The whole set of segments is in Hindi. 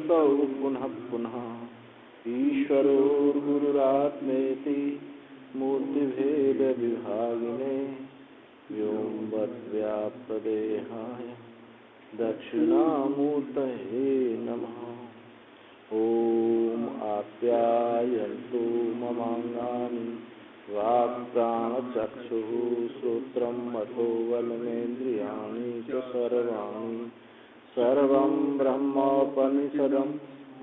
तौ पुनः पुनः ईश्वरो गुरुरात्मेति मूर्तिभेद विभागिने व्योमवद्व्याप्तदेहाय दक्षिणामूर्तये नमः। ओम आप्यायन्तु ममाङ्गानि वाक्प्राणचक्षुः श्रोत्रं मथो बलमेन्द्रियाणि च सर्वाणि सर्वं ब्रह्मोपनिषदं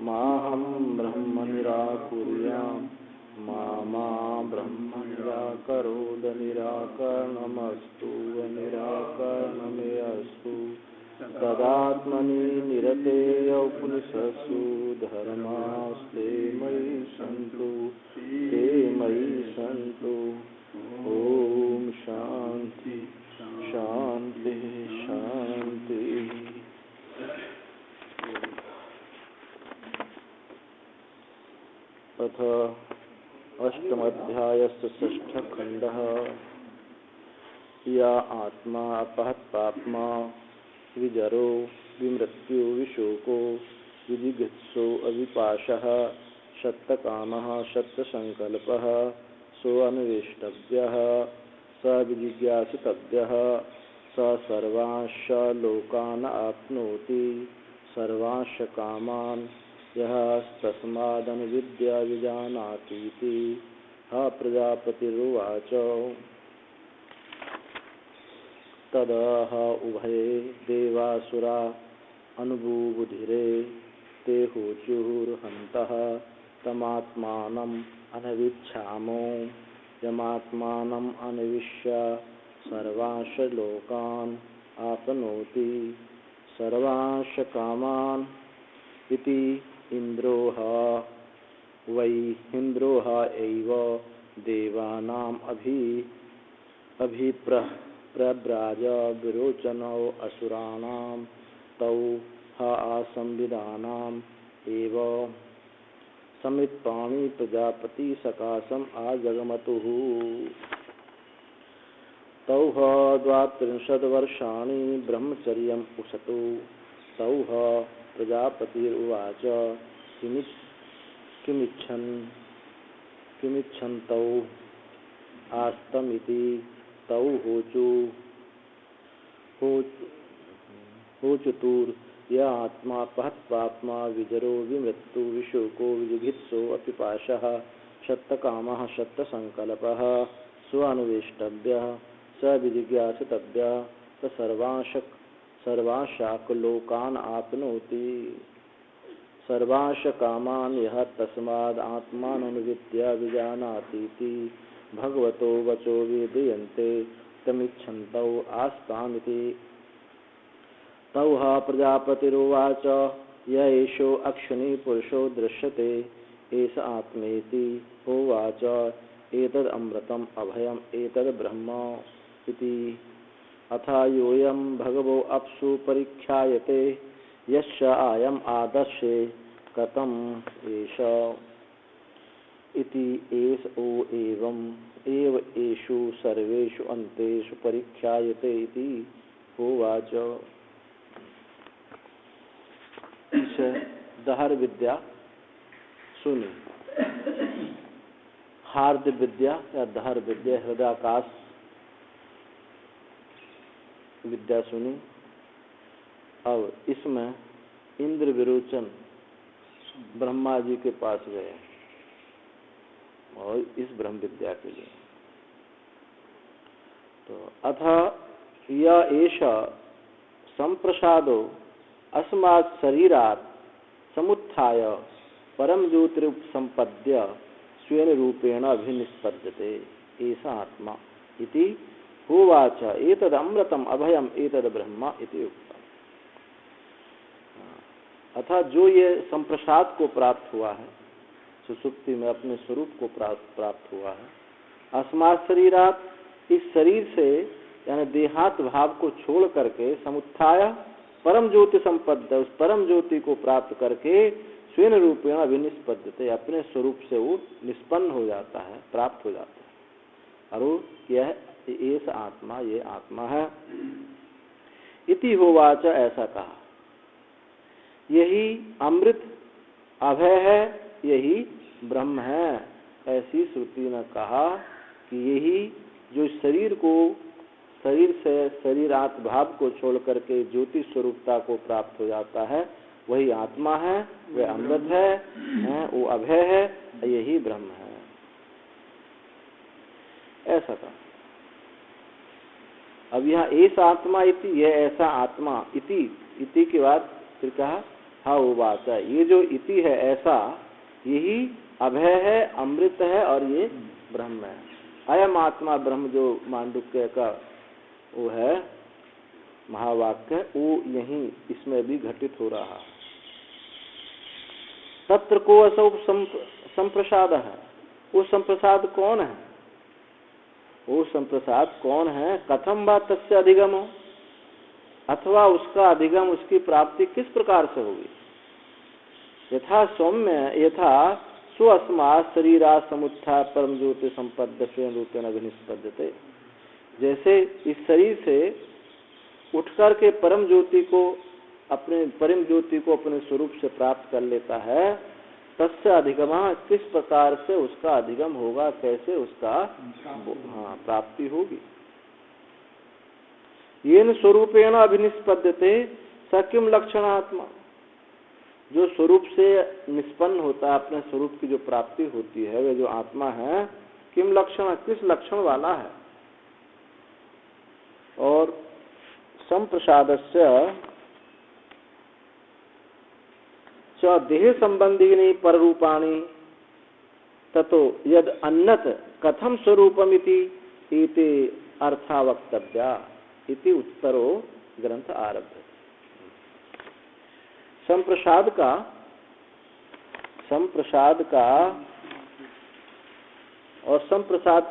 माहं ब्रह्म निराकुर्याम् मा ब्रह्म निराकरोद निराकरणमस्तु निराकरणमेऽस्तु तदात्मनि निरतेय उपनिषत्सु धर्मास्ते मयि सन्तु ते मयि सन्तु। ओम शांति शांति शांति। अथ अष्टमाध्यायस्य षष्ठः खण्डः। या आत्मा अपहत्पाप्मा विजरो विमृत्यु विशोको विजिगीषो अविपाशः सत्यकामः सत्यसंकल्पः सो अन्वेष्टव्यः स विजिज्ञासितव्यः स सर्वांश लोकान् आप्नोति सर्वांश कामान् यः तस्मादनुविद्या विजानातीति। ह प्रजापतिरुवाच तदह उभये देवासुरा अनुभूबुधिरे ते होचुर्हन्तः तमात्मानम् अनवीक्षामो यमात्मानम् अन्विष्य सर्वांश लोकान् आपनोति सर्वांश कामान् इति। इन्द्रोह वै इन्द्रोह एव देवानाम् अभिप्रव्राज विरोचनो असुराणां तौ ह आसंविदानाम् एव समित्पाणि प्रजापति सकाशम् आजगमतुः तौ ह 32 वर्षाणि ब्रह्मचर्यम् उशतु तौ ह प्रजापतिरुवाच किमिच्छन्तौ आस्तमिति तौ होचुतुर् य आत्मा पहत्पाप्मा विजरो विमृत्यु विशोको विजिगीषो अपिपाशः सत्यकामः सत्यसंकल्पः स्वान्वेष्टव्यः स विजिज्ञासितव्यः स सर्वांशाकलोकान् आपनोति सर्वांशकामान् यः तस्माद् आत्माननुविद्या विजानातीति। भगवतो वचो वेदयन्ते तमिच्छन्तौ आस्तामिति। तौ ह प्रजापतिरुवाच य एषो अक्षिणी पुरुषो दृश्यते एष आत्मेति होवाच एतदमृतम् अभयम् एतद् ब्रह्म इति। अथा योऽयं भगवो अप्सु परीक्षायते यस्य आयम् आदर्शे कथम् एष इति। एष ओ एवम् एव एषु सर्वेषु अन्तेषु परीक्षायते इति होवाच। दहर विद्या सुनी। हार्द विद्या या दहर विद्या हृदयाकाश विद्या सुनी। अब इसमें इंद्र विरोचन ब्रह्मा जी के पास गए और इस ब्रह्म विद्या के लिए। तो अथ य एष संप्रसादो अस्मात् शरीरात् समुत्थाय परम ज्योतिरुपसंपद्य स्वेन रूपेण अभिनिष्पद्यते एष आत्मा इति होवाच एतदमृतम् अभयम् एतद् ब्रह्म इति उक्तम्। अर्थात जो ये संप्रसाद को प्राप्त हुआ है सुसुप्ति में अपने स्वरूप को प्राप्त हुआ है अस्मात् शरीरात इस शरीर से यानी देहात भाव को छोड़ करके समुत्थाय परम ज्योति संपद्य उस परम ज्योति को प्राप्त करके स्वेन रूपेण अभिनिष्पद्यते अपने स्वरूप से वो निष्पन्न हो जाता है प्राप्त हो जाता है। और यह एष आत्मा ये आत्मा है इति होवाच ऐसा कहा। यही अमृत अभय है यही ब्रह्म है। ऐसी श्रुति ने कहा कि यही जो शरीर से शरीरात्म भाव को छोड़ करके ज्योति स्वरूपता को प्राप्त हो जाता है, वही आत्मा है, वह अमृत है, वो अभय है, यही ब्रह्म है। ऐसा था। अब यहाँ ऐसा आत्मा इति, यह ऐसा आत्मा इति के बाद फिर कहा हाँ वो बात है, ये जो इति है ऐसा, यही अभय है, अमृत है और ये ब्रह्म है। अयम आत्मा ब्रह्म जो मांडुक्य का वो है महावाक्य, वो यही इसमें भी घटित हो रहा है। तत्र को असौ संप्रसाद है, वो संप्रसाद कौन है? वो संप्रसाद कौन है? कथम वा तस्य अधिगमो, अथवा उसका अधिगम, उसकी प्राप्ति किस प्रकार से होगी? यथा सौम्य यथा स्वस्मा शरीरा समुत्था परम ज्योति संपद्य स्वयं रूपेण अभिनिष्पद्यते, जैसे इस शरीर से उठकर के परम ज्योति को अपने स्वरूप से प्राप्त कर लेता है, तस्य अधिगम, किस प्रकार से उसका अधिगम होगा, कैसे उसका प्राप्ति होगी? येन स्वरूपेण अभिनिष्पद्यते स किम लक्षणात्मा, जो स्वरूप से निष्पन्न होता है, अपने स्वरूप की जो प्राप्ति होती है, वह जो आत्मा है, किम लक्षण, किस लक्षण वाला है? और संप्रसादस्य च देह संबंधिनी पररूपाणि ततो यद अन्नत कथम स्वरूपमिति इति अर्थावक्तव्या इति उत्तरो ग्रंथ आरब्ध। संप्रसाद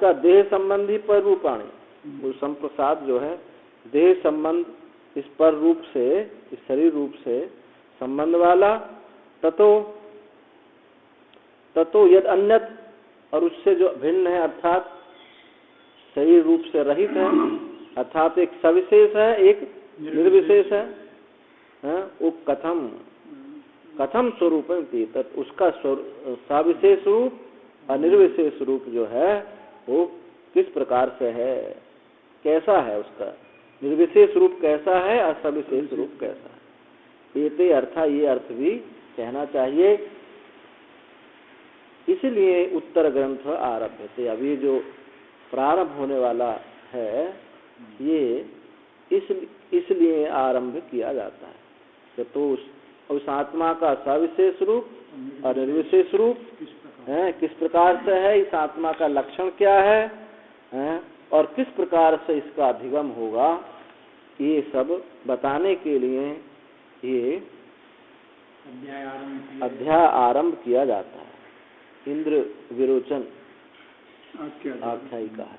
का देह संबंधी पर रूपाणी, वो संप्रसाद जो है देह संबंध, इस पर रूप से, इस शरीर रूप से संबंध वाला, ततो यद अन्यत, और उससे जो भिन्न है, अर्थात शरीर रूप से रहित है, अर्थात एक सविशेष है, एक निर्विशेष है, वो कथम स्वरूप उसका सविशेष रूप और निर्विशेष रूप जो है वो किस प्रकार से है, कैसा है, उसका निर्विशेष रूप कैसा है और सविशेष रूप कैसा है। ये अर्थ, ये अर्थ भी कहना चाहिए। इसलिए उत्तर ग्रंथ आरभ्य थे, अभी जो प्रारंभ होने वाला है ये इसलिए आरंभ किया जाता है। तो उस आत्मा का सविशेष रूप और निर्विशेष रूप है, किस प्रकार से है, इस आत्मा का लक्षण क्या है, और किस प्रकार से इसका अधिगम होगा, ये सब बताने के लिए ये अध्याय आरंभ किया जाता है। इंद्र विरोचन आख्यायिका है।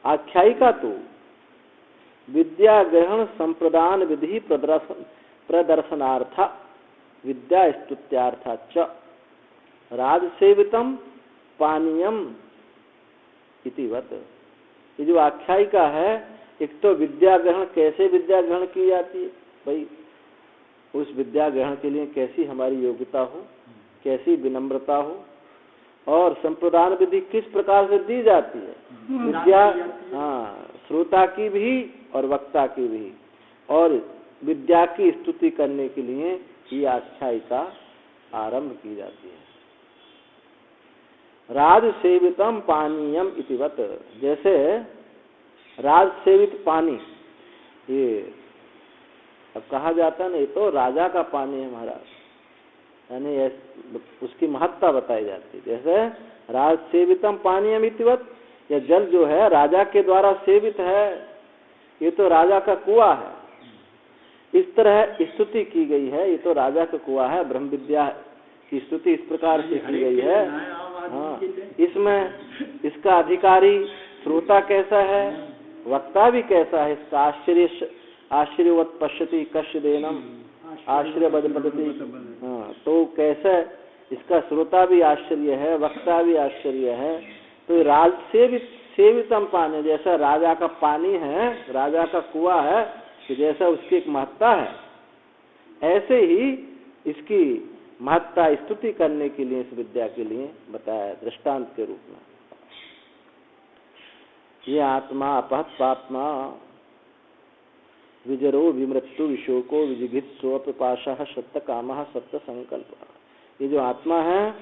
आख्यायिका तो विद्या ग्रहण संप्रदान विधि प्रदर्शनार्थ विद्या स्तुत्यार्थ च राजसेवितम पानीयम इतिवत। ये जो आख्यायिका है, एक तो विद्या ग्रहण, कैसे विद्या ग्रहण की जाती है, भाई उस विद्या ग्रहण के लिए कैसी हमारी योग्यता हो, कैसी विनम्रता हो, और संप्रदान विधि किस प्रकार से दी जाती है विद्या, श्रोता की भी और वक्ता की भी, और विद्या की स्तुति करने के लिए ये आख्यायिका आरंभ की जाती है। राज सेवितम पानीयम इतिवत, जैसे राज सेवित पानी, ये अब कहा जाता है ना, ये तो राजा का पानी है महाराज, यानी उसकी महत्ता बताई जाती है। जैसे राज सेवितम पानीयम इतिवत, यह जल जो है राजा के द्वारा सेवित है, ये तो राजा का कुआं है, इस तरह स्तुति की गई है। ये तो राजा का कुआं है, ब्रह्म विद्या की स्तुति इस प्रकार से की गई है। हाँ, इसमें इसका अधिकारी श्रोता कैसा है, वक्ता भी कैसा है, इसका आश्चर्यवत पश्यति कश्य देनम आश्चर्यवद पद्धति। हाँ, तो कैसे इसका श्रोता भी आश्चर्य है, वक्ता भी आश्चर्य है। तो राज सेवितम पानी, जैसा राजा का पानी है, राजा का कुआं है, कि जैसा उसकी एक महत्ता है, ऐसे ही इसकी महत्ता स्तुति करने के लिए इस विद्या के लिए बताया दृष्टांत के रूप में। ये आत्मा अपहत पात्मा विजरो विमृत्यु विशोको विजिघित्सो पिपाशः सत्य कामः सत्य संकल्प। ये जो आत्मा है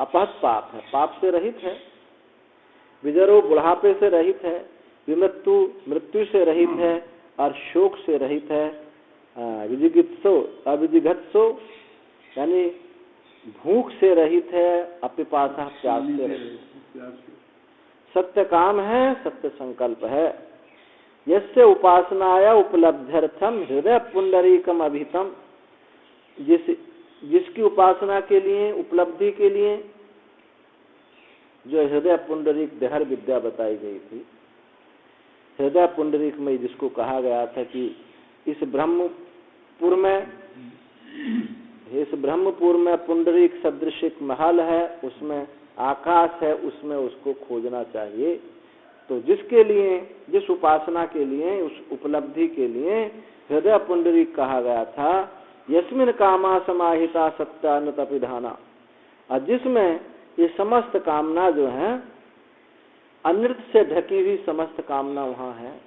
अपहत पाप है, पाप से रहित है, विजरो बुढ़ापे से रहित है, विमृत्यु मृत्यु से रहित है और शोक से रहित है, विजिगित्सो अविजिघत्सो यानी भूख से रहित है, अपिपासा प्यास से रहित, सत्य काम है, सत्य संकल्प है। यस्य उपासनाया उपलब्ध्यर्थम हृदय पुंडरीकम अभितम, जिसकी उपासना के लिए उपलब्धि के लिए जो हृदय पुंडरीक देहर विद्या बताई गई थी, हृदय पुंडरीक में जिसको कहा गया था कि इस ब्रह्मपुर में पुंडरीक सदृश एक महल है, उसमें आकाश है, उसमें उसको खोजना चाहिए। तो जिसके लिए, जिस उपासना के लिए, उस उपलब्धि के लिए हृदय पुंडरीक कहा गया था, यस्मिन कामा समाहिता सत्यान्नतपिधाना, और जिसमें ये समस्त कामना जो है अनृत से ढकी हुई समस्त कामना वहाँ है।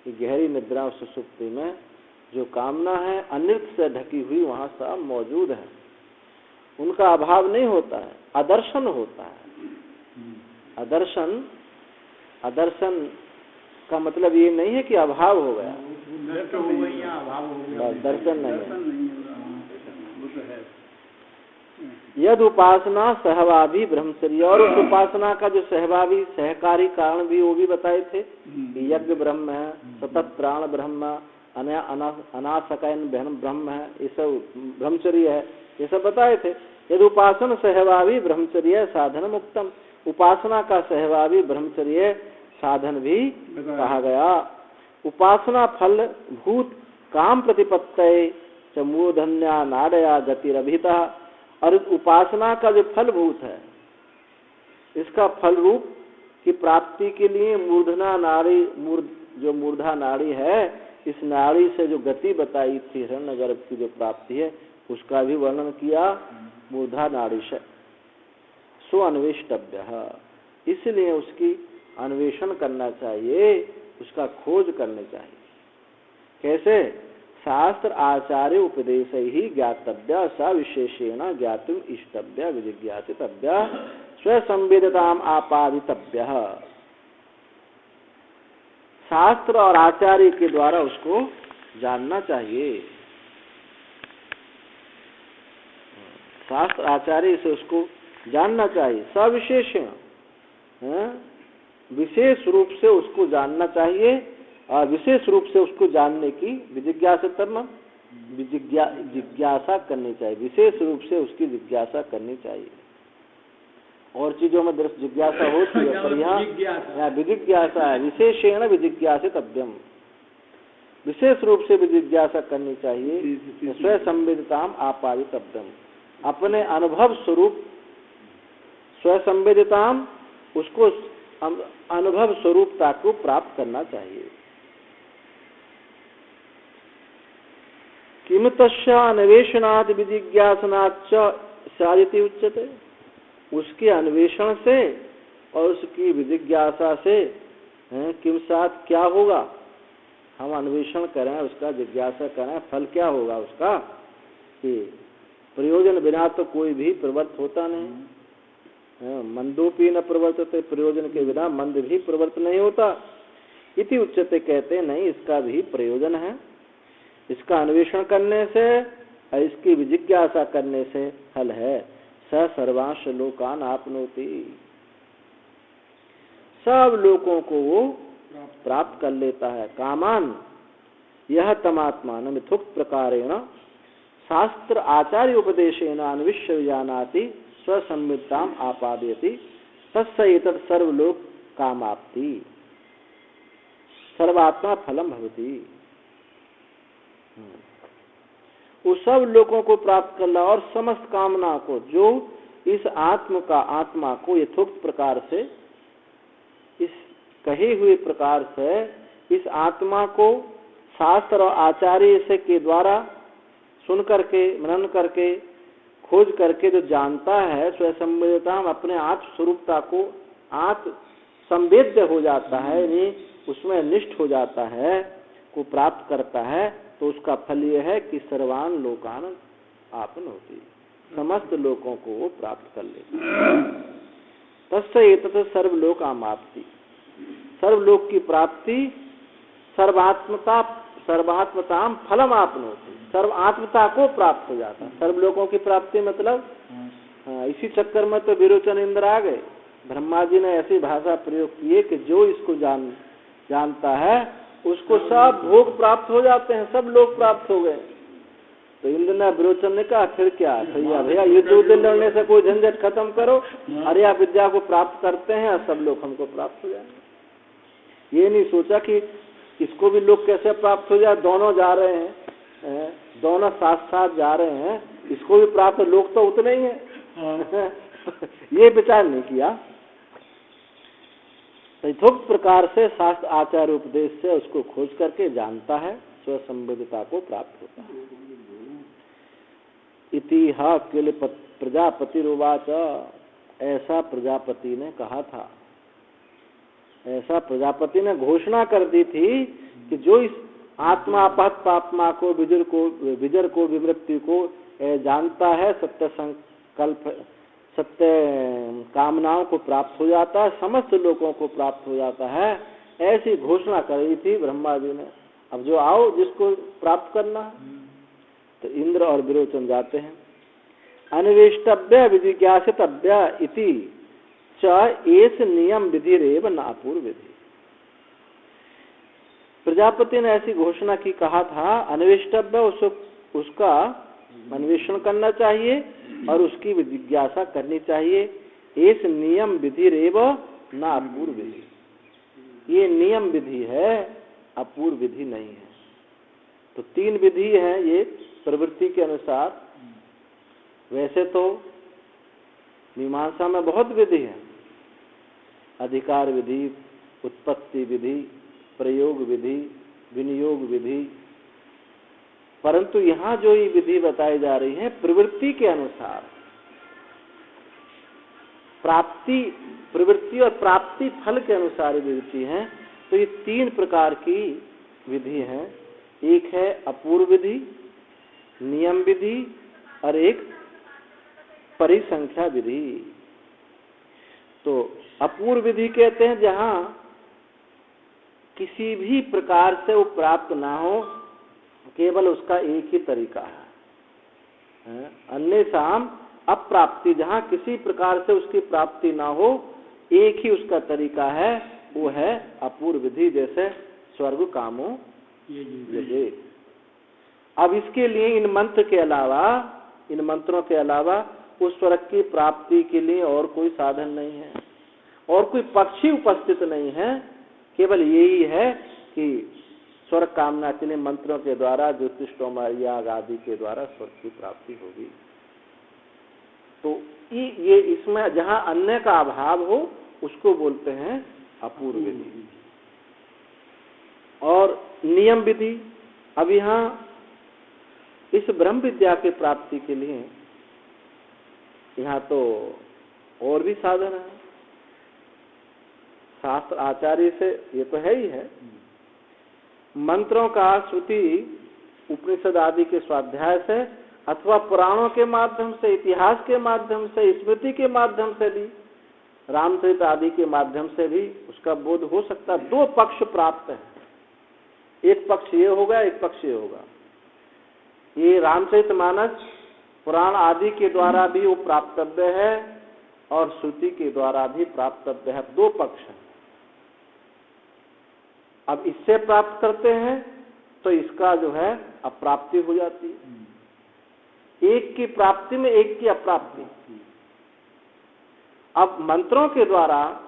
ये गहरी निद्रा सुषुप्ति में जो कामना है अनृत से ढकी हुई वहाँ सब मौजूद है, उनका अभाव नहीं होता है, अदर्शन होता है। अदर्शन का मतलब ये नहीं है कि अभाव हो गया, दर्शन नहीं है। यद उपासना सहभावी ब्रह्मचर्य, और उस उपासना का जो सहभावी सहकारी कारण भी वो भी बताए थे कि यज्ञ ब्रह्म है, सतत प्राण ब्रह्म, अनासकयन ब्रह्म है, ये सब ब्रह्मचर्य है, ये सब बताए थे। यद उपासना सहभावी ब्रह्मचर्य साधन मुक्तम, उपासना का सहभावी ब्रह्मचर्य साधन भी कहा गया। उपासना फल भूत काम प्रतिपत्तये च मूर्धन्या नाडया गतिरभिता, और उपासना का जो फलभूत है, इसका फल रूप की प्राप्ति के लिए मूर्धना नाड़ी, जो मूर्धा नाड़ी है, इस नाड़ी से जो गति बताई थी हिरण्यगर्भ की जो प्राप्ति है, उसका भी वर्णन किया। मूर्धा नाड़ी से सो अन्वेष्टव्य, इसलिए उसकी अन्वेषण करना चाहिए, उसका खोज करनी चाहिए। कैसे? शास्त्र आचार्य उपदेश ही ज्ञातव्य, स विशेषेण ज्ञातुम इष्टव्य विजिज्ञासितव्य स्वसंवेदताम आपादितव्य। शास्त्र और आचार्य के द्वारा उसको जानना चाहिए, शास्त्र आचार्य से उसको जानना चाहिए। सविशेषेण, विशेष रूप से उसको जानना चाहिए, और विशेष रूप से उसको जानने की जिज्ञासा करनी चाहिए, विशेष रूप से उसकी जिज्ञासा करनी चाहिए। और चीजों में जिज्ञासा होती है, पर यहाँ विजिज्ञासा है, विशेषेण विजिज्ञासितव्यम, विशेष रूप से विजिज्ञासा करनी चाहिए। स्वसंवेदिताम आपादितव्यम, अपने अनुभव स्वरूप स्वसंवेदिताम, उसको अनुभव स्वरूपता को प्राप्त करना चाहिए। किम तस्य अन्वेषणात् विजिज्ञासनाच्च साधिति उच्यते, उसके अन्वेषण से और उसकी विजिज्ञासा से किम साथ क्या होगा, हम अन्वेषण करें, उसका जिज्ञासा करें, फल क्या होगा उसका, कि प्रयोजन बिना तो कोई भी प्रवृत्त होता नहीं। मंदोपि न प्रवर्तते, प्रयोजन के बिना मंद भी प्रवृत्त नहीं होता। इति उच्यते, कहते नहीं, इसका भी प्रयोजन है, इसका अन्वेषण करने से और इसकी विजिज्ञासा करने से फल है। स सर्वांश लोकान आपनोति, सब लोगों को वो प्राप्त कर लेता है। कामान यह तमात्मान मिथुक्त प्रकारेण शास्त्र आचार्य उपदेशेन अन्विष्य जानाति स्वसंवित्ताम आपादयति तस्य एतत् सर्वलोक कामाप्ति सर्वात्मा फलम भवति। उस सब लोगों को प्राप्त करना और समस्त कामना को, जो इस आत्मा को यथोक्त प्रकार से, इस कहे हुए प्रकार से इस आत्मा को शास्त्र और आचार्य से के द्वारा सुन करके, मनन करके खोज करके जो जानता है स्वसंवेद्यता, हम अपने आत्म स्वरूपता को आत्म संवेद्य हो जाता है, यानी उसमें निष्ठ हो जाता है, को प्राप्त करता है, तो उसका फल यह है कि सर्वान लोकान आपनोति, समस्त लोगों को वो प्राप्त कर लेता। तस्य एतत् सर्वलोक आमाप्ति, सर्वलोक की प्राप्ति सर्वात्मताम फलम आपनोति, सर्वात्मता को प्राप्त हो जाता है। सर्वलोकों की प्राप्ति मतलब इसी चक्कर में तो विरोचन इंद्र आ गए। ब्रह्मा जी ने ऐसी भाषा प्रयोग की कि जो इसको जानता है उसको सब भोग प्राप्त हो जाते हैं, सब लोग प्राप्त हो गए। तो इंद्र ने विरोचन ने कहा फिर क्या भैया युद्ध लड़ने से कोई झंझट खत्म करो, अर्या विद्या को प्राप्त करते हैं और सब लोग हमको प्राप्त हो जाएंगे। ये नहीं सोचा कि इसको भी लोग कैसे प्राप्त हो जाए, दोनों जा रहे हैं, दोनों साथ साथ जा रहे हैं, इसको भी प्राप्त, लोग तो उतने ही हैं। ये विचार नहीं किया। यथोक्त प्रकार से शास्त्र आचार उपदेश से उसको खोज करके जानता है, स्वसंवेद्यता को प्राप्त होता है। इतिहा किल प्रजापति रुवाच, ऐसा प्रजापति ने कहा था, ऐसा प्रजापति ने घोषणा कर दी थी कि जो इस आत्मा पात पापमा को विजर को विमृत्यु को जानता है, सत्य संकल्प सत्य कामनाओं को प्राप्त हो जाता है, समस्त लोगों को प्राप्त हो जाता है, ऐसी घोषणा करी थी ब्रह्मा जी ने। अब जो आओ जिसको प्राप्त करना है, तो इंद्र और विरोचन जाते हैं। अन्वेष्टव्य विजिज्ञासितव्य इति च एस नियम विधि रेव न अपूर्व विधि। प्रजापति ने ऐसी घोषणा की, कहा था अन्वेष्टव्य, उसका अन्वेषण करना चाहिए और उसकी जिज्ञासा करनी चाहिए। एस नियम विधि रेव न अपूर्व विधि, ये नियम विधि है, अपूर्व विधि नहीं है। तो तीन विधि है ये प्रवृत्ति के अनुसार। वैसे तो मीमांसा में बहुत विधि है, अधिकार विधि, उत्पत्ति विधि, प्रयोग विधि, विनियोग विधि, परंतु यहाँ जो ये विधि बताई जा रही है प्रवृत्ति के अनुसार, प्राप्ति, प्रवृत्ति और प्राप्ति फल के अनुसार विधि है। तो ये तीन प्रकार की विधि है, एक है अपूर्व विधि, नियम विधि और एक परिसंख्या विधि। तो अपूर्व विधि कहते हैं जहां किसी भी प्रकार से वो प्राप्त ना हो, केवल उसका एक ही तरीका है। अन्यसाम अप्राप्ति, जहां किसी प्रकार से उसकी प्राप्ति ना हो, एक ही उसका तरीका है, वो है अपूर्व विधि। जैसे स्वर्ग कामो यजे। अब इसके लिए इन मंत्र के अलावा, इन मंत्रों के अलावा उस स्वर्ग की प्राप्ति के लिए और कोई साधन नहीं है, और कोई पक्षी उपस्थित नहीं है। केवल यही है कि स्वर्ग कामना के लिए मंत्रों के द्वारा, ज्योतिष याग आदि के द्वारा स्वर्ग की प्राप्ति होगी। तो ये इसमें जहां अन्य का अभाव हो उसको बोलते हैं अपूर्व विधि। और नियम विधि, अब यहाँ इस ब्रह्म विद्या की प्राप्ति के लिए यहाँ तो और भी साधन है। शास्त्र आचार्य से ये तो है ही है, मंत्रों का श्रुति उपनिषद आदि के स्वाध्याय से अथवा पुराणों के माध्यम से, इतिहास के माध्यम से, स्मृति के माध्यम से भी, रामचरित आदि के माध्यम से भी उसका बोध हो सकता है। दो पक्ष प्राप्त है, एक पक्ष ये होगा, एक पक्ष ये होगा। ये रामचरितमानस पुराण आदि के द्वारा भी वो प्राप्तव्य है और श्रुति के द्वारा भी प्राप्तव्य है। दो पक्ष है। अब इससे प्राप्त करते हैं तो इसका जो है अप्राप्ति हो जाती है, एक की प्राप्ति में एक की अप्राप्ति। अब मंत्रों के द्वारा,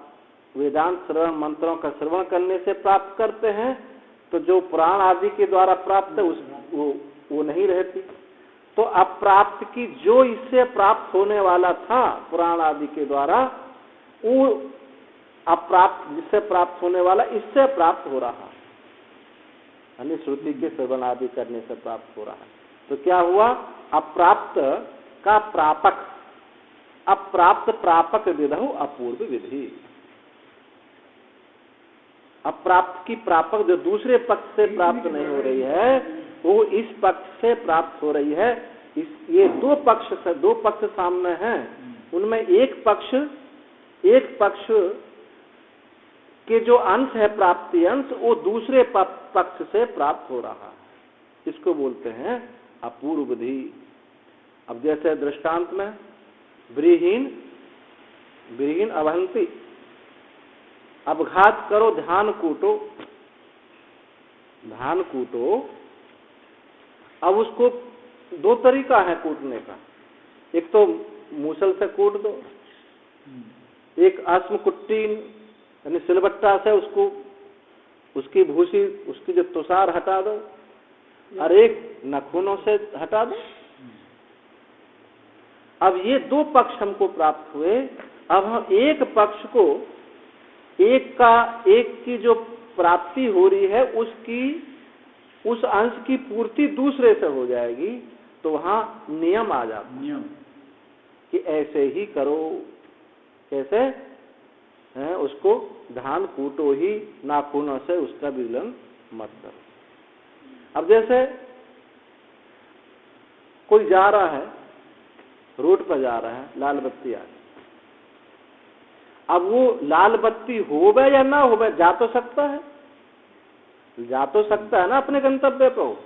वेदांत श्रवण, मंत्रों का श्रवण करने से प्राप्त करते हैं, तो जो पुराण आदि के द्वारा प्राप्त है वो नहीं रहती। तो अप्राप्त की जो इससे प्राप्त होने वाला था पुराण आदि के द्वारा, वो अप्राप्त जिससे प्राप्त होने वाला इससे प्राप्त हो रहा है, यानी श्रुति के श्रवण आदि करने से प्राप्त हो रहा है। तो क्या हुआ, अप्राप्त का प्रापक, अप्राप्त प्रापक विधौ अपूर्व विधि। अप्राप्त की प्रापक जो दूसरे पक्ष से प्राप्त नहीं हो रही है वो इस पक्ष से प्राप्त हो रही है। ये दो पक्ष सामने हैं, उनमें एक पक्ष के जो अंश है प्राप्ति अंश वो दूसरे पक्ष से प्राप्त हो रहा है, इसको बोलते हैं अपूर्व विधि। अब जैसे दृष्टांत में ब्रीहीन अवहंती, अपघात करो धान कूटो। अब उसको दो तरीका है कूटने का, एक तो मूसल से कूट दो, एक आस्म कुट्टी यानी सिलबट्टा से उसकी भूसी, उसकी जो तुषार हटा दो, और एक नाखूनों से हटा दो। अब ये दो पक्ष हमको प्राप्त हुए। अब हम एक पक्ष को, एक की जो प्राप्ति हो रही है उस अंश की पूर्ति दूसरे से हो जाएगी, तो वहां नियम आ जाता है कि ऐसे ही करो। कैसे है? उसको धान कूटो ही, नाखूनों से उसका विलयन मत करो। अब जैसे कोई जा रहा है, रोड पर जा रहा है, लाल बत्ती आ गई। अब वो लाल बत्ती होवे या ना होवे, जा तो सकता है ना अपने गंतव्य पर,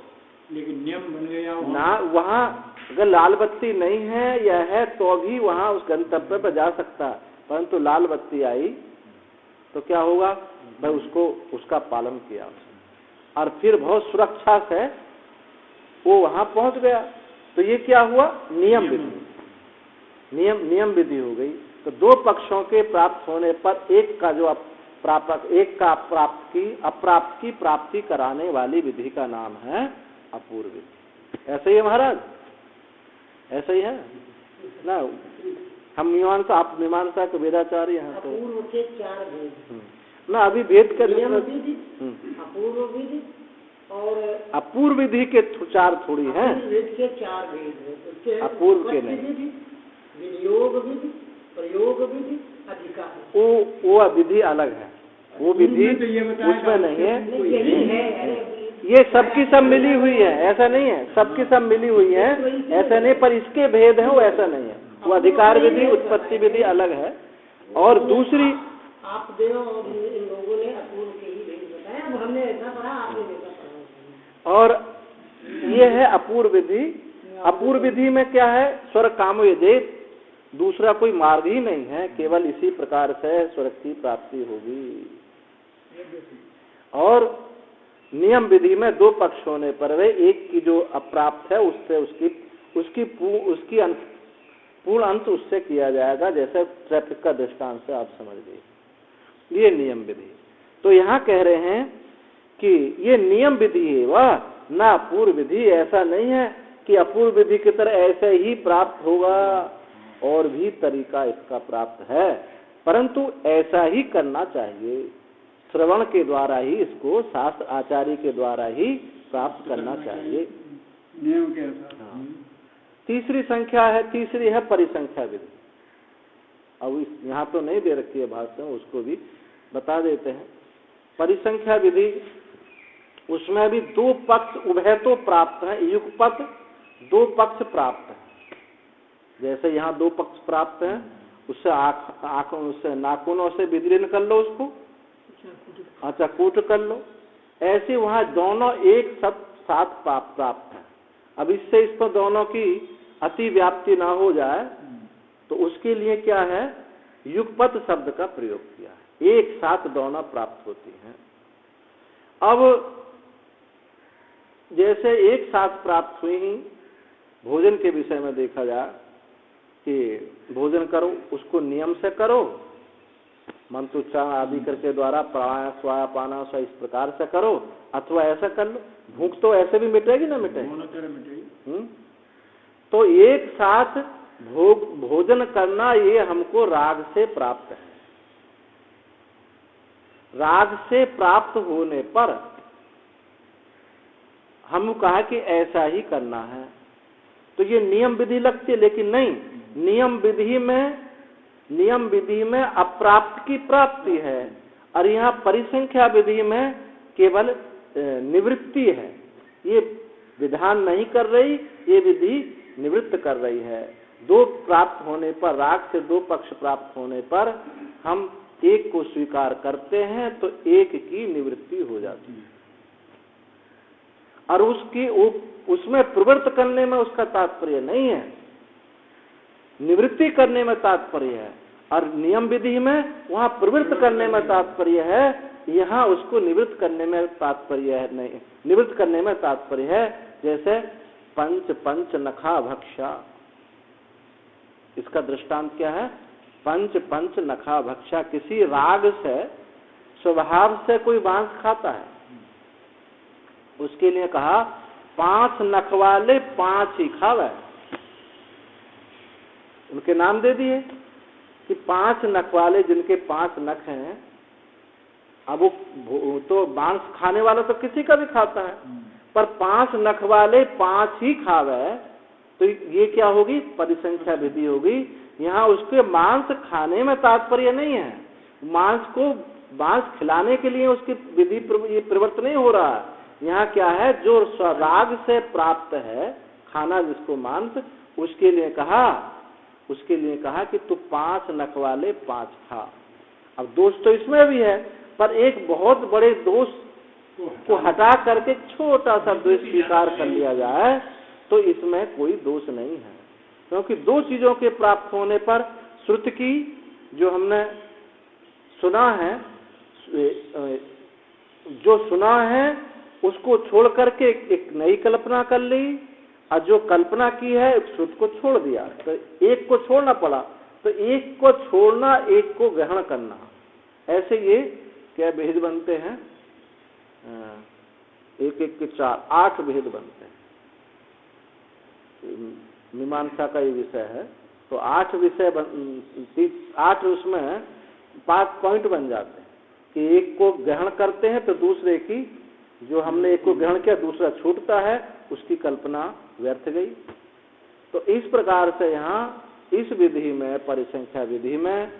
लेकिन नियम बन गया ना। वहां अगर लाल बत्ती नहीं है या है तो भी वहां उस गंतव्य पर जा सकता है, परंतु लाल बत्ती आई तो क्या होगा भाई, उसका पालन किया और फिर बहुत सुरक्षा से वो वहां पहुंच गया। तो ये क्या हुआ? नियम विधि हो गई। तो दो पक्षों के प्राप्त होने पर एक का जो प्रापक, एक का अप्राप्त की प्राप्ति कराने वाली विधि का नाम है अपूर्व विधि। ऐसे ही है महाराज, ऐसा ही है ना। हम मीमांसा, आप मीमांसा के वेदाचार्य हैं तो अपूर्व के चार भेद ना, अभी भेद कर नियम विधि, अपूर्व विधि और अपूर्व विधि के चार थोड़ी हैं, के चार भेद हैं। अपूर्व के नहीं, विनियोग विधि, प्रयोग विधि, अधिकार। वो विधि अलग है, वो विधि उसमें नहीं है। यही है, ये सबकी सब मिली हुई है, ऐसा नहीं है। सबकी सब मिली हुई है ऐसा नहीं, पर इसके भेद है वो ऐसा नहीं है। वो अधिकार विधि, उत्पत्ति विधि अलग है। और दूसरी आप देव और इन लोगों ने अपूर्व के ही भेद बताया, अब हमने ऐसा पढ़ा, आपने जैसा पढ़ा। और ये है अपूर्व विधि। अपूर्व विधि में क्या है? स्वर कामो यजेत, दूसरा कोई मार्ग ही नहीं है, केवल इसी प्रकार से स्वर की प्राप्ति होगी। और नियम विधि में दो पक्ष होने पर वे एक की जो अप्राप्त है उससे उसकी पूर्ण अंत उससे किया जाएगा, जैसे ट्रैफिक का दृष्टांत से आप समझ गए। ये नियम विधि। तो यहाँ कह रहे हैं कि ये नियम विधि है, वह ना अपूर्व विधि। ऐसा नहीं है कि अपूर्व विधि की तरह ऐसे ही प्राप्त होगा, और भी तरीका इसका प्राप्त है, परंतु ऐसा ही करना चाहिए। श्रवण के द्वारा ही इसको, शास्त्र आचार्य के द्वारा ही प्राप्त करना चाहिए नियम के अनुसार। तीसरी है परिसंख्या विधि। अब यहाँ तो नहीं दे रखी है भाषा, उसको भी बता देते हैं। परिसंख्या विधि, उसमें भी दो पक्ष उभय तो प्राप्त है, युगपत दो पक्ष प्राप्त है। जैसे यहाँ दो पक्ष प्राप्त हैं, उससे आंखों से, नाखूनों से विदीर्ण कर लो उसको, अच्छा कूट कर लो, ऐसे वहां दोनों एक साथ प्राप्त है। अब इससे इस पर दोनों की अति व्याप्ति ना हो जाए, तो उसके लिए क्या है? युगपत शब्द का प्रयोग किया है, एक साथ दोनों प्राप्त होती हैं। अब जैसे एक साथ प्राप्त हुई ही भोजन के विषय में देखा जाए कि भोजन करो, उसको नियम से करो, मंत्रोच्चारण आदि करके द्वारा प्राणायाम, स्वायापाना, इस प्रकार से करो, अथवा ऐसा कर लो। भूख तो ऐसे भी मिटेगी ना मिटेगी। तो एक साथ भोजन करना, ये हमको राग से प्राप्त है। राग से प्राप्त होने पर हम कहा कि ऐसा ही करना है। तो ये नियम विधि लगती है, लेकिन नहीं, नियम विधि में अप्राप्त की प्राप्ति है, और यहाँ परिसंख्या विधि में केवल निवृत्ति है। ये विधान नहीं कर रही, ये विधि निवृत्त कर रही है। दो प्राप्त होने पर, राग से दो पक्ष प्राप्त होने पर हम एक को स्वीकार करते हैं तो एक की निवृत्ति हो जाती है, और उसमें प्रवृत्त करने में उसका तात्पर्य नहीं है, निवृत्ति करने में तात्पर्य है। और नियम विधि में वहां प्रवृत्त करने में तात्पर्य है, यहाँ उसको निवृत्त करने में तात्पर्य है, नहीं, निवृत्त करने में तात्पर्य है। जैसे पंच नखा भक्षा, इसका दृष्टांत क्या है? पंच नखा भक्षा। किसी राग से स्वभाव से कोई मांस खाता है, उसके लिए कहा 5 नख वाले 5 ही खावे। उनके नाम दे दिए कि 5 नख वाले, जिनके 5 नख हैं। अब वो तो मांस खाने वाला तो किसी का भी खाता है, पर 5 नख वाले 5 ही खावे, तो ये क्या होगी? परिसंख्या विधि होगी। यहाँ उसके मांस खाने में तात्पर्य नहीं है, मांस खिलाने के लिए उसकी विधि ये प्रवृत्त नहीं हो रहा है। यहाँ क्या है? जो स्वराग से प्राप्त है, खाना जिसको मांस, उसके लिए कहा कि तू 5 नख वाले 5 खा। अब दोष तो इसमें भी है, पर एक बहुत बड़े दोष को हटा करके छोटा सा दोष स्वीकार कर लिया जाए तो इसमें कोई दोष नहीं है, क्योंकि दो चीजों के प्राप्त होने पर श्रुति की जो हमने सुना है उसको छोड़ करके एक नई कल्पना कर ली, और जो कल्पना की है श्रुति को छोड़ दिया, तो एक को छोड़ना पड़ा। तो एक को छोड़ना, एक को ग्रहण करना, ऐसे ये क्या भेद बनते हैं? 1 1 के 4 8 भेद बनते हैं। मीमांसा का ये विषय है, तो 8 विषय 8 उसमें 5 पॉइंट बन जाते हैं कि एक को ग्रहण करते हैं तो दूसरे की, जो हमने एक को ग्रहण किया दूसरा छूटता है, उसकी कल्पना व्यर्थ गई। तो इस प्रकार से यहाँ इस विधि में, परिसंख्या विधि में,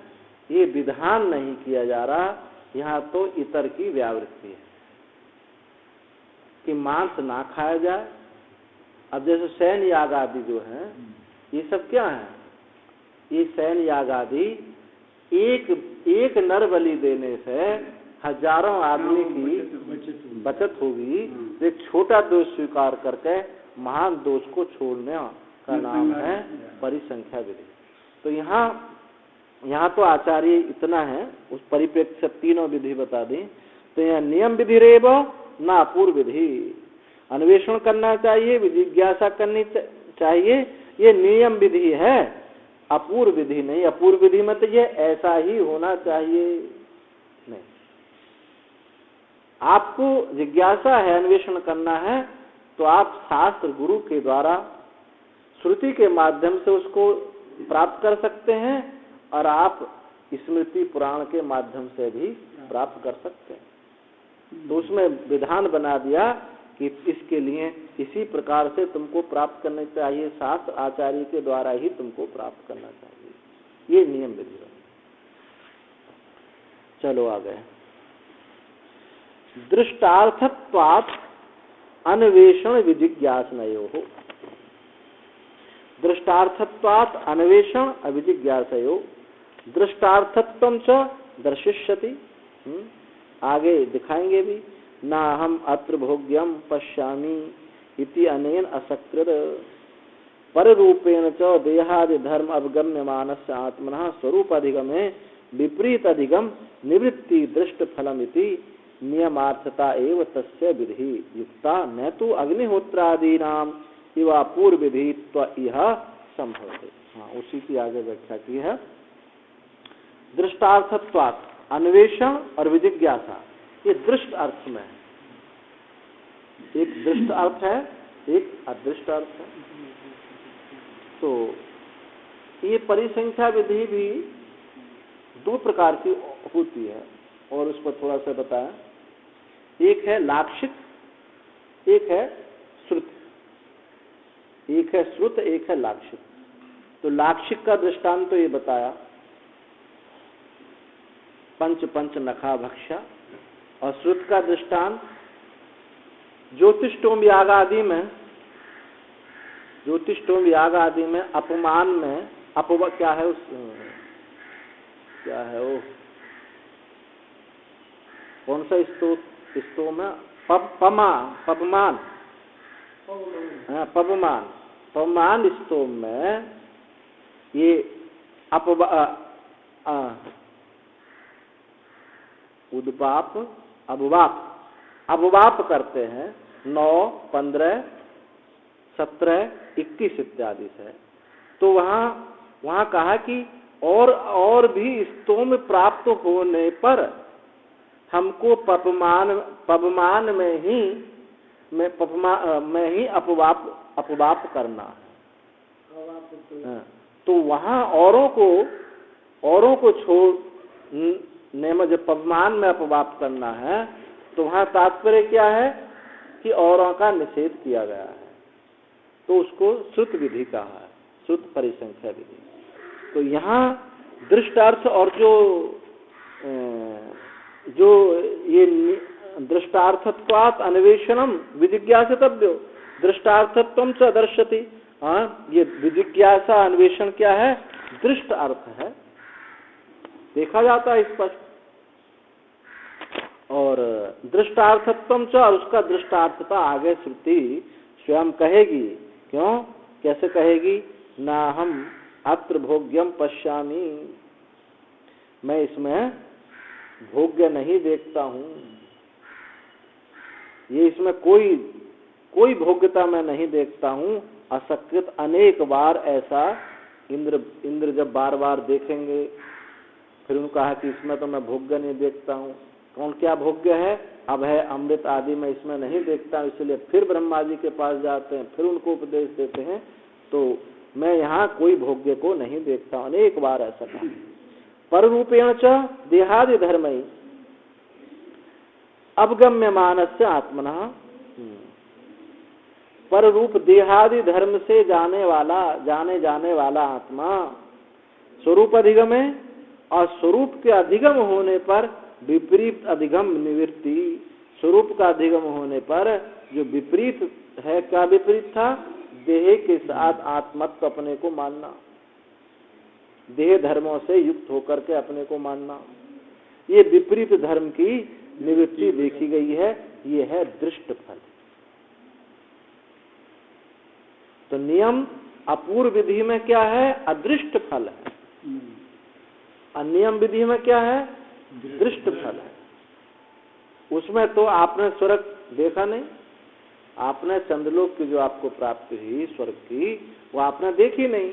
ये विधान नहीं किया जा रहा, यहाँ तो इतर की व्यावृत्ति है कि मांस ना खाया जाए। अब जैसे शयन याग आदि जो है, ये सब क्या है? ये शयन याग आदि एक नर बलि देने से हजारों आदमी की बचत होगी। एक छोटा दोष स्वीकार करके महान दोष को छोड़ने का नाम है परिसंख्या विधि। तो यहाँ तो आचार्य इतना है, उस परिप्रेक्ष्य से तीनों विधि बता दी। तो यहाँ नियम विधि रेव ना अपूर्व विधि, अन्वेषण करना चाहिए, जिज्ञासा करनी चाहिए, ये नियम विधि है, अपूर्व विधि नहीं। अपूर्व विधि में तो ये ऐसा ही होना चाहिए नहीं। आपको जिज्ञासा है, अन्वेषण करना है, तो आप शास्त्र गुरु के द्वारा श्रुति के माध्यम से उसको प्राप्त कर सकते हैं, और आप स्मृति पुराण के माध्यम से भी प्राप्त कर सकते हैं। तो उसमें विधान बना दिया कि इसके लिए इसी प्रकार से तुमको प्राप्त करना चाहिए, शास्त्र आचार्य के द्वारा ही तुमको प्राप्त करना चाहिए। ये नियम विधि है। चलो आगे। दृष्टार्थत्वात् अन्वेषण विजिज्ञासनयोः। दृष्टार्थत्वात् अन्वेषण अविजिज्ञासयोः। दृष्टार्थत्वं च दर्शिष्यति, आगे दिखाएंगे भी। ना हम अत्र भोग्यम पश्यामि इति अनेन असकृत पररूपेण च देहादि धर्म अवगम्यमानस्य आत्मनः स्वरूपाधिगमे विपरीत अधिगम निवृत्ति दृष्ट फलमिति नियमार्थता एव तस्य विधि युक्ता न तो अग्निहोत्रादीनाम इवा पूर्व विधि त्व इह संभवते। हाँ, उसी की आगे व्याख्या की है। दृष्टार्थत्वात्, अन्वेषण और विजिज्ञासा, ये दृष्ट अर्थ में है। एक दृष्ट अर्थ है, एक अदृष्ट अर्थ है। तो ये परिसंख्या विधि भी 2 प्रकार की होती है, और उस पर थोड़ा सा बताया। एक है लाक्षिक, एक है श्रुति। एक है श्रुत, एक है लाक्षिक। तो लाक्षिक का दृष्टांत तो ये बताया, पंच पंच नखा भक्षा, और श्रुत का दृष्टांत ज्योतिष्टोम याग आदि में, ज्योतिष्टोम याग आदि में अपमान में क्या है क्या है वो, कौन सा स्तोम है? पवमान पवमान स्तोम में ये उद्वाप अबवाप करते हैं 9, 15, 17, 21 इत्यादि से। तो वहां कहा कि और भी स्तोम प्राप्त होने पर हमको पवमान में ही अपवाप करना है। तो वहां औरों को छोड़ने में जब पवमान में अपवाप करना है, तो वहां तात्पर्य क्या है कि औरों का निषेध किया गया है, तो उसको श्रुत विधि कहा है, श्रुत परिसंख्या विधि। तो यहाँ दृष्टार्थ और जो ये दृष्टार्थत्वात् अन्वेषणम विजिज्ञासितव्यो दृष्टार्थत्वम च दर्शति। हाँ, ये विजिज्ञासा अन्वेषण क्या है? दृष्ट अर्थ है, देखा जाता है स्पष्ट। और दृष्टार्थत्वम च, और उसका दृष्टार्थता आगे श्रुति स्वयं कहेगी। क्यों, कैसे कहेगी? ना हम अत्र भोग्यम पश्यामि, मैं इसमें भोग्य नहीं देखता हूं, ये इसमें कोई भोग्यता मैं नहीं देखता हूं। असकृत अनेक बार ऐसा इंद्र जब बार बार देखेंगे, फिर उन्होंने कहा कि इसमें तो मैं भोग्य नहीं देखता हूं। कौन क्या भोग्य है? अब है अमृत आदि में इसमें नहीं देखता, इसलिए फिर ब्रह्मा जी के पास जाते हैं, फिर उनको उपदेश देते हैं। तो मैं यहाँ कोई भोग्य को नहीं देखता, अनेक बार ऐसा कहा। पर रूपेण च देहादि धर्मई अवगम्य मानस्य आत्मना, पर रूप देहादि धर्म से जाने जाने वाला आत्मा स्वरूप अधिगम है, और स्वरूप के अधिगम होने पर विपरीत अधिगम निवृत्ति। स्वरूप का अधिगम होने पर जो विपरीत है, क्या विपरीत था? देह के साथ आत्मत्व अपने को मानना, देह धर्मों से युक्त होकर के अपने को मानना, ये विपरीत धर्म की निवृत्ति देखी गई है। ये है दृष्ट फल। तो नियम अपूर्व विधि में क्या है? अदृष्ट फल है। अनियम विधि में क्या है? दृष्ट फल है। उसमें तो आपने स्वर्ग देखा नहीं, आपने चंद्रलोक की जो आपको प्राप्ति हुई स्वर्ग की, वो आपने देखी नहीं,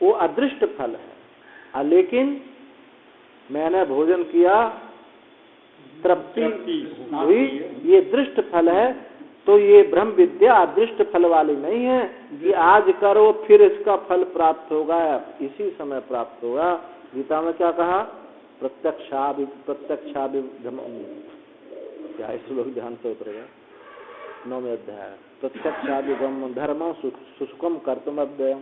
वो अदृष्ट फल है। लेकिन मैंने भोजन किया, तृप्ति हुई, ये दृष्ट फल है। तो ये ब्रह्म विद्या अदृष्ट फल वाली नहीं है कि आज करो फिर इसका फल प्राप्त होगा, इसी समय प्राप्त होगा। गीता में क्या कहा? प्रत्यक्षाभिगम, क्या इस लोग ध्यान से उतरेगा? 9वें अध्याय, प्रत्यक्षाभिगम धर्म सुसुखम कर्तव्यम।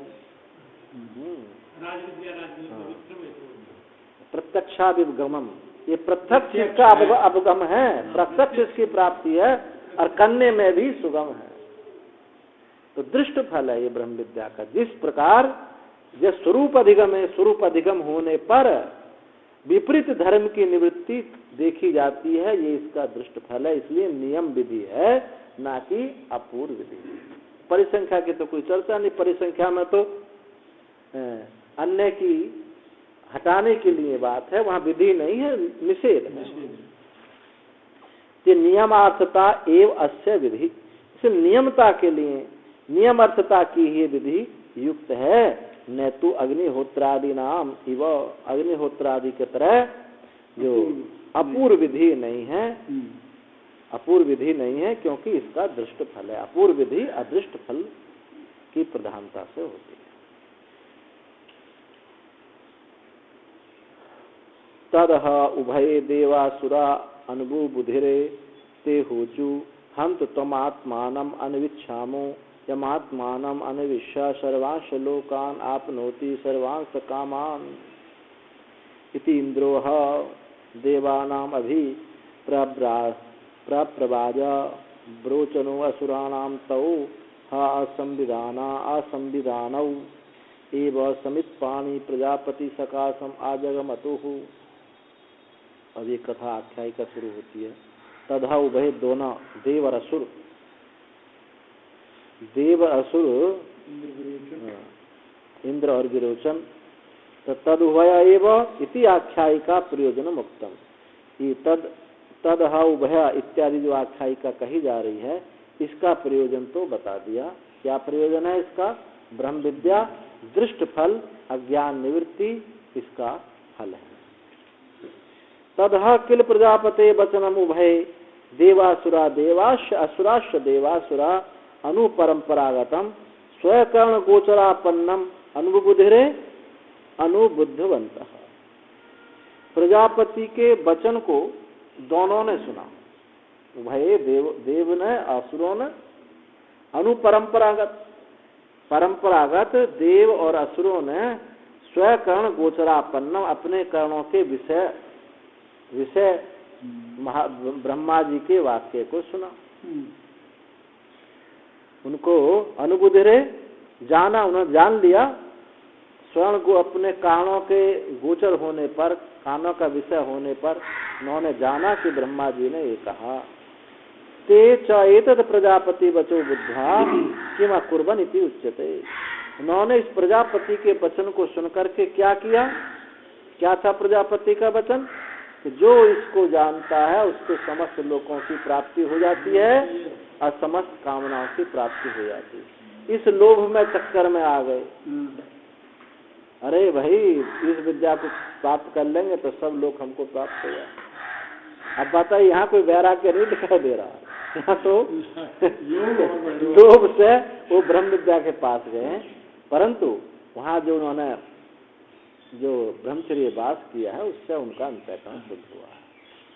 प्रत्यक्षाभिगमम, ये प्रत्यक्ष का अवगम है, प्रत्यक्ष इसकी प्राप्ति है, और करने में भी सुगम है। तो दृष्ट फल है ये ब्रह्म विद्या का। जिस प्रकार जो स्वरूप अधिगम है, स्वरूप अधिगम होने पर विपरीत धर्म की निवृत्ति देखी जाती है, ये इसका दृष्ट फल है। इसलिए नियम विधि है, ना कि अपूर्व विधि। परिसंख्या की तो कोई चर्चा नहीं, परिसंख्या में तो अन्य की हटाने के लिए बात है, वहां विधि नहीं है, निषेध है। ये नियमार्थता एव अस्य विधि, इसे नियमता के लिए, नियम अर्थता की ही विधि युक्त है। न तो अग्निहोत्रादि नाम इव, अग्निहोत्रादि की तरह जो अपूर्व विधि नहीं है, अपूर्व विधि नहीं है, क्योंकि इसका दृष्ट फल है। अपूर्व विधि अदृष्ट फल की प्रधानता से होती है। तदह उभये देवासुरा अनुभू बुधिरे ते होचु हंत तमात्मानम अनविच्छामो यमात्मानम् अनविश्य सर्वांश लोकान् आपनोति सर्वांश कामान् इति इंद्रोह देवानाम् अभि प्रब्रवाज ब्रोचनो असुराणां तौ असंविधानौ एव समित्पाणि प्रजापति सकाशम आजगमतुः। अब ये कथा आख्यायिका शुरू होती है। तथा उभय दोनों देव और असुर इंद्र और विरोचन तद उभय एव इति आख्यायिका प्रयोजन मुक्तम। ये तद उभय इत्यादि जो आख्यायिका कही जा रही है इसका प्रयोजन तो बता दिया। क्या प्रयोजन है इसका? ब्रह्म विद्या दृष्ट फल अज्ञान निवृत्ति इसका फल है। तदह किल प्रजापते वचनम उभय देवासुरा देवाश असुराश देवासुरा अनुपरंपरागतम स्वकर्ण गोचरापन्नम अनुबुधिरे अनुबुद्धवंतः। प्रजापति के वचन को दोनों ने सुना, उभय देव ने असुरों ने। अनुपरंपरागत परंपरागत देव और असुरों ने स्वकर्ण गोचरापन्नम अपने कर्णों के विषय ब्रह्मा जी के वाक्य को सुना। उनको अनुभुधिरे जाना, उन्होंने जान लिया। स्वर्ण को अपने कानों के गोचर होने पर, कानों का विषय होने पर उन्होंने जाना कि ब्रह्मा जी ने ये कहा। ते च एतद प्रजापति वचो बुद्धा किम अकुर्वन् इति उच्यते। उन्होंने इस प्रजापति के वचन को सुनकर के क्या किया? क्या था प्रजापति का वचन? कि जो इसको जानता है उसको समस्त लोगों की प्राप्ति हो जाती है और समस्त कामनाओं की प्राप्ति हो जाती है। इस लोभ में चक्कर में आ गए। अरे भाई इस विद्या को प्राप्त कर लेंगे तो सब लोग हमको प्राप्त हो जाए। अब बताइए यहाँ कोई वैराग्य नहीं दिखाई दे रहा। यहाँ तो लोभ से वो ब्रह्म विद्या के पास गए, परंतु वहाँ जो उन्होंने जो ब्रह्मचर्य वास किया है उससे उनका अंतःकरण शुद्ध हुआ है।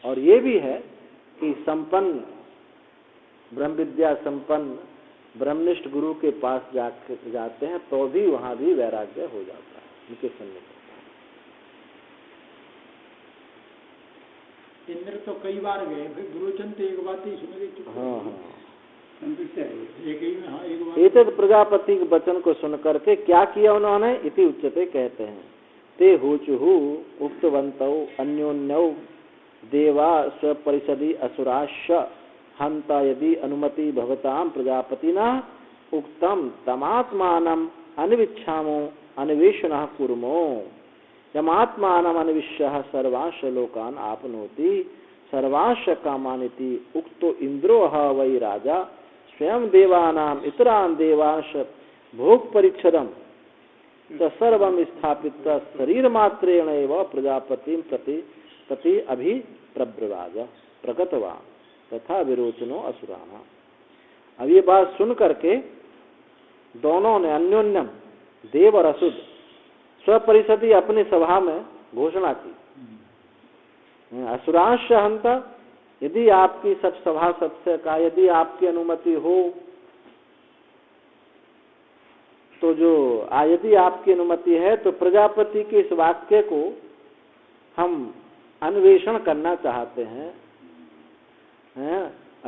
और ये भी है कि संपन्न ब्रह्म विद्या संपन्न ब्रह्मनिष्ठ गुरु के पास जाते हैं तो भी वहाँ भी वैराग्य हो जाता है उनके सन्निकट। इंद्र तो कई बार गए, फिर गुरुचंद तो एक बात ही सुन गए। हाँ एक ही में, हाँ एक बार। एतद प्रजापति के वचन को सुन करके क्या किया उन्होंने? इति उच्यते कहते हैं। ते होचुहु उक्तवन्तौ अन्योन्यौ देवा स्वपरिषदि असुराश्च हंता यदि अनुमति भवतां प्रजापतिना उक्तम तमात्मानम् अन्विच्छामो अन्वेषणः कुर्मो। यमात्मानम् अन्विष्यः सर्वांश लोकान् आपनोति सर्वांश कामानिति उक्तो इंद्रो वै राजा स्वयं देवानाम् इतरान् देवांश भोग परिच्छदम् सर्वं स्थापित शरीर मात्रेण एव प्रजापतिं प्रति अभिप्रब्रवाज प्रकटवान तथा विरोचनो असुराना। अब ये बात सुन करके दोनों ने अन्योन्यम देव और असुर स्वपरिषदि अपनी सभा में घोषणा की। असुरांश हंता, यदि आपकी सब सभा सबसे का यदि आपकी अनुमति हो तो यदि आपकी अनुमति है तो प्रजापति के इस वाक्य को हम अन्वेषण करना चाहते हैं।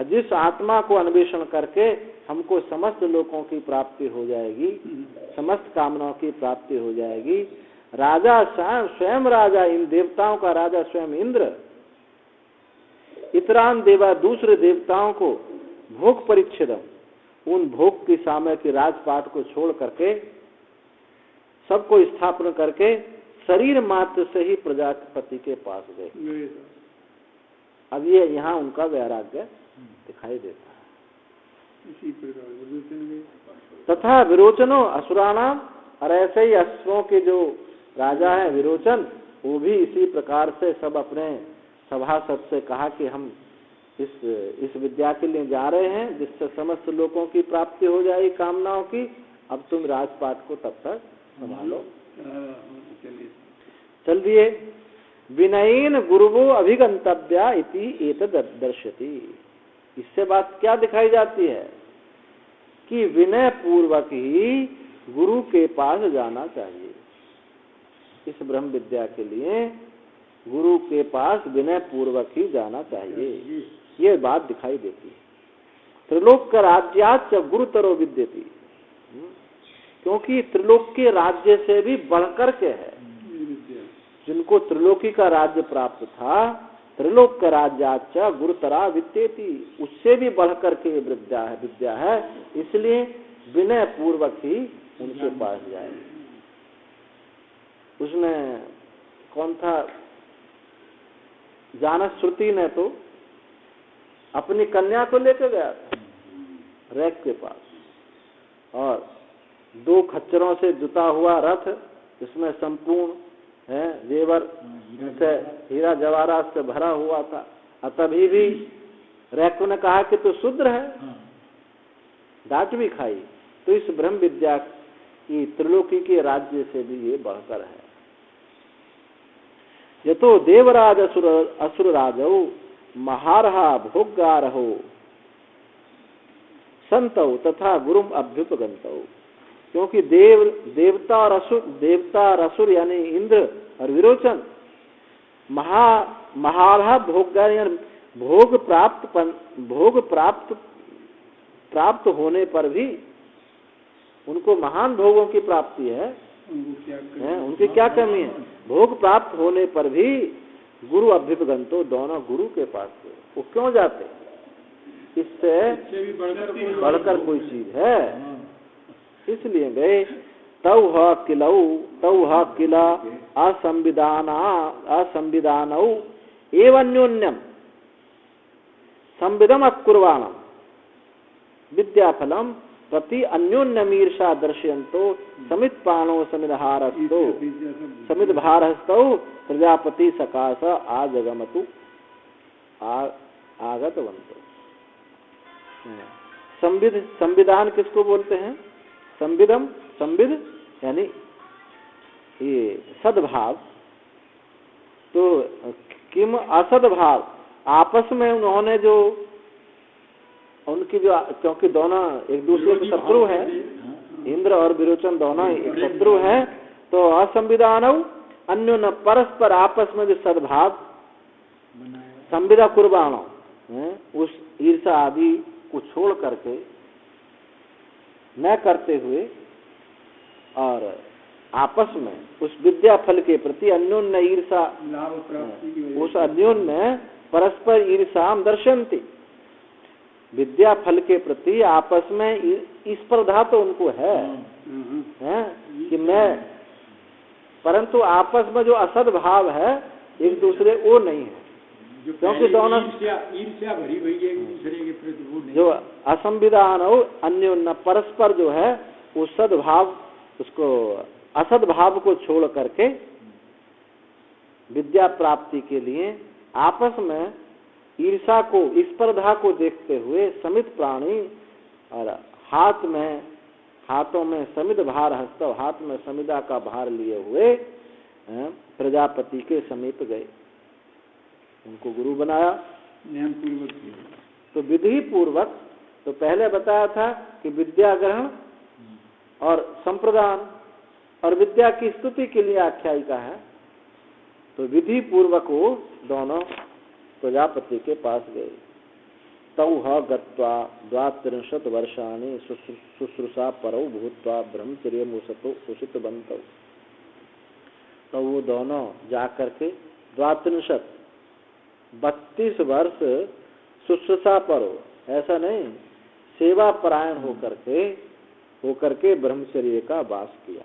जिस आत्मा को अन्वेषण करके हमको समस्त लोगों की प्राप्ति हो जाएगी, समस्त कामनाओं की प्राप्ति हो जाएगी। राजा स्वयं राजा, इन देवताओं का राजा स्वयं इंद्र, इतरान देवा दूसरे देवताओं को भोग परिच्छेदम, उन भोग की सामय की राजपाट को छोड़ करके सबको स्थापन करके शरीर मात्र से ही प्रजापति के पास गए। अब ये यहाँ उनका वैराग्य दिखाई देता है। इसी प्रकार तथा विरोचनो असुराणाम, और ऐसे ही असुरों के जो राजा है विरोचन, वो भी इसी प्रकार से सब अपने सभासद से कहा कि हम इस विद्या के लिए जा रहे हैं जिससे समस्त लोगों की प्राप्ति हो जाएगी कामनाओं की। अब तुम राजपाट को तब तक संभालो। चल दिए। विनयेन गुरुवो अभिगंतव्या इति एतद् दर्शति। इससे बात क्या दिखाई जाती है कि विनय पूर्वक ही गुरु के पास जाना चाहिए। इस ब्रह्म विद्या के लिए गुरु के पास विनय पूर्वक ही जाना चाहिए, ये बात दिखाई देती है। त्रिलोक का राज्याच गुरुतरो विद्यति, क्योंकि त्रिलोक के राज्य से भी बढ़कर के है। जिनको त्रिलोकी का राज्य प्राप्त था, त्रिलोक का राज्याच गुरुतरा विद्यति, उससे भी बढ़कर के विद्या है। इसलिए विनय पूर्वक ही उनके पास जाए। उसने कौन था, जानक श्रुति ने तो अपनी कन्या को लेकर गया था रैक के पास, और 2 खच्चरों से जुता हुआ रथ, जिसमें संपूर्ण है जेवर से हीरा जवाहरात से भरा हुआ था। तभी भी रैक ने कहा कि तू शूद्र है, डांट भी खाई। तो इस ब्रह्म विद्या की त्रिलोकी के राज्य से भी ये बढ़कर है। यतो देवराज असुर राजौ महारहा भोगारहो संतौ तथा गुरुम अभ्युपगंतौ, क्योंकि देवता और असुर यानी इंद्र और विरोचन महारहा भोगार यानी भोग प्राप्त होने पर भी उनको महान भोगों की प्राप्ति है, उनकी क्या कमी है। भोग प्राप्त होने पर भी गुरु अभ्युपगंतो, दोनों गुरु के पास गए। वो क्यों जाते, इससे बढ़कर कोई चीज है, इसलिए गए। तौ किला असंविधानौ एवन्योन्यम संविदम अकुर्वाणम विद्याफलम प्रति अन्योन्यमीर्षा दर्शयन्तो समित पाणो समित भारहस्तौ प्रजापति सकाश आजगमतु आगतवंतो। संविधान किसको बोलते हैं? संविद यानी ये सद्भाव। तो किम असद्भाव, आपस में उन्होंने जो उनकी जो, क्योंकि दोनों एक दूसरे के शत्रु हैं, इंद्र और विरोचन दोनों एक शत्रु हैं, तो असंविधानौ अन्योन्य परस्पर आपस में जो सद्भाव संविदा कुर्बानो, उस ईर्षा आदि को छोड़ करके न करते हुए और आपस में उस विद्या फल के प्रति अन्योन्य ईर्षा, उस अन्योन्य परस्पर ईर्षा दर्शन्ति, विद्या फल के प्रति आपस में स्पर्धा तो उनको है कि मैं, परंतु आपस में जो असद भाव है एक दूसरे वो नहीं है, क्योंकि दोनों ईर्ष्या भरी हुई है एक दूसरे के प्रति, वो नहीं। जो असंविधान हो अन्योन्य परस्पर जो है वो सद्भाव, उसको असद्भाव को छोड़ करके विद्या प्राप्ति के लिए आपस में ईर्षा को, स्पर्धा को देखते हुए समित प्राणी और हाथों में समित भार हस्तव, हाथ में समिदा का भार लिए हुए प्रजापति के समीप गए, उनको गुरु बनाया नियम पूर्वक। तो विधि पूर्वक, तो पहले बताया था कि विद्या ग्रहण और संप्रदान और विद्या की स्तुति के लिए आख्यायिका है। तो विधि पूर्वक वो दोनों प्रजापति के पास गए। तौ गत्वा 32 वर्षाणि शुश्रूषा परौ भूत्वा ब्रह्मचर्यम् उषितवन्तौ। तो वो दोनों जाकर के 32 वर्ष शुश्रूषा परो, ऐसा नहीं, सेवा परायण होकर के ब्रह्मचर्य का वास किया।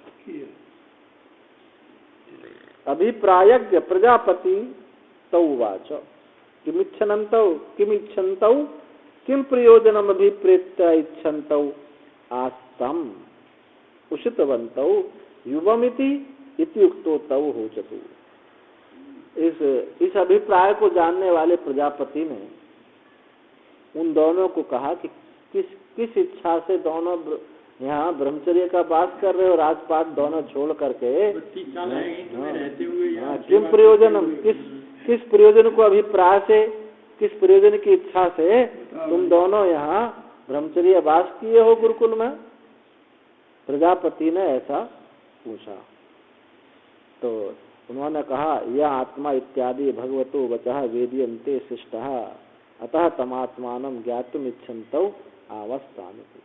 अभिप्रायज्ञ प्रजापति तौ वाच किमिच्छन्तौ किम प्रयोजनम अभिप्रेत्य इच्छन्तौ आस्तम उषितवन्तौ युवमिति इत्युक्तो तौ होचतु। इस अभिप्राय को जानने वाले प्रजापति ने उन दोनों को कहा कि किस इच्छा से दोनों यहाँ ब्रह्मचर्य का वास कर रहे हो, राजपाट दोनों छोड़ करके, किम प्रयोजनम, किस प्रयोजन को अभिप्राय से, किस प्रयोजन की इच्छा से तुम दोनों यहाँ ब्रह्मचर्य वास किए हो गुरुकुल में? प्रजापति ने ऐसा पूछा तो उन्होंने कहा यह आत्मा इत्यादि भगवतो वचः वेदयन्ते शिष्टः अतः तमात्मानं ज्ञातुम इच्छन्तौ आवस्थामिति।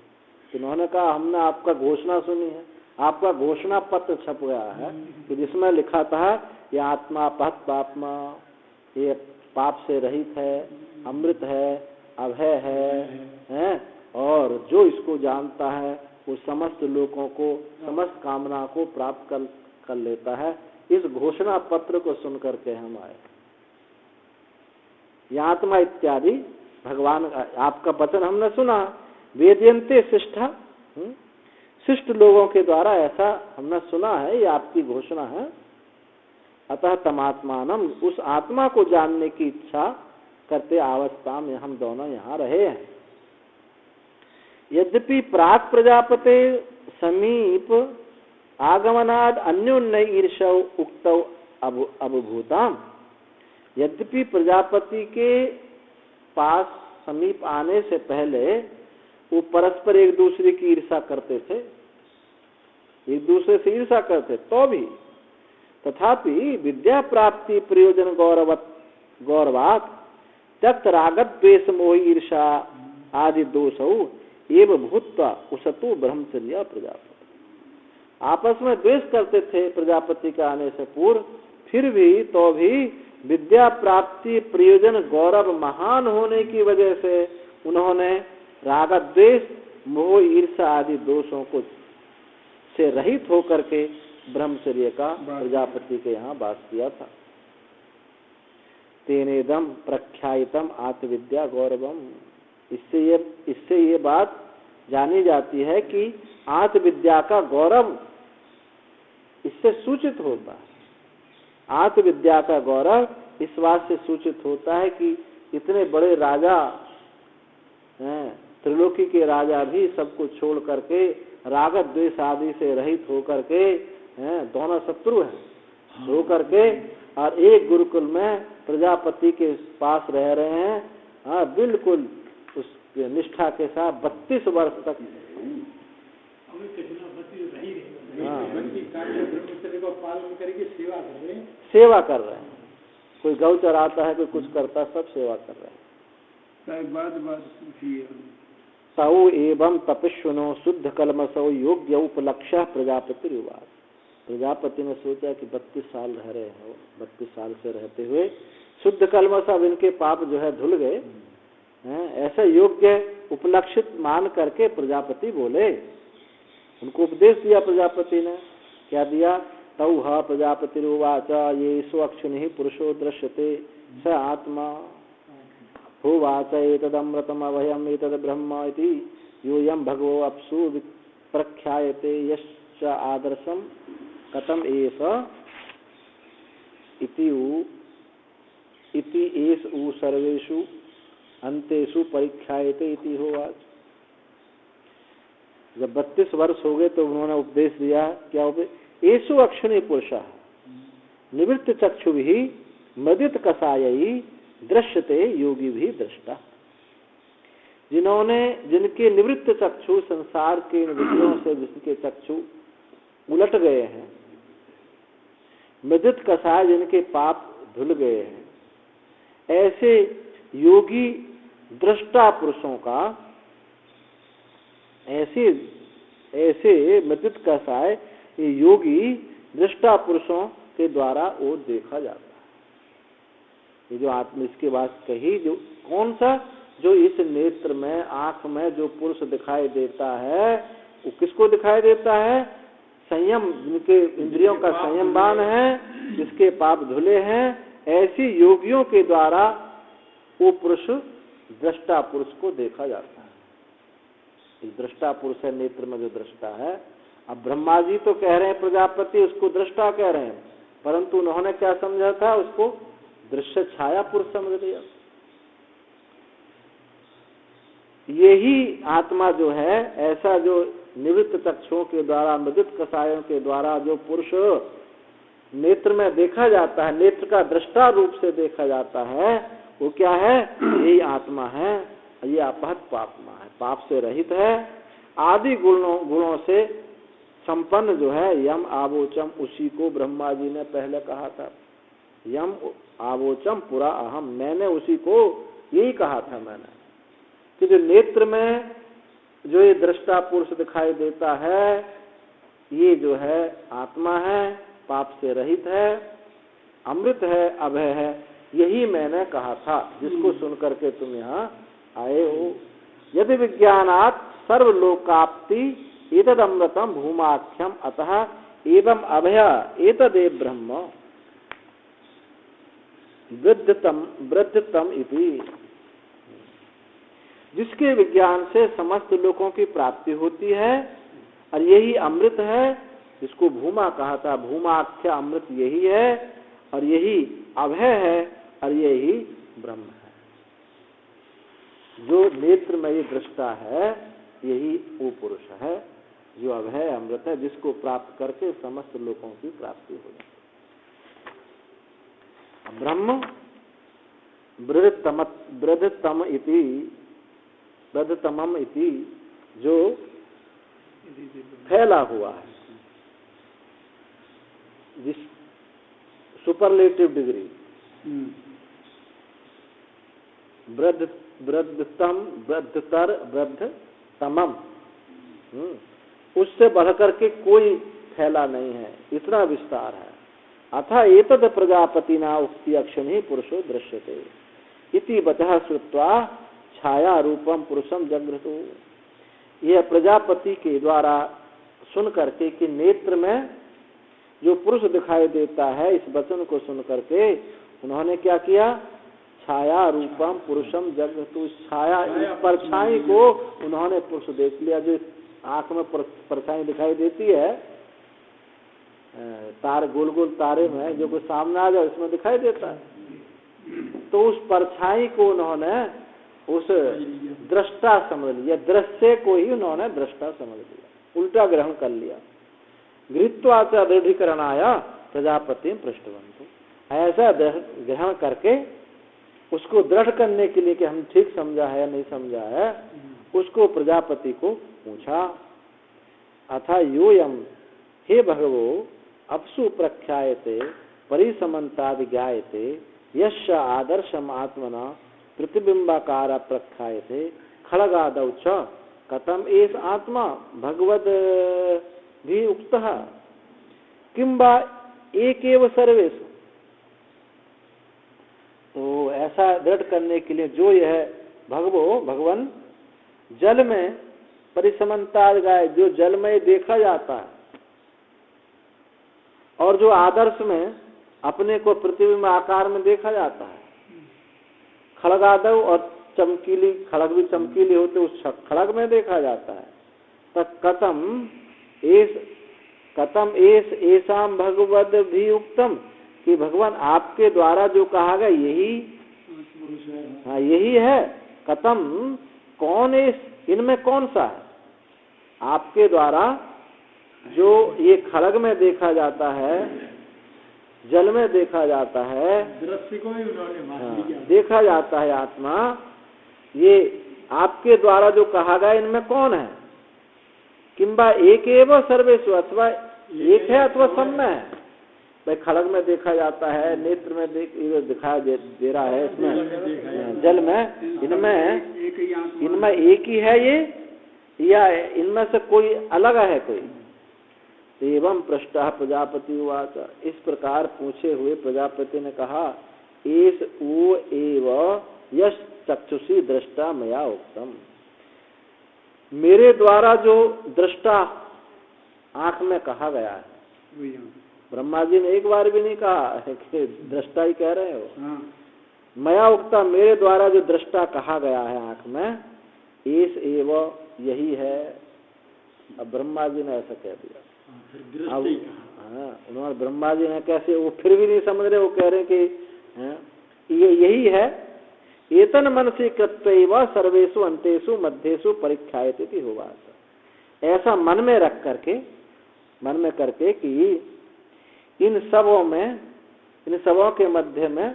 उन्होंने कहा हमने आपका घोषणा सुनी है, आपका घोषणा पत्र छप गया है कि जिसमें लिखा था यह आत्मा पापमा, ये पाप से रहित है, अमृत है, अभय है, और जो इसको जानता है वो समस्त लोगों को, समस्त कामना को प्राप्त कर लेता है। इस घोषणा पत्र को सुनकर के हम आए। यह आत्मा इत्यादि भगवान आपका वचन हमने सुना, वेदयन्ते शिष्टा, शिष्ट लोगों के द्वारा ऐसा हमने सुना है, ये आपकी घोषणा है। अतः तमात्मानम, उस आत्मा को जानने की इच्छा करते अवस्था में हम दोनों यहाँ रहे हैं। यद्यपि प्राक प्रजापते समीप आगमनाद अन्योन्य ईर्षौ उक्तौ अभूताम, यद्यपि प्रजापति के पास समीप आने से पहले वो परस्पर एक दूसरे की ईर्षा करते थे, एक दूसरे से ईर्षा करते, तो भी तथापि विद्या प्राप्ति प्रयोजन गौरवात त्यक्त रागत द्वेष मोह ईर्षा आदि दोषौ एव भूत्वा उसतु ब्रह्मचर्य प्रजापति। आपस में द्वेष करते थे प्रजापति के आने से पूर्व, फिर भी तो भी विद्या प्राप्ति प्रयोजन गौरव महान होने की वजह से उन्होंने राग द्वेष मोह ईर्षा आदि दोषों को से रहित होकर के ब्रह्मचर्य का प्रजापति के यहाँ वास किया था। तेनेदम प्रख्यातम आत्मविद्या गौरवम, इससे ये बात जानी जाती है कि आत्मविद्या का गौरव इससे सूचित होता है। आत्मविद्या का गौरव इस बात से सूचित होता है कि इतने बड़े राजा हैं, त्रिलोकी के राजा भी सबको छोड़ करके राग द्वेष आदि से रहित होकर के हैं, दोनों शत्रु हैं होकर के, और एक गुरुकुल में प्रजापति के पास रह रहे हैं। हाँ, बिल्कुल उस निष्ठा के साथ 32 वर्ष तक सेवा कर रहे हैं। कोई गौ चराता है, कोई कुछ करता, सब सेवा कर रहे हैं। तौ एवं तपस्विनो शुद्ध कलमसौ योग्य उपलक्ष्य प्रजापति रिवाज। प्रजापति ने सोचा कि 32 साल रह रहे हो, 32 साल से रहते हुए शुद्ध कलमस, अब इनके पाप जो है धुल गए हैं, ऐसा योग्य उपलक्षित मान करके प्रजापति बोले। उनको उपदेश दिया प्रजापति ने। क्या दिया? तौ ह प्रजापतिरुवाच ये स्वक्षुनि पुरुषो दृश्यते स आत्मा होवाच एतदमृतम अभयम एतद ब्रह्म इति योऽयं भगवो अप्सु प्रख्यायते यश्च आदर्शम कथम एष इति एष उ सर्वेषु अंतेषु परीक्षायते इति होवाच। जब 32 वर्ष हो गए तो उन्होंने उपदेश दिया। क्या उपदेश? एषु अक्षुनि पुरुषः निवृत्त चक्षुभिः मदित कषायैः दृश्यते योगी भी दृष्टा। जिनके निवृत्त चक्षु संसार के विषयों से जिसके चक्षु उलट गए हैं, मदित कषाय जिनके पाप धुल गए हैं, ऐसे योगी दृष्टा पुरुषों का, ऐसे मदित कषाय योगी दृष्टा पुरुषों के द्वारा वो देखा जाता है। ये जो आत्मा इसके बात कही, जो कौन सा, जो इस नेत्र में, आंख में जो पुरुष दिखाई देता है, वो किसको दिखाई देता है? संयम, जिनके इंद्रियों का संयमवान है, जिसके पाप धुले हैं, ऐसी योगियों के द्वारा वो पुरुष दृष्टा पुरुष को देखा जाता है। दृष्टा पुरुष है, नेत्र में जो दृष्टा है। अब ब्रह्मा जी तो कह रहे हैं प्रजापति उसको दृष्टा कह रहे हैं, परंतु उन्होंने क्या समझा था? उसको दृश्य छाया पुरुष समझ लिया। यही आत्मा जो है, ऐसा जो निवृत्त चक्षुओं के द्वारा, मृदित कषायों के द्वारा जो पुरुष नेत्र में देखा जाता है, नेत्र का दृष्टा रूप से देखा जाता है, वो क्या है? यही आत्मा है। ये अपहत पापमा है, पाप से रहित है, आदि गुणों से संपन्न जो है। यम आवोचम, उसी को ब्रह्मा जी ने पहले कहा था। यम आवोचम पुरा अहम, मैंने उसी को यही कहा था मैंने, कि जो नेत्र में जो ये दृष्टा पुरुष दिखाई देता है, ये जो है आत्मा है, पाप से रहित है, अमृत है, अभय है, यही मैंने कहा था, जिसको सुन करके तुम यहाँ आए हो। यदि विज्ञानात् सर्वलोकाप्ति एतद अमृतम भूमाख्यम अतः एवं अभय एतदेव ब्रह्म वृद्धतम इति। जिसके विज्ञान से समस्त लोगों की प्राप्ति होती है, और यही अमृत है, जिसको भूमा कहा था, भूमाख्य अमृत यही है, और यही अभय है, और यही ब्रह्म है। जो नेत्र में ये दृष्टा है, यही वो पुरुष है, जो अभय अमृत है, जिसको प्राप्त करके समस्त लोगों की प्राप्ति हो जाती है। ब्रह्म वृद्धतमम इति, जो फैला हुआ है, जिस सुपरलेटिव डिग्री, वृद्धतम, वृद्धतर, वृद्धतमम, उससे बढ़कर के कोई फैला नहीं है, इतना विस्तार है। अथा एतद प्रजापतिना उक्ति अक्षणी पुरुषो दृश्यते इति बचः श्रुत्वा छाया रूपम पुरुषम जगृतो। यह प्रजापति के द्वारा सुन करके कि नेत्र में जो पुरुष दिखाई देता है, इस वचन को सुन करके उन्होंने क्या किया? छाया रूपम पुरुषम जगृतो, छाया, परछाई को उन्होंने पुरुष देख लिया। जो आंख में परछाई दिखाई देती है, तार गोल गोल तारे में जो कोई सामने आ जाए उसमें दिखाई देता है, तो उस परछाई को उन्होंने उस दृष्टा समझ लिया, दृश्य को ही उन्होंने दृष्टा समझ लिया, उल्टा ग्रहण कर लिया। गृहीत्वाच दृढ़ीकरणाया प्रजापति पृष्ठवंतु, ऐसा ग्रहण करके उसको दृढ़ करने के लिए कि हम ठीक समझा है या नहीं समझा है, उसको प्रजापति को पूछा। अथा योयम, हे भगवो अपसु प्रख्यायते परिसमन्ता विज्ञायते यस्य आदर्शम आत्मना प्रतिबिंबाकार प्रख्यायते खड़गादौ च कथम एष आत्मा भगवद भी उक्तः किंबा एकेव सर्वेषु। तो ऐसा दृढ़ करने के लिए जो यह भगवान जल में परिसमन्ता गाय, जो जल में देखा जाता है, और जो आदर्श में अपने को प्रतिबिंब आकार में देखा जाता है, खड़गादव और चमकीली, खड़ग भी चमकीली होते उस खड़ग में देखा जाता है, तब कथम एस ऐसाम भगवद भी उक्तम, कि भगवान आपके द्वारा जो कहा गया यही, हाँ यही है। कथम, कौन है इनमें, कौन सा है? आपके द्वारा जो ये खड़ग में देखा जाता है, जल में देखा जाता है, दृश्य को ही उन्होंने देखा जाता है आत्मा, ये आपके द्वारा जो कहा गया इनमें कौन है? किंबा एक एवं सर्वेषु, अथवा एक है अथवा सब में है। भाई खड़ग में देखा जाता है, नेत्र में दिखाई दे रहा है, इसमें जल में, इनमें एक ही है ये, या इनमें से कोई अलग है कोई? एवं पृष्ठा प्रजापति उवाच, इस प्रकार पूछे हुए प्रजापति ने कहा, एस ओ एव यश चक्षुषी दृष्टा मया उक्तम, मेरे द्वारा जो दृष्टा आंख में कहा गया है। ब्रह्मा जी ने एक बार भी नहीं कहा कि दृष्टा ही कह रहे हो। मया उक्ता, मेरे द्वारा जो दृष्टा कहा गया है आंख में, एस एव यही है। अब ब्रह्मा जी ने ऐसा कह दिया। अब हाँ, उन्होंने ब्रह्मा जी ने कैसे, वो फिर भी नहीं समझ रहे, वो कह रहे कि ये यही है। एतन मनसि कृत्वैव सर्वेषु अंतेषु मध्येषु परिख्यायते होगा, ऐसा मन में रख करके, मन में करके कि इन सबों के मध्य में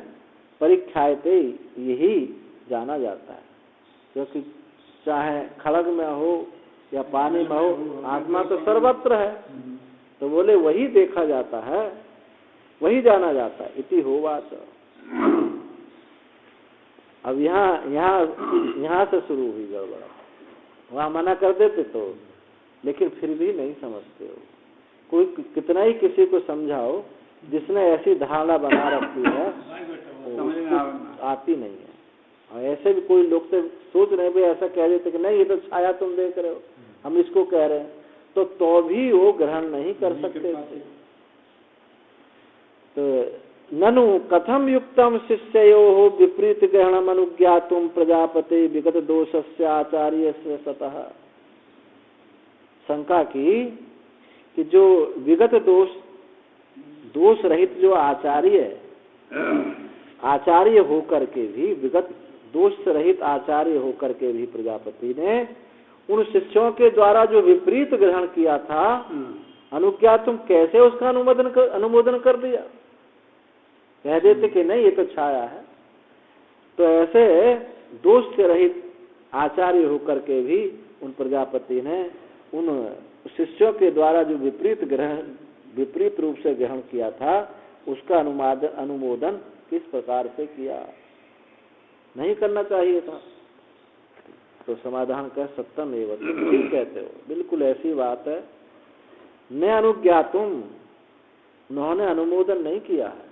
परिख्यायते, यही जाना जाता है। क्योंकि चाहे खड़ग में हो या पानी में हो, आत्मा तो सर्वत्र है। तो बोले वही देखा जाता है, वही जाना जाता है। इति होवाच। अब यहाँ से शुरू हुई गड़बड़। वहाँ मना कर देते तो, लेकिन फिर भी नहीं समझते हो। कोई कितना ही किसी को समझाओ, जिसने ऐसी धारणा बना रखी है आती नहीं है। और ऐसे भी कोई लोग तो सोच रहे भी, ऐसा कह देते कि नहीं ये तो छाया तुम देख रहे हो, हम इसको कह रहे हैं, तो भी वो ग्रहण नहीं कर सकते। तो ननु कथम युक्तम शिष्यो विपरीत ग्रहणम अनुज्ञातुम प्रजापति विगत दोषस्य आचार्य सतः। शंका की कि जो विगत दोष रहित जो आचार्य होकर के भी, विगत दोष रहित आचार्य होकर के भी प्रजापति ने उन शिष्यों के द्वारा जो विपरीत ग्रहण किया था अनुज्ञा, तुम कैसे उसका अनुमोदन कर दिया? कह देते कि नहीं ये तो छाया है। तो ऐसे दोष से रहित आचार्य होकर के भी उन प्रजापति ने उन शिष्यों के द्वारा जो विपरीत रूप से ग्रहण किया था उसका अनुमोदन किस प्रकार से किया? नहीं करना चाहिए था। तो समाधान का सत्यम एवं, ठीक कहते हो, बिल्कुल ऐसी बात है। न अनुज्ञातुम, उन्होंने अनुमोदन नहीं किया है।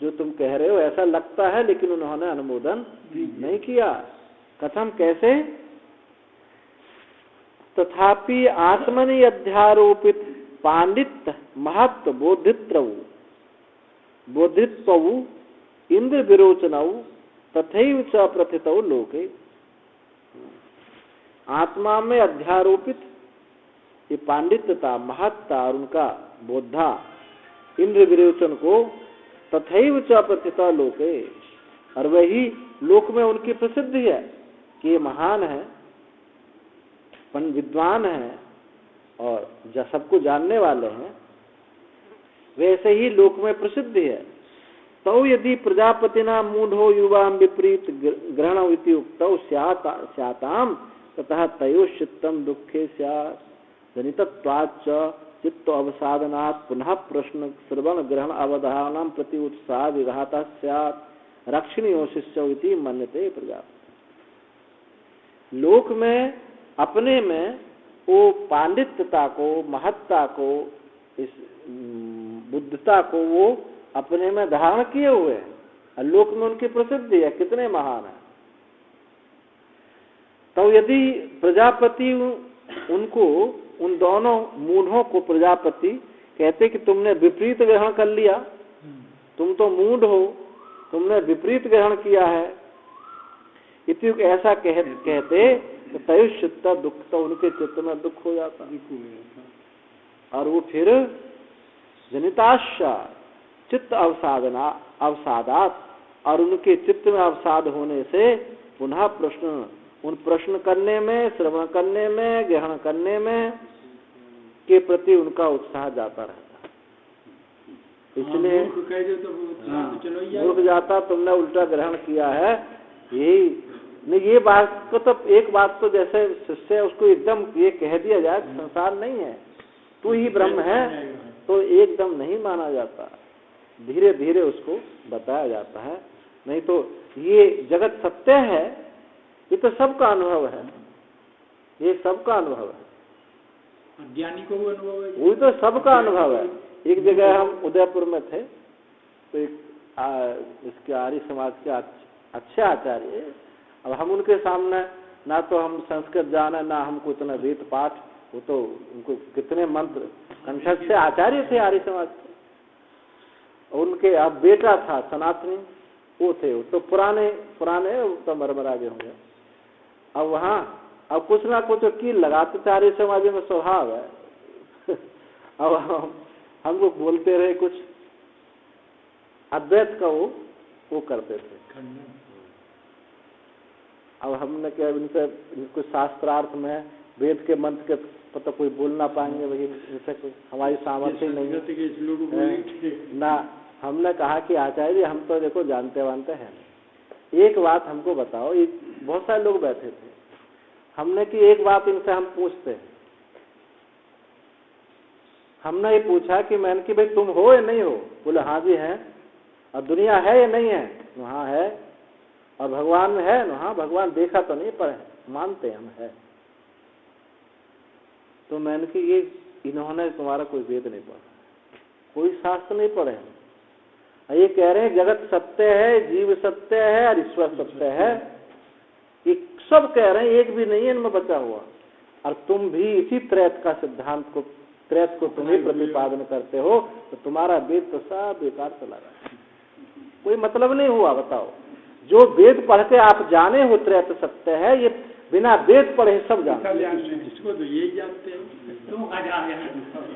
जो तुम कह रहे हो ऐसा लगता है, लेकिन उन्होंने अनुमोदन नहीं किया। कथम, कैसे? तथापि आत्मनि अध्यारोपित पांडित्य महत्व बोधित्व इंद्र विरोचनौ तथैव च प्रथितौ लोके। आत्मा में अध्यारोपित ये पांडित्यता, महत्ता और उनका बोधा इंद्र विरोचन को तथैव च प्रथिता लोके, और वही लोक में उनकी प्रसिद्धि है कि ये महान है, विद्वान है और सबको जानने वाले हैं, वैसे ही लोक में प्रसिद्धि है। तो यदि प्रजापतिना मूढ़ो युवा विपरीत ग्रहण इति उक्तौ स्याताम ततः तयोश्चित्तम दुखे स्यात् जनितत्वाच्च चित्त अवसादनात् पुनः प्रश्न श्रवण ग्रहण अवधारणं प्रति उत्साह विघातः स्यात् रक्षणीयो शिष्यो इति मन्यते प्रजापति। लोक में अपने में वो पांडित्यता को, महत्ता को, इस बुद्धता को वो अपने में धारण किए हुए हैं। लोक में उनकी प्रसिद्धि है, कितने महान है। तो यदि प्रजापति उनको, उन दोनों मूढ़ों को प्रजापति कहते कि तुमने विपरीत ग्रहण कर लिया, तुम तो मूढ़ हो, तुमने विपरीत ग्रहण किया है, इत्युक्त ऐसा कहते तो तयुश्चित्त दुख, तो उनके चित्त में दुख हो जाता और वो फिर जनिताशा चित्त अवसादात, और उनके चित्त में अवसाद होने से पुनः प्रश्न करने में, श्रवण करने में, ग्रहण करने में के प्रति उनका उत्साह जाता रहता है। इसलिए मूर्ख जाता, तुमने उल्टा ग्रहण किया है। यही नहीं, ये बात को तो एक बात तो जैसे शिष्य उसको एकदम ये कह दिया जाए संसार नहीं है, तू ही ब्रह्म है, तो एकदम नहीं माना जाता, धीरे धीरे उसको बताया जाता है। नहीं तो ये जगत सत्य है, ये तो सबका अनुभव है, ये सबका अनुभव है, ज्ञानी को भी अनुभव है, वो तो सबका अनुभव है। एक जगह हम उदयपुर में थे, तो इसके आर्य समाज के अच्छे आचार्य, अब हम उनके सामने ना तो हम संस्कृत जाने, ना हमको इतना वेद पाठ, वो तो उनको कितने मंत्र कंठस्थ से आचार्य थे आर्य समाज के। उनके अब बेटा था सनातनी, वो थे, वो तो पुराने तो मरमरा गए होंगे। अब वहाँ अब कुछ ना कुछ कील लगाते थे, आर्य समाज में स्वभाव है। अब हम लोग बोलते रहे, कुछ अद्वैत का वो करते थे। अब हमने क्या इनसे, इनको शास्त्रार्थ में वेद के मंत्र के पता कोई बोल ना पाएंगे, वही इनसे कोई हमारी सामर्थ्य नहीं है ना। हमने कहा कि आचार्य हम तो देखो जानते वानते हैं, एक बात हमको बताओ, बहुत सारे लोग बैठे थे, हमने कि एक बात इनसे हम पूछते हैं, हमने ये पूछा कि मैंने कि भाई तुम हो या नहीं हो? बोले हाँ जी है। और दुनिया है या नहीं है? हाँ है। और भगवान में है? हाँ भगवान देखा तो नहीं पर मानते हम है। तो मैंने कि ये इन्होंने तुम्हारा कोई वेद नहीं पढ़ा, कोई शास्त्र नहीं पढ़े, ये कह रहे हैं जगत सत्य है, जीव सत्य है और ईश्वर सत्य है, ये सब कह रहे हैं, एक भी नहीं है इनमें बचा हुआ। और तुम भी इसी त्रैत का सिद्धांत को, त्रैत को तुम ही प्रतिपादन करते हो, तो तुम्हारा वेद तो सब बेकार चला गया, कोई मतलब नहीं हुआ। बताओ, जो वेद पढ़ के आप जाने हो त्रैत सत्य है, ये बिना वेद पढ़े सब जानते हैं। जिसको तो यही जानते हैं,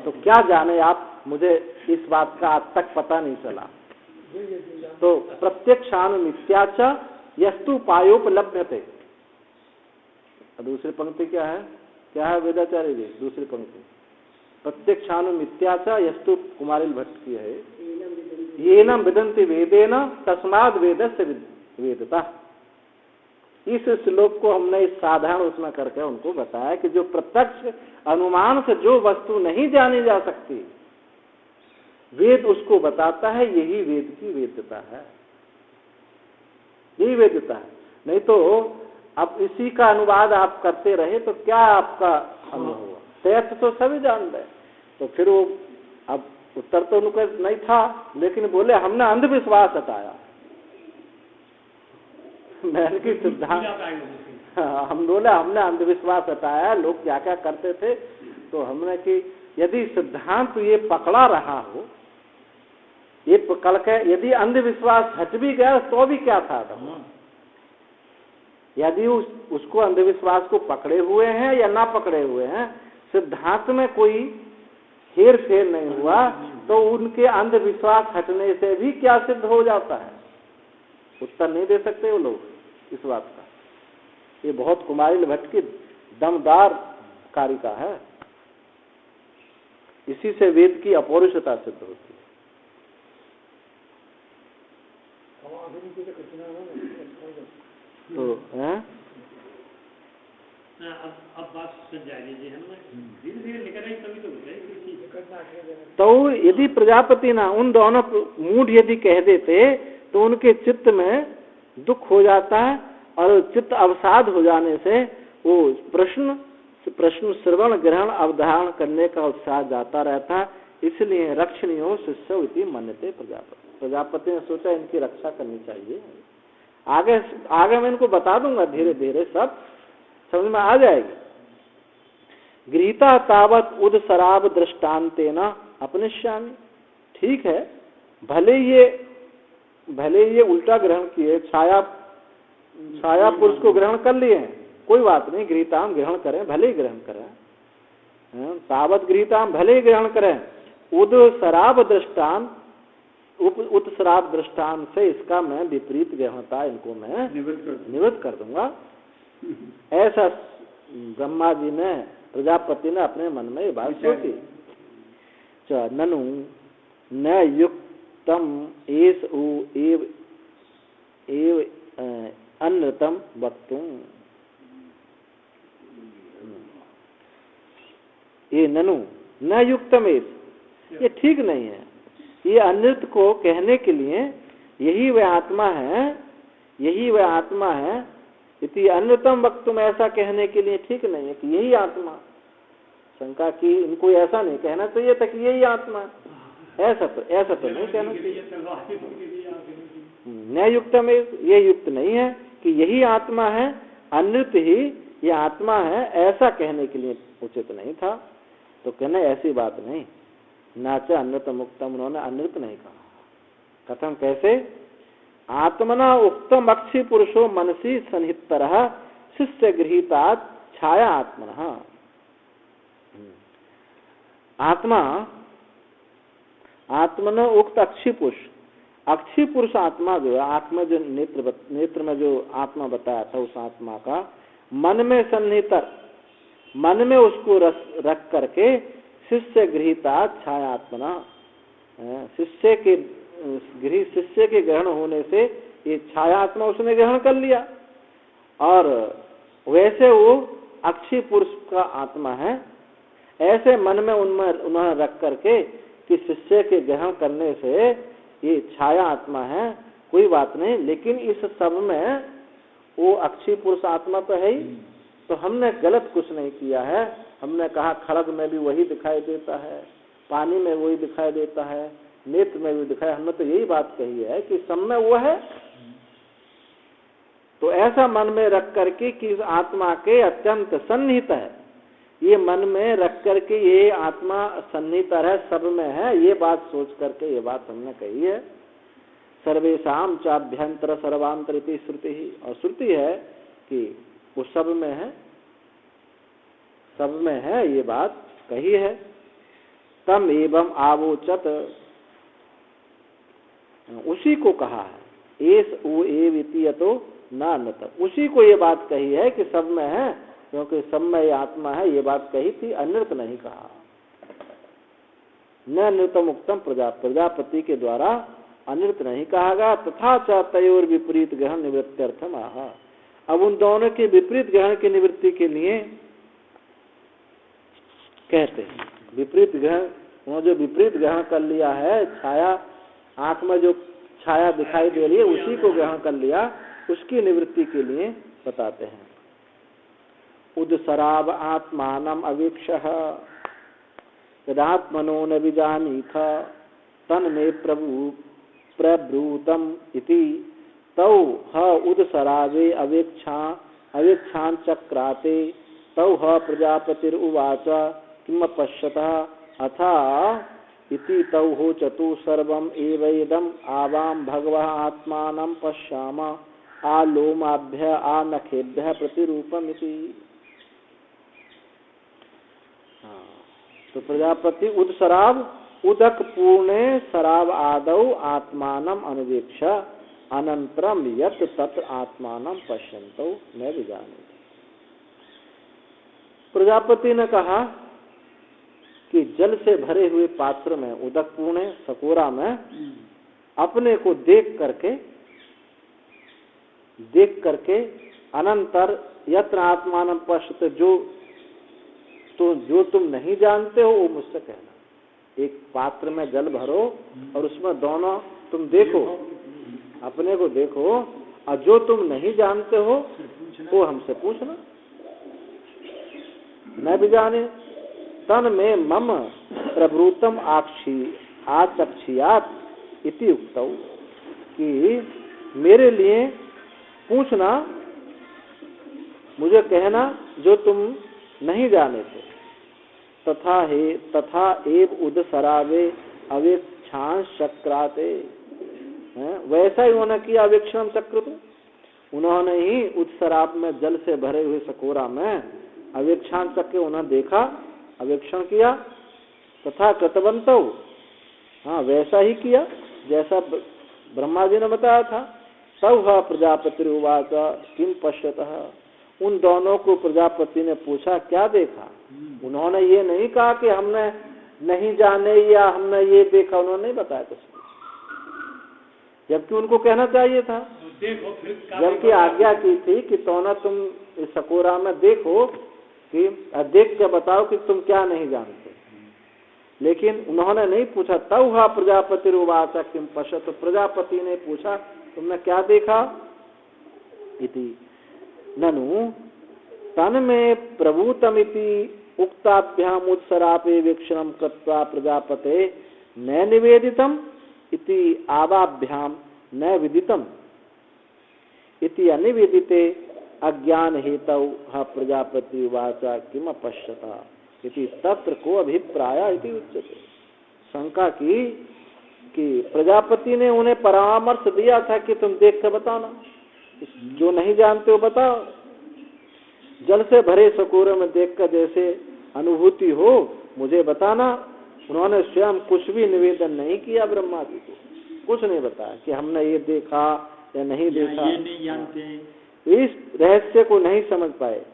तो क्या जाने आप? मुझे इस बात का आज तक पता नहीं चला। तो प्रत्यक्षानुमित्याच यस्तु पायोपलभ्यते। दूसरी पंक्ति क्या है? क्या है वेदाचार्य जी? दूसरी पंक्ति प्रत्यक्षानुमित्याच यस्तु कुमारिल भट्ट की है, येनम विदन्ति वेदेन तस्माद् वेदस्य वेदता। इस श्लोक को हमने इस साधारण उसमें करके उनको बताया कि जो प्रत्यक्ष अनुमान से जो वस्तु नहीं जानी जा सकती, वेद उसको बताता है, यही वेद की वेद्यता है, यही वेद्यता है। नहीं तो अब इसी का अनुवाद आप करते रहे तो क्या आपका अनुभव हुआ? त्रैत तो सभी जान रहे। तो फिर वो अब उत्तर तो उनका नहीं था, लेकिन बोले हमने अंधविश्वास हटाया। मैंने की सिद्धांत, हम बोले हमने अंधविश्वास हटाया। लोग क्या क्या करते थे, तो हमने कि यदि सिद्धांत ये पकड़ा रहा हो, ये पकड़ के यदि अंधविश्वास हट भी गया तो भी क्या था? यदि उसको अंधविश्वास को पकड़े हुए हैं या ना पकड़े हुए हैं, सिद्धांत में कोई हेर फेर नहीं हुआ, तो उनके अंधविश्वास हटने से भी क्या सिद्ध हो जाता है? उत्तर नहीं दे सकते वो लोग इस बात का। ये बहुत कुमारिल भट्ट की दमदार कारिका है। इसी से वेद की अपौरुषता सिद्ध होती है। तो अब बात समझ जाएगी जी, हम धीरे धीरे निकल रही तभी तो तो यदि प्रजापति ना उन दोनों मूढ़ यदि कह देते तो उनके चित्त में दुख हो जाता है, और चित्त अवसाद हो जाने से वो प्रश्न श्रवण ग्रहण अवधारण करने का उत्साह जाता रहता। इसलिए रक्षणीयो शिष्यो इति मन्यते प्रजापति। प्रजापति ने सोचा इनकी रक्षा करनी चाहिए। आगे मैं इनको बता दूंगा, धीरे धीरे सब समझ में आ जाएगी। गृहीता तावत उद शराब दृष्टांतेन अपनिष्यामि। ठीक है, भले ये उल्टा ग्रहण किए, छाया पुरुष को ग्रहण कर लिए, कोई बात नहीं, गृहीता हम ग्रहण करें, भले ही ग्रहण करें, तावत गृहीता हम भले ही ग्रहण करें। उद शराब दृष्टांत, उत शराब दृष्टांत से इसका मैं विपरीत ग्रहणता इनको मैं निवृत्त कर दूंगा। ऐसा ब्रह्मा जी ने, प्रजापति ने अपने मन में ये बात सोची। ननु न युक्तम एष एव अनृतम वक्तुम। ये ननु न युक्तम एष, ये ठीक नहीं है। ये अनृत को कहने के लिए यही वह आत्मा है, यही वह आत्मा है। इति अनृतम वक्तुम, ऐसा कहने के लिए ठीक नहीं है कि यही आत्मा। शंका की इनको ऐसा नहीं कहना चाहिए था कि यही आत्मा, ऐसा तो नहीं कहना चाहिए। न युक्तम, ये युक्त नहीं है कि यही आत्मा है, अनृत ही ये आत्मा है, ऐसा कहने के लिए उचित नहीं था। तो कहना ऐसी बात नहीं। नाच अनृत मुक्तम, उन्होंने अनृत नहीं कहा। कथम, कैसे? आत्मना उक्तम अक्षी पुरुषो मनसी सन्निहितरः शिष्य गृहीतात् छाया आत्मनः। आत्मना उक्त अक्षी पुरुष आत्मा जो है, आत्मा जो नेत्र में जो आत्मा बताया था, उस आत्मा का मन में सन्निहितर, मन में उसको रख करके शिष्य गृहीता छाया आत्मना, शिष्य के ग्रहण होने से ये छाया आत्मा उसने ग्रहण कर लिया, और वैसे वो अक्षय पुरुष का आत्मा है। ऐसे मन में उन्होंने रख करके कि शिष्य के ग्रहण करने से ये छाया आत्मा है, कोई बात नहीं, लेकिन इस सब में वो अक्षय पुरुष आत्मा तो है ही। तो हमने गलत कुछ नहीं किया है। हमने कहा खड़ग में भी वही दिखाई देता है, पानी में वही दिखाई देता है, नेत्र में भी दिखाई, हमने तो यही बात कही है कि सब में वो है। तो ऐसा मन में रख करके कि इस आत्मा के अत्यंत सन्निहित है, ये मन में रख करके ये आत्मा सन्निहित है, सब में है, ये बात सोच करके ये बात हमने कही है। सर्वेशाम चाभ्यंतर सर्वांतरिति श्रुति ही, और श्रुति है कि वो सब में है, सब में है, ये बात कही है। तम एवं आवोचत, उसी को कहा है, एस वो एवितीयतो नानत, उसी को ये बात कही है कि सब में है, क्योंकि सब में ये आत्मा है, ये बात कही थी, अनृत नहीं कहा। न नृतम उक्तम प्रजापति के द्वारा अनृत नहीं कहा गया। तथा च तयोर विपरीत ग्रहण निवृत्त्यर्थम आह, अब उन दोनों के विपरीत ग्रहण की निवृत्ति के लिए कहते हैं। विपरीत ग्रहण, वो जो विपरीत ग्रहण कर लिया है, छाया आंख में जो छाया दिखाई दे रही है उसी को ग्रहण कर लिया, उसकी निवृत्ति के लिए बताते हैं। उदसराव आत्मानम अवीक्षः यदात्मनो न विजानीथ तन्मे प्रभु प्रब्रूतम इति तौ ह उदसरावे अवेक्षां चक्राते तौ ह प्रजापतिरुवाच किम पश्यतः अथा इति तौ होचतु सर्वम् एवैदम् आवां भगवः आत्मानं पश्याम आलोमाभ्य आनखेभ्य प्रतिरूपम इति। तो प्रजापति उदसराव उदक पूर्णे सराव आदौ आत्मानम अनुवेक्ष अनंतरम यत तत्र आत्मानम पश्यन्तौ न विजानीत। प्रजापति ने कहा कि जल से भरे हुए पात्र में, उदक पूर्णे सकोरा में अपने को देख करके अनंतर यत्र आत्मानं पश्यते, जो तुम नहीं जानते हो वो मुझसे कहना। एक पात्र में जल भरो और उसमें दोनों तुम देखो, अपने को देखो, और जो तुम नहीं जानते हो वो हमसे पूछना। मैं भी जाने तन में मम प्रभृतम आचक्षियात इति उक्तौ, कि मेरे लिए पूछना, मुझे कहना जो तुम नहीं जाने थे। तथा एव उदसरावे अवेक्षां चक्राते, वैसा ही उन्होंने किया अवेक्षण चक्र तो, उन्होंने ही उदसराव में जल से भरे हुए सकोरा में अवेक्षां चक्र उन्होंने देखा, अवेक्षण किया। तथा कृतवंतो, हाँ वैसा ही किया जैसा ब्रह्मा जी ने बताया था। तब प्रजापति उवाच किम पश्यतः, उन दोनों को प्रजापति ने पूछा क्या देखा। उन्होंने ये नहीं कहा कि हमने नहीं जाने या हमने ये देखा, उन्होंने नहीं बताया कुछ, जबकि उनको कहना चाहिए था। जबकि आज्ञा की थी कि तो न तुम इस सकोरा में देखो, कि देख के बताओ कि तुम क्या नहीं जानते, लेकिन उन्होंने नहीं पूछा। तब प्रजापति उवाच किम पश्यत, तो प्रजापति ने पूछा तुमने क्या देखा। इति ननु तन में प्रभूतमिति उक्ताभ्याम उत्सरापे वीक्षणं कृत्वा प्रजापते न निवेदितम इति आवाभ्याम न विदितम इति अनिवेदिते अज्ञान हेतौ प्रजापति उवाच किम पश्यता इति तत्र को अभिप्राय इति उच्यते। शंका की कि प्रजापति ने उन्हें परामर्श दिया था कि तुम देख कर बताना, जो नहीं जानते हो बताओ। जल से भरे सकोरे में देखकर जैसे अनुभूति हो मुझे बताना। उन्होंने स्वयं कुछ भी निवेदन नहीं किया, ब्रह्मा जी को कुछ नहीं बताया कि हमने ये देखा या नहीं देखा, ये नहीं जानते, इस रहस्य को नहीं समझ पाए।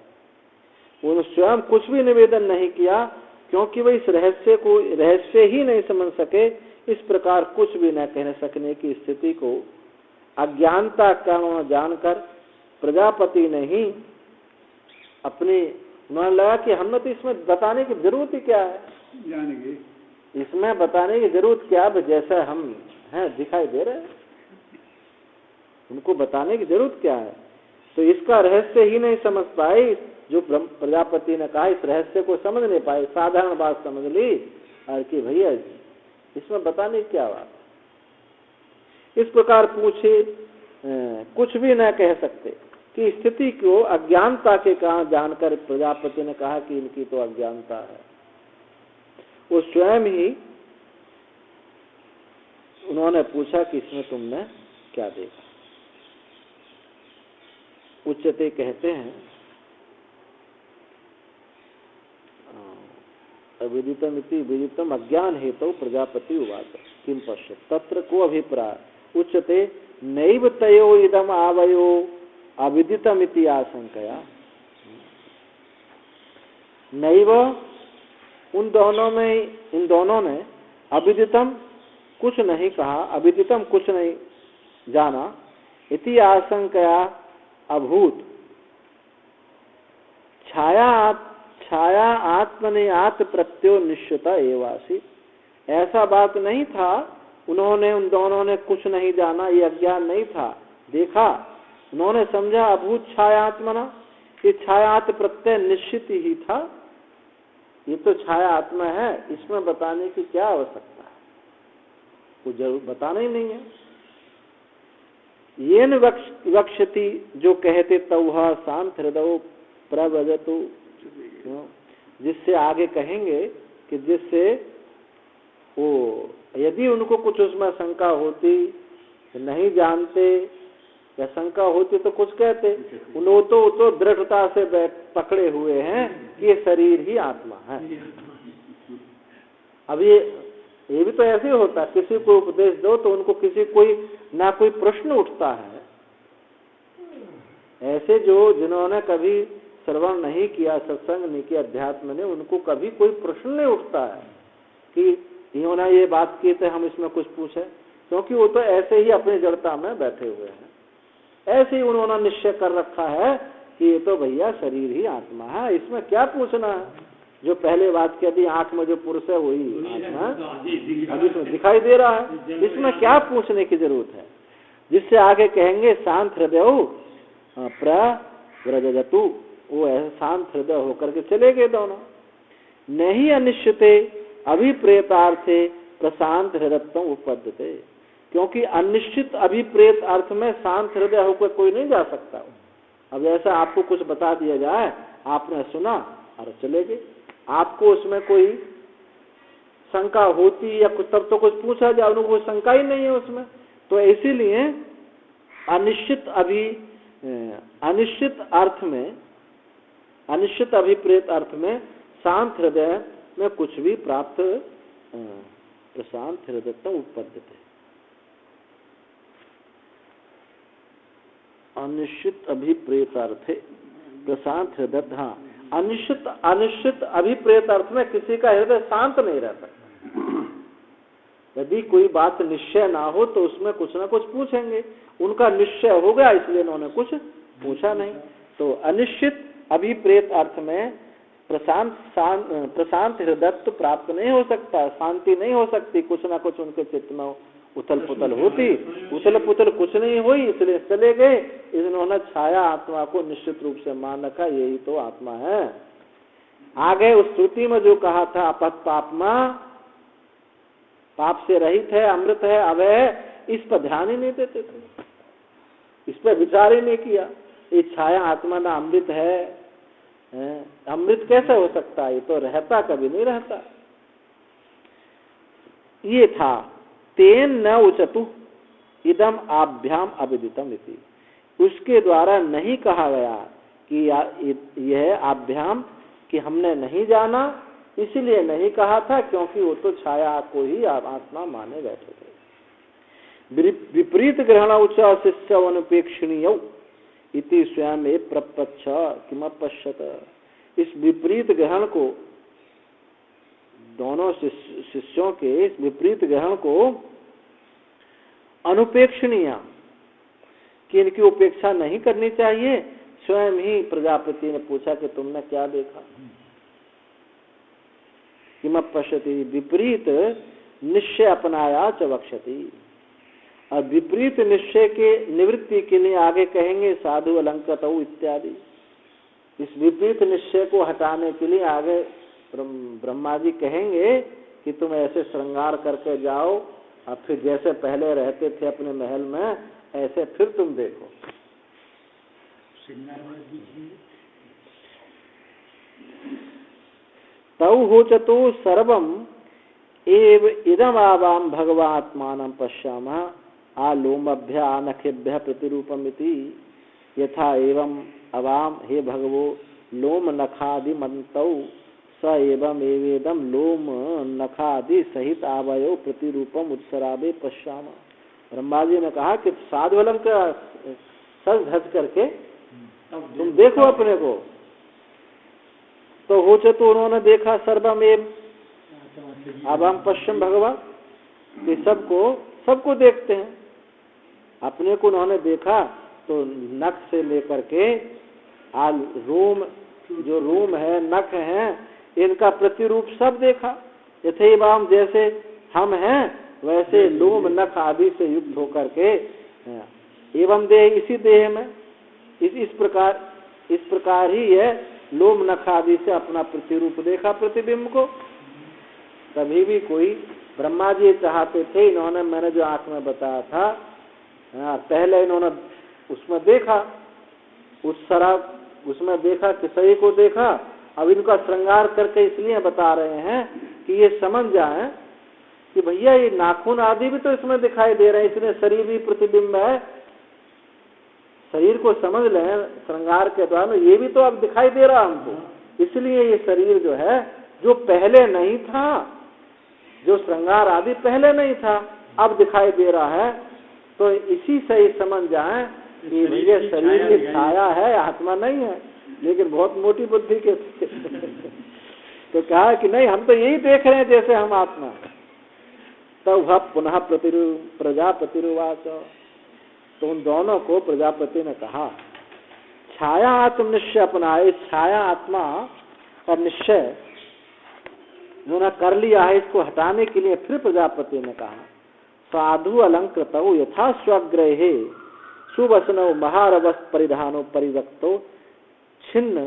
उन्होंने स्वयं कुछ भी निवेदन नहीं किया, क्योंकि वे इस रहस्य ही नहीं समझ सके। इस प्रकार कुछ भी न कहने सकने की स्थिति को अज्ञानता का जानकर प्रजापति ने ही अपनी उन्होंने लगा कि हमने तो इसमें बताने की जरूरत ही क्या है, जानेंगे इसमें बताने की जरूरत क्या है, जैसा हम हैं दिखाई दे रहे हैं, उनको बताने की जरूरत क्या है। तो इसका रहस्य ही नहीं समझ पाए, जो प्रजापति ने कहा इस रहस्य को समझ नहीं पाए, साधारण बात समझ ली और कि भैया इसमें बताने की क्या बात। इस प्रकार पूछे कुछ भी न कह सकते कि स्थिति को अज्ञानता के कारण जानकर प्रजापति ने कहा कि इनकी तो अज्ञानता है। वो स्वयं ही उन्होंने पूछा कि इसमें तुमने क्या देखा। उच्चते कहते हैं अविदितम इति विदितम अज्ञान हेतु प्रजापति उवाच किम पश्यत तत्र को अभिप्राय उच्चते नैव तयो इदम आवयो अविदितम इति आशंकया। नैव इन दोनों ने अविदितम कुछ नहीं कहा, अविदितम कुछ नहीं जाना, इति आशंकया अभूत छाया आत्मने आत्म प्रत्यो निश्चित एवासी। ऐसा बात नहीं था, उन्होंने उन दोनों ने कुछ नहीं जाना, ये अज्ञान नहीं था, देखा उन्होंने समझा अभूत छायात्मना, ये छायात्म प्रत्यय निश्चित ही था, ये तो छाया आत्मा है, इसमें बताने की क्या आवश्यकता है, वो जरूर बताना ही नहीं है। येन वक्ष्यति जो कहते तौह शांत हृदय प्रवजतु, जिससे आगे कहेंगे कि जिससे वो यदि उनको कुछ उसमें शंका होती, नहीं जानते या शंका होती तो कुछ कहते, उन्होंने तो दृढ़ता से पकड़े हुए हैं कि ये शरीर ही आत्मा है। अब ये भी तो ऐसे ही होता है, किसी को उपदेश दो तो उनको कोई प्रश्न उठता है। ऐसे जिन्होंने कभी श्रवण नहीं किया, सत्संग नहीं किया अध्यात्म ने, उनको कभी कोई प्रश्न नहीं उठता है कि इन्होंने ये बात की तो हम इसमें कुछ पूछे, क्योंकि वो तो ऐसे ही अपनी जड़ता में बैठे हुए हैं। ऐसे ही उन्होंने निश्चय कर रखा है कि ये तो भैया शरीर ही आत्मा है, इसमें क्या पूछना है। जो पहले बात कह दी आंख में जो पुरुष है वही आत्मा अभी इसमें दिखाई दे रहा है, इसमें क्या पूछने की जरूरत है। जिससे आगे कहेंगे शांत हृदय प्रव्रजतु, वो ऐसे शांत हृदय होकर के चले गए दोनों। नहीं अनिश्चिते अभिप्रेतार्थे प्रशांत हृदयत्व उपपद्यते, क्योंकि अनिश्चित अभिप्रेत अर्थ में शांत हृदय होकर कोई नहीं जा सकता। अब ऐसा आपको कुछ बता दिया जाए, आपने सुना और चले गए, आपको उसमें कोई शंका होती या कुछ तब तो कुछ पूछा जाए, उनको कोई शंका ही नहीं है उसमें। तो इसीलिए अनिश्चित अभिप्रेत अर्थ में शांत हृदय में कुछ भी प्राप्त प्रशांत हृदयत्व उपपद्यते। अनिश्चित अभिप्रेत अर्थ प्रशांत हृदय, हाँ अनिश्चित अभिप्रेत अर्थ में किसी का हृदय शांत नहीं रह सकता। यदि कोई बात निश्चय ना हो तो उसमें कुछ ना कुछ पूछेंगे, उनका निश्चय हो गया इसलिए उन्होंने कुछ पूछा नहीं। तो अनिश्चित अभिप्रेत अर्थ में प्रशांत हृदयत्व प्राप्त नहीं हो सकता, शांति नहीं हो सकती, कुछ ना कुछ उनके चित्त में उथल पुथल होती, उथल पुथल कुछ नहीं हुई, इसलिए चले गए। इन्होंने छाया आत्मा को निश्चित रूप से मान रखा, यही तो आत्मा है। आगे उस श्रुति में जो कहा था अपत पापमा, पाप से रहित है, अमृत है, अभय है, इस पर ध्यान ही नहीं देते थे, इस पर विचार ही नहीं किया। ये छाया आत्मा ना अमृत है, अमृत कैसे हो सकता है, ये तो रहता कभी नहीं रहता। ये था तेन न उचतु इदम आभ्याम अविदितम इति, उसके द्वारा नहीं कहा गया कि यह आभ्याम कि हमने नहीं जाना, इसलिए नहीं कहा था क्योंकि वो तो छाया को ही आत्मा माने बैठे थे। विपरीत ग्रहण उच्च शिष्य अनुपेक्षणीय इति स्वयं प्रपच्छ किमपश्यत, इस विपरीत ग्रहण को, दोनों शिष्यों के इस विपरीत ग्रहण को अनुपेक्षणीय कि इनकी उपेक्षा नहीं करनी चाहिए? स्वयं ही प्रजापति ने पूछा कि तुमने क्या देखा? किम पश्यति विपरीत निश्चय अपनाया च वक्षति। और विपरीत निश्चय के निवृत्ति के लिए आगे कहेंगे साधु अलंकृतौ इत्यादि। इस विपरीत निश्चय को हटाने के लिए आगे ब्रह्मा जी कहेंगे कि तुम ऐसे श्रृंगार करके जाओ और फिर जैसे पहले रहते थे अपने महल में ऐसे फिर तुम देखो। तौ होचतो सर्वम एव इदम आवाम भगवात्मानं पश्यामः आलोमभ्य आनखेभ्य प्रतिरूपमिति यथा एवं अवाम हे भगवो लोम नखादि मंतौ स एवं एवेदम लोम नखादि सहित आवयो प्रतिरूपम उत्सरावे पश्याम। ब्रह्मा जी ने कहा कि साधु अलंकार सज धज करके तुम देखो अपने को। तो होचे तो उन्होंने देखा सर्वमेव अवाम पश्चिम भगवान, ये सबको देखते हैं। अपने को उन्होंने देखा तो नख से लेकर के रोम, जो रोम है, नख है, इनका प्रतिरूप सब देखा। यथेवाम जैसे हम हैं वैसे लोम नख आदि से युक्त होकर के एवं देह, इसी देह में इस प्रकार ही है लोम नख आदि से अपना प्रतिरूप देखा, प्रतिबिंब को। कभी भी कोई ब्रह्मा जी चाहते थे, इन्होंने मैंने जो आंख में बताया था पहले इन्होंने उसमें देखा, उसमें देखा कि सही को देखा। अब इनका श्रृंगार करके इसलिए बता रहे हैं कि ये समझ जाएं कि भैया ये नाखून आदि भी तो इसमें दिखाई दे रहे हैं, इसमें शरीर भी प्रतिबिंब है। शरीर को समझ लें श्रृंगार के द्वारा, ये भी तो अब दिखाई दे रहा हमको। इसलिए ये शरीर जो है, जो पहले नहीं था, जो श्रृंगार आदि पहले नहीं था, अब दिखाई दे रहा है। तो इसी से ही समझ जाएं कि ये शरीर की छाया है, आत्मा नहीं है। लेकिन बहुत मोटी बुद्धि के तो कहा कि नहीं, हम तो यही देख रहे हैं जैसे हम आत्मा। तब वह पुनः प्रजापतिरुवाच, तो उन दोनों को प्रजापति ने कहा छाया आत्म निश्चय अपनाए। छाया आत्मा का निश्चय उन्होंने कर लिया है, इसको हटाने के लिए फिर प्रजापति ने कहा साधु अलंकृतौ यथा स्वग्रहे सुवसनौ महारवस् परिधानो परिवक्तो छिन्न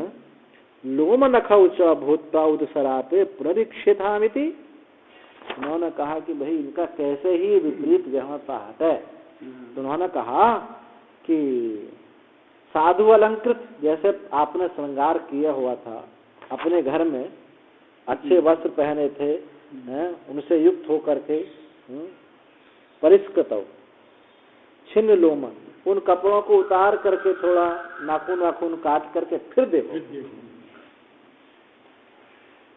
लोम नखौ च भूत्वा उदसरापे पुनरीक्षितामिति। उन्होंने कहा कि भाई इनका कैसे ही विपरीत व्यवहार हटे। तो उन्होंने कहा कि साधु अलंकृत, जैसे आपने श्रृंगार किया हुआ था अपने घर में, अच्छे वस्त्र पहने थे, उनसे युक्त होकर के परिष्कृत छिन्न लोम, उन कपड़ों को उतार करके थोड़ा नाखून वाखून काट करके फिर देखो।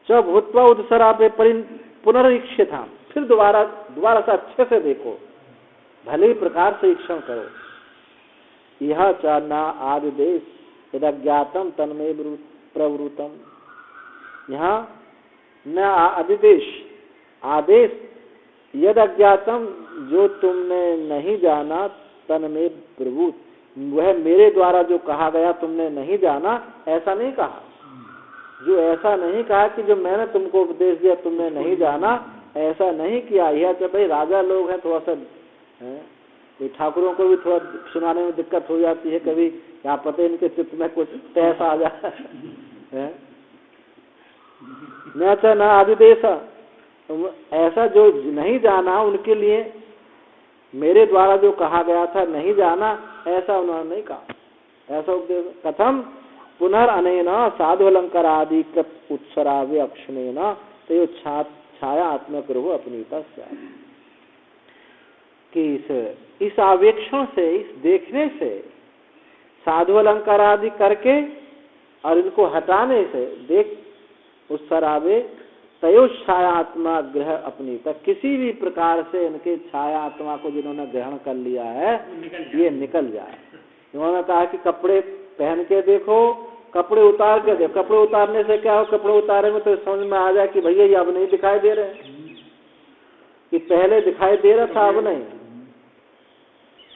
च भूत्वा उदसरापे पुनरीक्षिताम, फिर दोबारा से अच्छे से देखो, भले ही प्रकार से ईक्षण करो। यह च न आदिदेश यदज्ञातम तन्मे प्रवृतम। यहाँ न आदिदेश, आदेश यद अज्ञातम, जो तुमने नहीं जाना, तन्मे प्रवृत, वह मेरे द्वारा जो कहा गया तुमने नहीं जाना, ऐसा नहीं कहा। जो ऐसा नहीं कहा कि जो मैंने तुमको उपदेश दिया तुमने नहीं जाना, ऐसा नहीं किया। यह जब भाई राजा लोग हैं, थोड़ा सा ठाकुरों को भी थोड़ा सुनाने में दिक्कत हो जाती है कभी, क्या पता इनके चित्त में कुछ तहस आ जाए। न आदिदेश, ऐसा जो नहीं जाना उनके लिए मेरे द्वारा जो कहा गया था नहीं जाना, ऐसा उन्होंने नहीं कहा। ऐसा उपदेश कथम पुनरअनेन साधु अलंकार आदि कृत उत्सरावे अक्षणेन तो छाया आत्मक रहो अपनीता कि इस आवेक्षण से, इस देखने से, साधु अलंकार आदि करके और इनको हटाने से, देख उत्सरावे तयो छाया आत्मा ग्रह अपनी तक, किसी भी प्रकार से इनके छाया आत्मा को जिन्होंने ग्रहण कर लिया है ये निकल जाए। उन्होंने कहा कि कपड़े पहन के देखो, कपड़े उतार के देखो। कपड़े उतारने से क्या हो, कपड़े उतारेंगे तो समझ में आ जाए कि भैया ये अब नहीं दिखाई दे रहे, कि पहले दिखाई दे रहा था अब नहीं।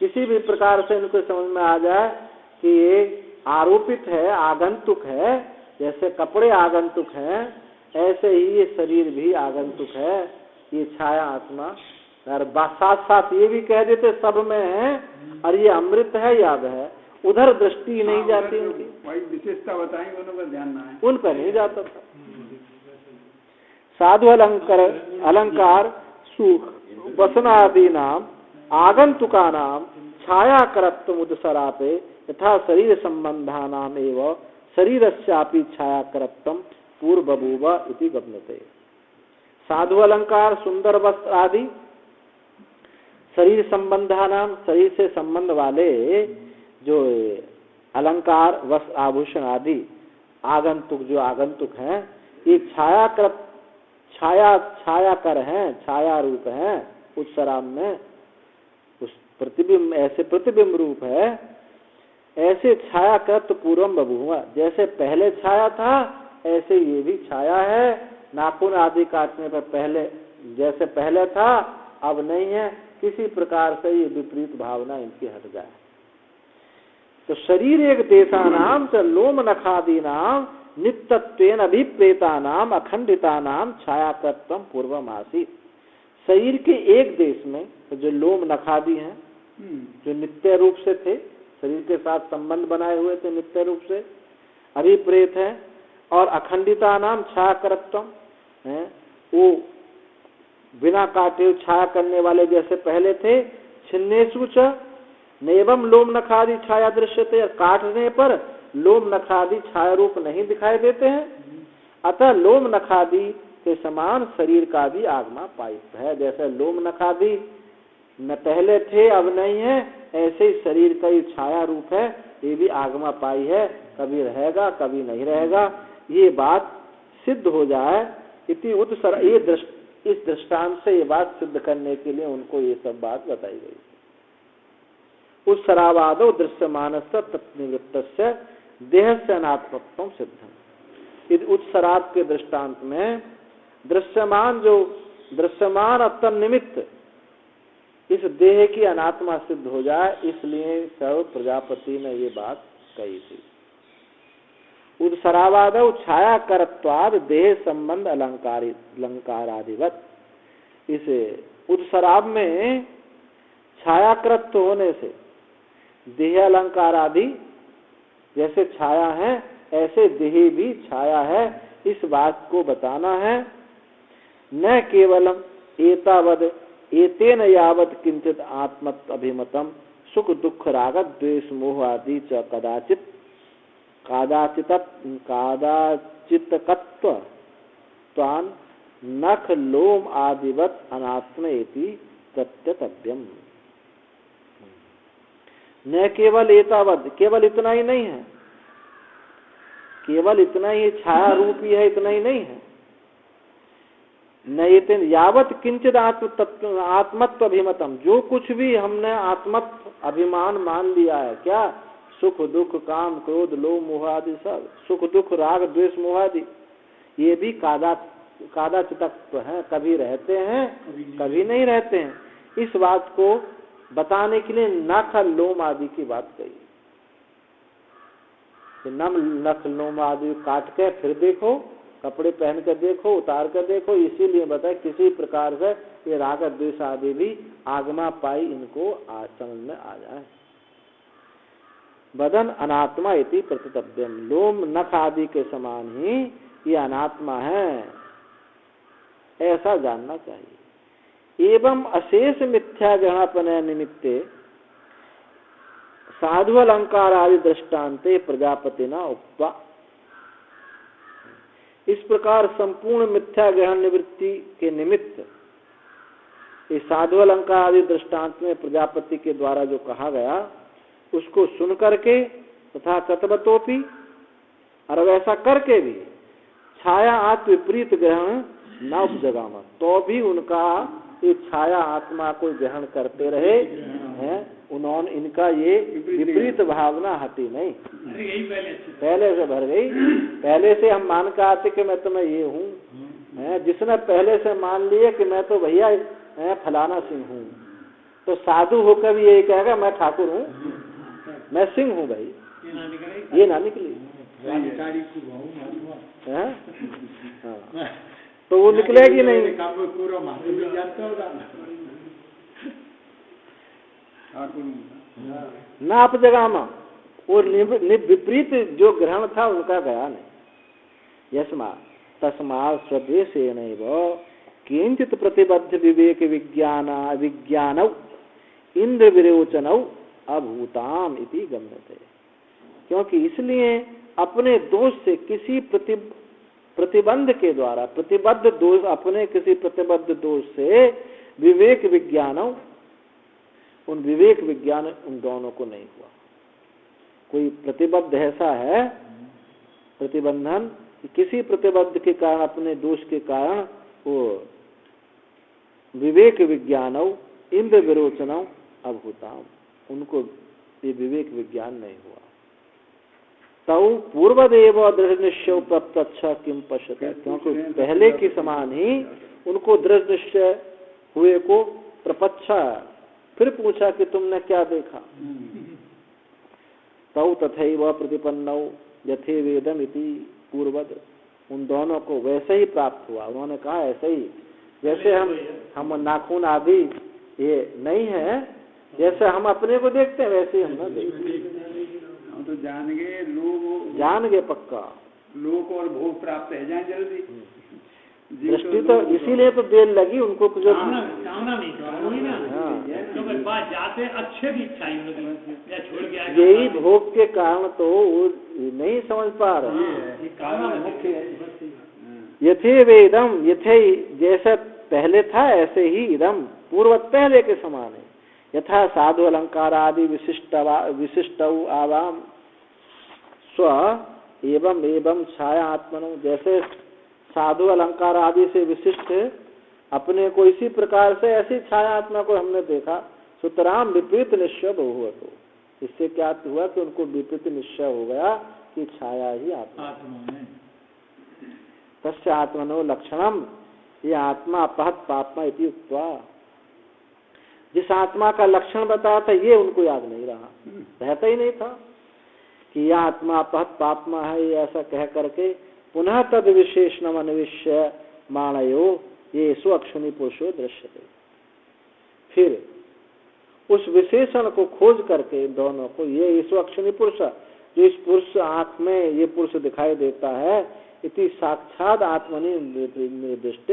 किसी भी प्रकार से इनको समझ में आ जाए कि ये आरोपित है, आगंतुक है, जैसे कपड़े आगंतुक हैं ऐसे ही ये शरीर भी आगंतुक है, ये छाया आत्मा। और साथ साथ ये भी कह देते सब में है और ये अमृत है, याद है, उधर दृष्टि नहीं जाती उनकी, वही विशेषता बताएंगे, उन पर ध्यान ना है, उन पर नहीं जाता था। साधु अलंकार सुख वसनादि नाम आगंतुका नाम छायाकरत्व उदसरापे यथा शरीर संबंधा नाम एवं शरीरस्यापि छायाकरत्व पूर्वबूव इति गम्यते। साधु अलंकार सुंदर वस्त्र आदि शरीर संबंधा नाम शरीर से संबंध वाले जो अलंकार वस्त्र आभूषण आदि आगंतुक जो आगंतुक हैं ये छायाकर हैं, छाया रूप हैं उस शराब में, उस प्रतिबिंब ऐसे प्रतिबिंब रूप है, ऐसे छायाकृत पूर्वम बभूवा, जैसे पहले छाया था ऐसे ये भी छाया है। नाखून आदि काटने पर पहले जैसे पहले था अब नहीं है, किसी प्रकार से ये विपरीत भावना इनकी हट जाए। तो शरीर एक देशा नाम च लोम नखादी नाम नित्यत्वेन अभिप्रेता नाम अखंडिता नाम छायाकृतम पूर्वम आसीत। शरीर के एक देश में तो जो लोम नखादी हैं जो नित्य रूप से थे, शरीर के साथ संबंध बनाए हुए थे, नित्य रूप से अभिप्रेत है, और अखंडिता नाम छायाकृतम है, वो बिना काटे छाया करने वाले जैसे पहले थे। छिन्नेषु च नैवम लोम नखादि छाया दृश्यते, काटने पर लोम नखादि छाया रूप नहीं दिखाई देते हैं। अतः लोम नखादि के समान शरीर का भी आगमा पाइप है, जैसे लोम नखादि न पहले थे अब नहीं है, ऐसे ही शरीर का ये छाया रूप है, ये भी आगमा पाई है, कभी रहेगा कभी नहीं रहेगा। ये बात सिद्ध हो जाए इति ये इस दृष्टांत से ये बात सिद्ध करने के लिए उनको ये सब बात बताई गई। उस शराबादो दृश्यमानस्य तत्निवृत्तस्य देहस्य अनात्मत्वं सिद्धम्। उस शराब के दृष्टांत में दृश्यमान अतन निमित्त इस देह की अनात्मा सिद्ध हो जाए, इसलिए सर्व प्रजापति ने ये बात कही थी। उदसरावादौ छायाकरत्वाद देह संबंध अलंकारादिवत। इस उदसराब में छायाकृत होने से देह अलंकार आदि जैसे छाया है ऐसे देह भी छाया है, इस बात को बताना है। न केवलम एतावद एतेन यावत किंचित आत्मत अभिमतम सुख दुख राग द्वेष मोह आदि च कादाचितकत्व त्वान नख लोम आदिवत अनात्मेति प्रत्यतव्यम। न केवल एतावत, केवल इतना ही नहीं है, केवल इतना ही छाया रूपी है, इतना ही नहीं है। न यावत किंचित आत्मत्व अभिमतम, जो कुछ भी हमने आत्मत्व अभिमान मान लिया है, क्या सुख दुख काम क्रोध लोभ मोह आदि सब, सुख दुख राग द्वेष मोह आदि, ये भी कादाचितत्व है, कभी रहते हैं कभी नहीं रहते हैं। इस बात को बताने के लिए नख लोम आदि की बात कही। नख लोम आदि काट के फिर देखो, कपड़े पहन कर देखो, उतार कर देखो, इसीलिए बताए किसी प्रकार से ये राग द्वेष आदि भी आगमा पाई इनको समझ में आ जाए। बदन अनात्मा इति प्रतितव्यम, लोम नख आदि के समान ही ये अनात्मा है, ऐसा जानना चाहिए। एवं अशेष मिथ्या ग्रहणापन निमित्ते साधु अलंकार आदि दृष्टान्ते प्रजापति न उक्त्वा। इस प्रकार संपूर्ण मिथ्या ग्रहण निवृत्ति के निमित्त इस साधु अलंकार आदि दृष्टांत में प्रजापति के द्वारा जो कहा गया उसको सुन करके तथा कतवतोपि और वैसा करके भी छाया आत्म विपरीत ग्रहण न उपजगाम, तो भी उनका ये छाया आत्मा को ग्रहण करते रहे हैं, उन्होंने इनका ये विपरीत भावना हटी नहीं, पहले से भर गई। पहले से हम मान कर आते कि मैं तो मैं ये हूँ, जिसने पहले से मान लिए कि मैं तो भैया फलाना सिंह हूँ, तो साधु होकर भी यही कहेगा मैं ठाकुर हूँ, मैं सिंह हूँ भाई, ये ना निकले। हाँ? हाँ। तो वो निकलेगी नहीं। नाप जगामा वो विपरीत जो ग्रहण था उनका गया नहीं। यस्मा तस्मा स्वदेशेन किंचित प्रतिबद्ध विवेक विज्ञान इंद्र विरोचन अभूताम इति गम्यते। क्योंकि इसलिए अपने दोष से किसी प्रतिबंध के द्वारा प्रतिबद्ध दोष, अपने किसी प्रतिबद्ध दोष से विवेक विज्ञान, उन विवेक विज्ञान उन दोनों को नहीं हुआ। कोई प्रतिबद्ध ऐसा है प्रतिबंधन कि किसी प्रतिबद्ध के कारण, अपने दोष के कारण वो विवेक विज्ञान इंद्र विरोचन अभूताम, उनको ये विवेक विज्ञान नहीं हुआ। तौ पूर्वदेव दृढ़ निश्चय प्रत्यक्ष किम पश्यते, क्योंकि पहले के समान ही उनको दृढ़ निश्चय हुए को प्रपच्छा, फिर पूछा कि तुमने क्या देखा। तौ तथैव प्रतिपन्नौ यथे वेदम इति पूर्वद, उन दोनों को वैसे ही प्राप्त हुआ। उन्होंने कहा ऐसे ही, जैसे हम नाखून आदि ये नहीं है, जैसे हम अपने को देखते हैं वैसे ही हम ना देखते। हम तो जान गए पक्का, लोक और भोग प्राप्त है जाए जल्दी। दृष्टि तो इसीलिए तो देर लगी उनको, जो कामना नहीं तो बात जाते अच्छे भी इच्छा छोड़ गया, यही भोग के कारण तो वो नहीं समझ पा रहे। यथे वेदम, यथे जैसा पहले था ऐसे ही इदम पूर्व पहले के समान है। यथा साधु अलंकार आदि विशिष्ट आवाम स्व एवं एवं छाया आत्मनो, जैसे साधु अलंकार आदि से विशिष्ट अपने को इसी प्रकार से ऐसी छाया आत्मा को हमने देखा। सुतराम विपरीत निश्चय बहुवतो, इससे क्या हुआ कि उनको विपरीत निश्चय हो गया कि छाया ही आत्मा है। तस्य आत्मनो लक्षणम, ये आत्मा अपहत पापमा इति उक्त्वा, जिस आत्मा का लक्षण बताया था ये उनको याद नहीं रहा, रहता ही नहीं था कि यह आत्मा अपहत पापमा है, ये ऐसा कह करके पुनः तद विशेषणम अन्विष्य माणयो ये स्वक्षुनि पुरुषो दृश्यते। फिर उस विशेषण को खोज करके दोनों को, ये स्वक्षुनि पुरुष, जो इस पुरुष आंख में ये पुरुष दिखाई देता है, इति साक्षात आत्मनि निर्दिष्ट,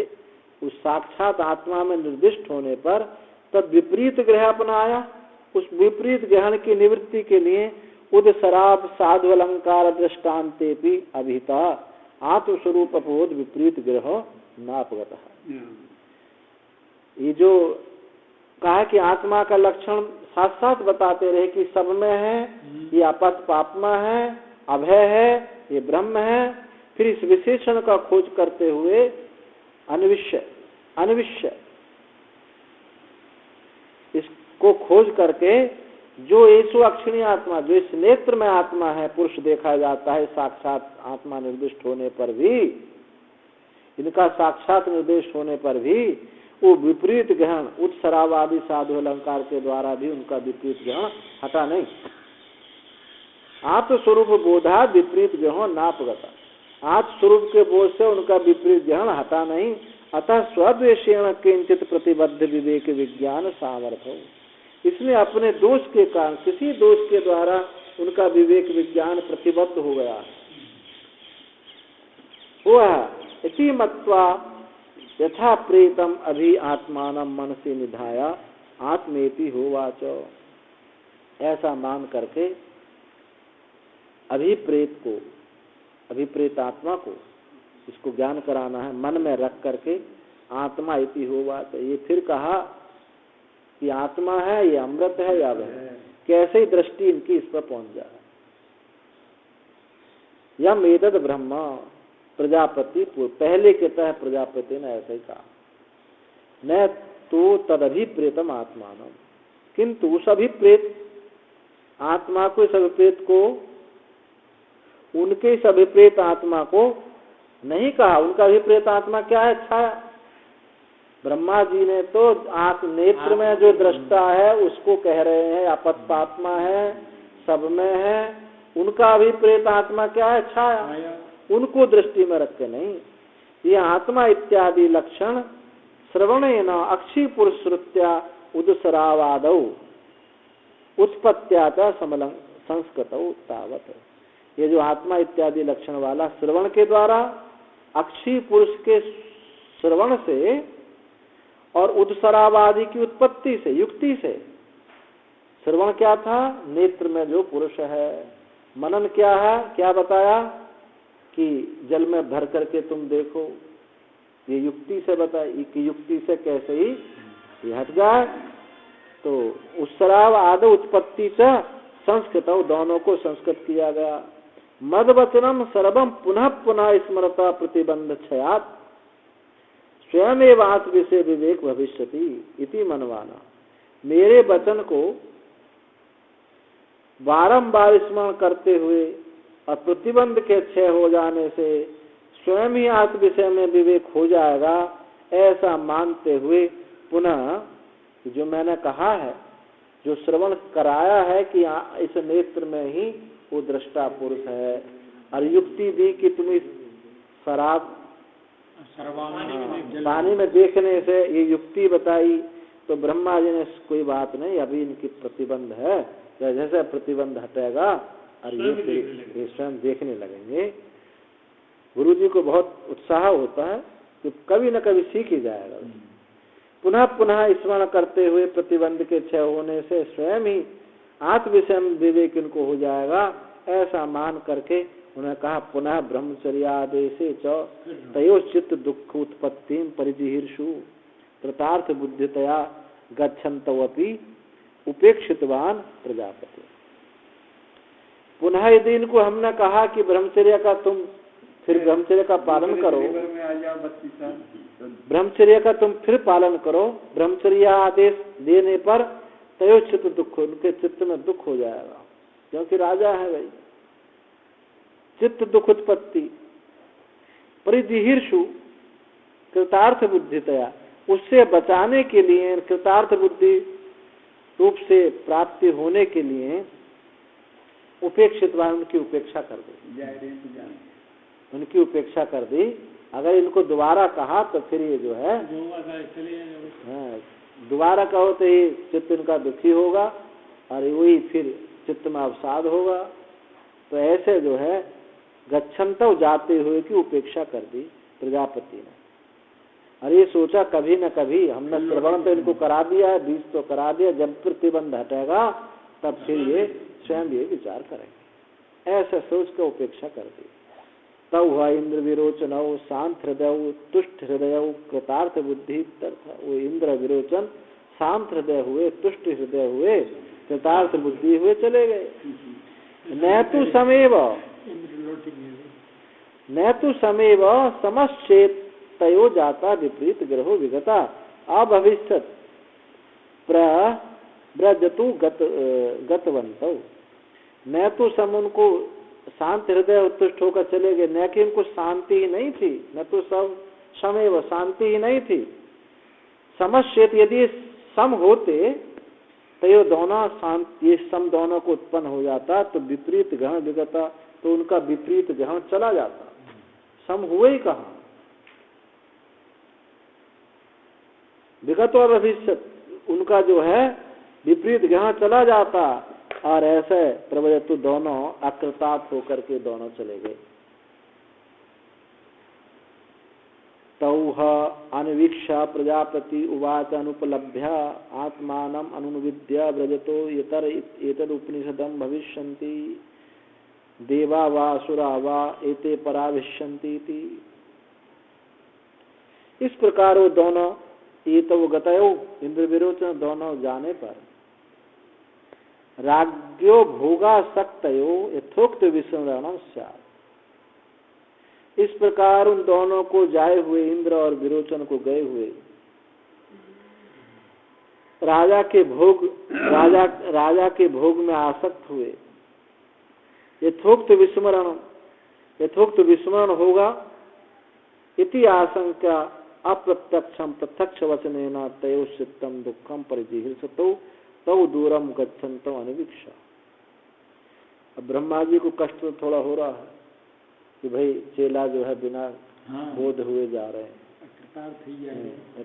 उस साक्षात आत्मा में निर्दिष्ट होने पर तद विपरीत ग्रह अपनाया, उस विपरीत ग्रहण की निवृत्ति के लिए उद शराब साधु अलंकार दृष्टान्ते भी अभिता आत्मस्वरूप अपोध विपरीत ग्रह नापगत। ये जो कहा कि आत्मा का लक्षण साथ साथ बताते रहे कि सब में है, ये अपत पापमा है, अभय है, ये ब्रह्म है। फिर इस विशेषण का खोज करते हुए अनविष्य इसको खोज करके जो येषु अक्षिणी आत्मा, जो इस नेत्र में आत्मा है, पुरुष देखा जाता है, साक्षात आत्मा निर्दिष्ट होने पर भी, इनका साक्षात निर्देश होने पर भी वो विपरीत ग्रहण उत्सराव आदि साधु अलंकार के द्वारा भी उनका विपरीत ग्रहण हटा नहीं। आत्मस्वरूप बोधा विपरीत ग्रहण नापगता, आत्मस्वरूप के बोध से उनका विपरीत ग्रहण हटा नहीं। अतः स्वद्वेषेण किंचित प्रतिबद्ध विवेक विज्ञान सामर्थ्य, इसलिए अपने दोष के कारण, किसी दोष के द्वारा उनका विवेक विज्ञान प्रतिबद्ध हो गया हुआ। इति मत्वा यथा प्रेतम अभि आत्मानं मनसि निधाया आत्मेति होवाचो, ऐसा मान करके अभिप्रेत को, अभिप्रेत आत्मा को, इसको ज्ञान कराना है, मन में रख करके आत्मा इति होवाचो। ये फिर कहा कि आत्मा है, ये अमृत है या वह है, कैसे ही दृष्टि इनकी इस पर पहुंच जाए। यम एतद् ब्रह्म प्रजापति, पहले के तह प्रजापति ने ऐसे ही कहा, न तो तदभिप्रेतम आत्मानम, किंतु उस अभिप्रेत आत्मा को, इस अभिप्रेत को, उनके इस अभिप्रेत आत्मा को नहीं कहा। उनका अभिप्रेत आत्मा क्या है? छाया। ब्रह्मा जी ने तो आंख नेत्र में जो दृष्टा है उसको कह रहे हैं अपत्पात्मा है, सब में है, उनका भी प्रेत आत्मा क्या है? छाया। उनको दृष्टि में रख के नहीं। ये आत्मा इत्यादि लक्षण श्रवणेन अक्षी पुरुष श्रुत्या उदसरावादौ उत्पत्त्याता समलं संस्कृतौ तावत। ये जो आत्मा इत्यादि लक्षण वाला श्रवण के द्वारा, अक्षी पुरुष के श्रवण से और उदसरावादि की उत्पत्ति से, युक्ति से। श्रवण क्या था? नेत्र में जो पुरुष है। मनन क्या है? क्या बताया कि जल में भर करके तुम देखो, ये युक्ति से बताया कि युक्ति से कैसे ही ये हट जाए। तो उत्सराव आदि उत्पत्ति से संस्कृत, दोनों को संस्कृत किया गया। मद वचनम सर्वम पुनः पुनः स्मरता प्रतिबंध क्षयात स्वयं एवात विषय विवेक भविष्यति इति मनवाना। मेरे वचन को बारंबार स्मरण करते हुए और प्रतिबंध के क्षय हो जाने से स्वयं ही आत्म विषय में विवेक हो जाएगा, ऐसा मानते हुए पुनः जो मैंने कहा है, जो श्रवण कराया है कि इस नेत्र में ही वो दृष्टा पुरुष है, और युक्ति दी कि तुम इस शराब पानी में देखने से ये युक्ति बताई। तो ब्रह्मा जी ने कोई बात नहीं, अभी इनकी प्रतिबंध है, जैसे प्रतिबंध हटेगा और ये स्वयं देखने लगेंगे। गुरु जी को बहुत उत्साह होता है कि कभी न कभी सीख ही जाएगा। पुनः पुनः स्मरण करते हुए प्रतिबंध के क्षय होने से स्वयं ही आत्म विषय विवेक इनको हो जाएगा, ऐसा मान करके उन्होंने कहा पुनः ब्रह्मचर्यादेशे च तयो चित्त दुख उत्पत्ति परिजिहीर्षु कृतार्थ बुद्धितया गच्छन्तवपि उपेक्षितवान प्रजापति। पुनः यदि इनको हमने कहा कि ब्रह्मचर्य का तुम फिर ब्रह्मचर्य का पालन करो, ब्रह्मचर्य का तुम फिर पालन करो, ब्रह्मचर्य आदेश देने पर तयो चित्त दुख, उनके चित्त में दुख हो जाएगा, क्योंकि राजा है भाई। चित्त दुख उत्पत्ति परिजिहीर्षु कृतार्थ बुद्धितया, उससे बचाने के लिए, कृतार्थ बुद्धि रूप से प्राप्ति होने के लिए उपेक्षित उनकी उपेक्षा कर दी, उनकी उपेक्षा कर दी। अगर इनको दोबारा कहा तो फिर ये जो है दोबारा कहो तो ये चित्त इनका दुखी होगा और वही फिर चित्त में अवसाद होगा। तो ऐसे जो है गच्छन्तव जाते हुए की उपेक्षा कर दी प्रजापति ने। अरे ये सोचा कभी न कभी हमने श्रवण तो इनको करा दिया है, बीज तो करा दिया, जब प्रतिबंध हटेगा तब फिर ये स्वयं ये विचार करेंगे, ऐसा सोच कर उपेक्षा कर दी। तब हुआ इंद्र विरोचन शांत हृदय तुष्ट हृदय कृतार्थ बुद्धि, वो इंद्र विरोचन शांत हृदय हुए, तुष्ट हृदय हुए, कृतार्थ बुद्धि हुए, चले गए। न तो समेव समश्चेत तयो जाता विपरीत ग्रहो विगता अभविष्यत प्रव्रजतु गतवंतौ। न तो सम, उनको शांत हृदय उत्तुष्ट होकर चले गए, न कि उनको शांति ही नहीं थी, न तो सब समेव शांति ही नहीं थी। समश्चेत, यदि सम होते तो ये दोनों शांति, ये सम दोनों को उत्पन्न हो जाता तो विपरीत ग्रहण विगता, तो उनका विपरीत ग्रहण चला जाता। सम हुए ही कहाँ, विगत और भविष्य, उनका जो है विपरीत ग्रहण चला जाता। और ऐसे प्रवजतु दोनों अकृतार्थ होकर के दोनों चले गए। तौह अनवीक्षा प्रजापति उवाच अनुपलभ्य आत्मानम अनुविद्या व्रजतो यतर एतद उपनिषदम भविष्यन्ति देवा वा असुरा वा एते पराभिष्यन्ति इति। इस प्रकार वो दोनों ये तो गतयो इंद्र विरोचन दोनों जाने पर राज्यो भोगासक्तयो यथोक्त विस्मरणम स्यात्। इस प्रकार उन दोनों को जाए हुए इंद्र और विरोचन को गए हुए राजा के भोग में आसक्त हुए। यथोक्त विस्मरण होगा इति आशंका अप्रत्यक्षम प्रत्यक्ष वचनेन तयोश्चित्तम दुखम परिजिहिर्षतो तौ दूरम गच्छन्तो अनिवीक्षा। अब ब्रह्मा जी को कष्ट तो थोड़ा हो रहा है कि भाई चेला जो है बिना बोध हुए जा रहे हैं।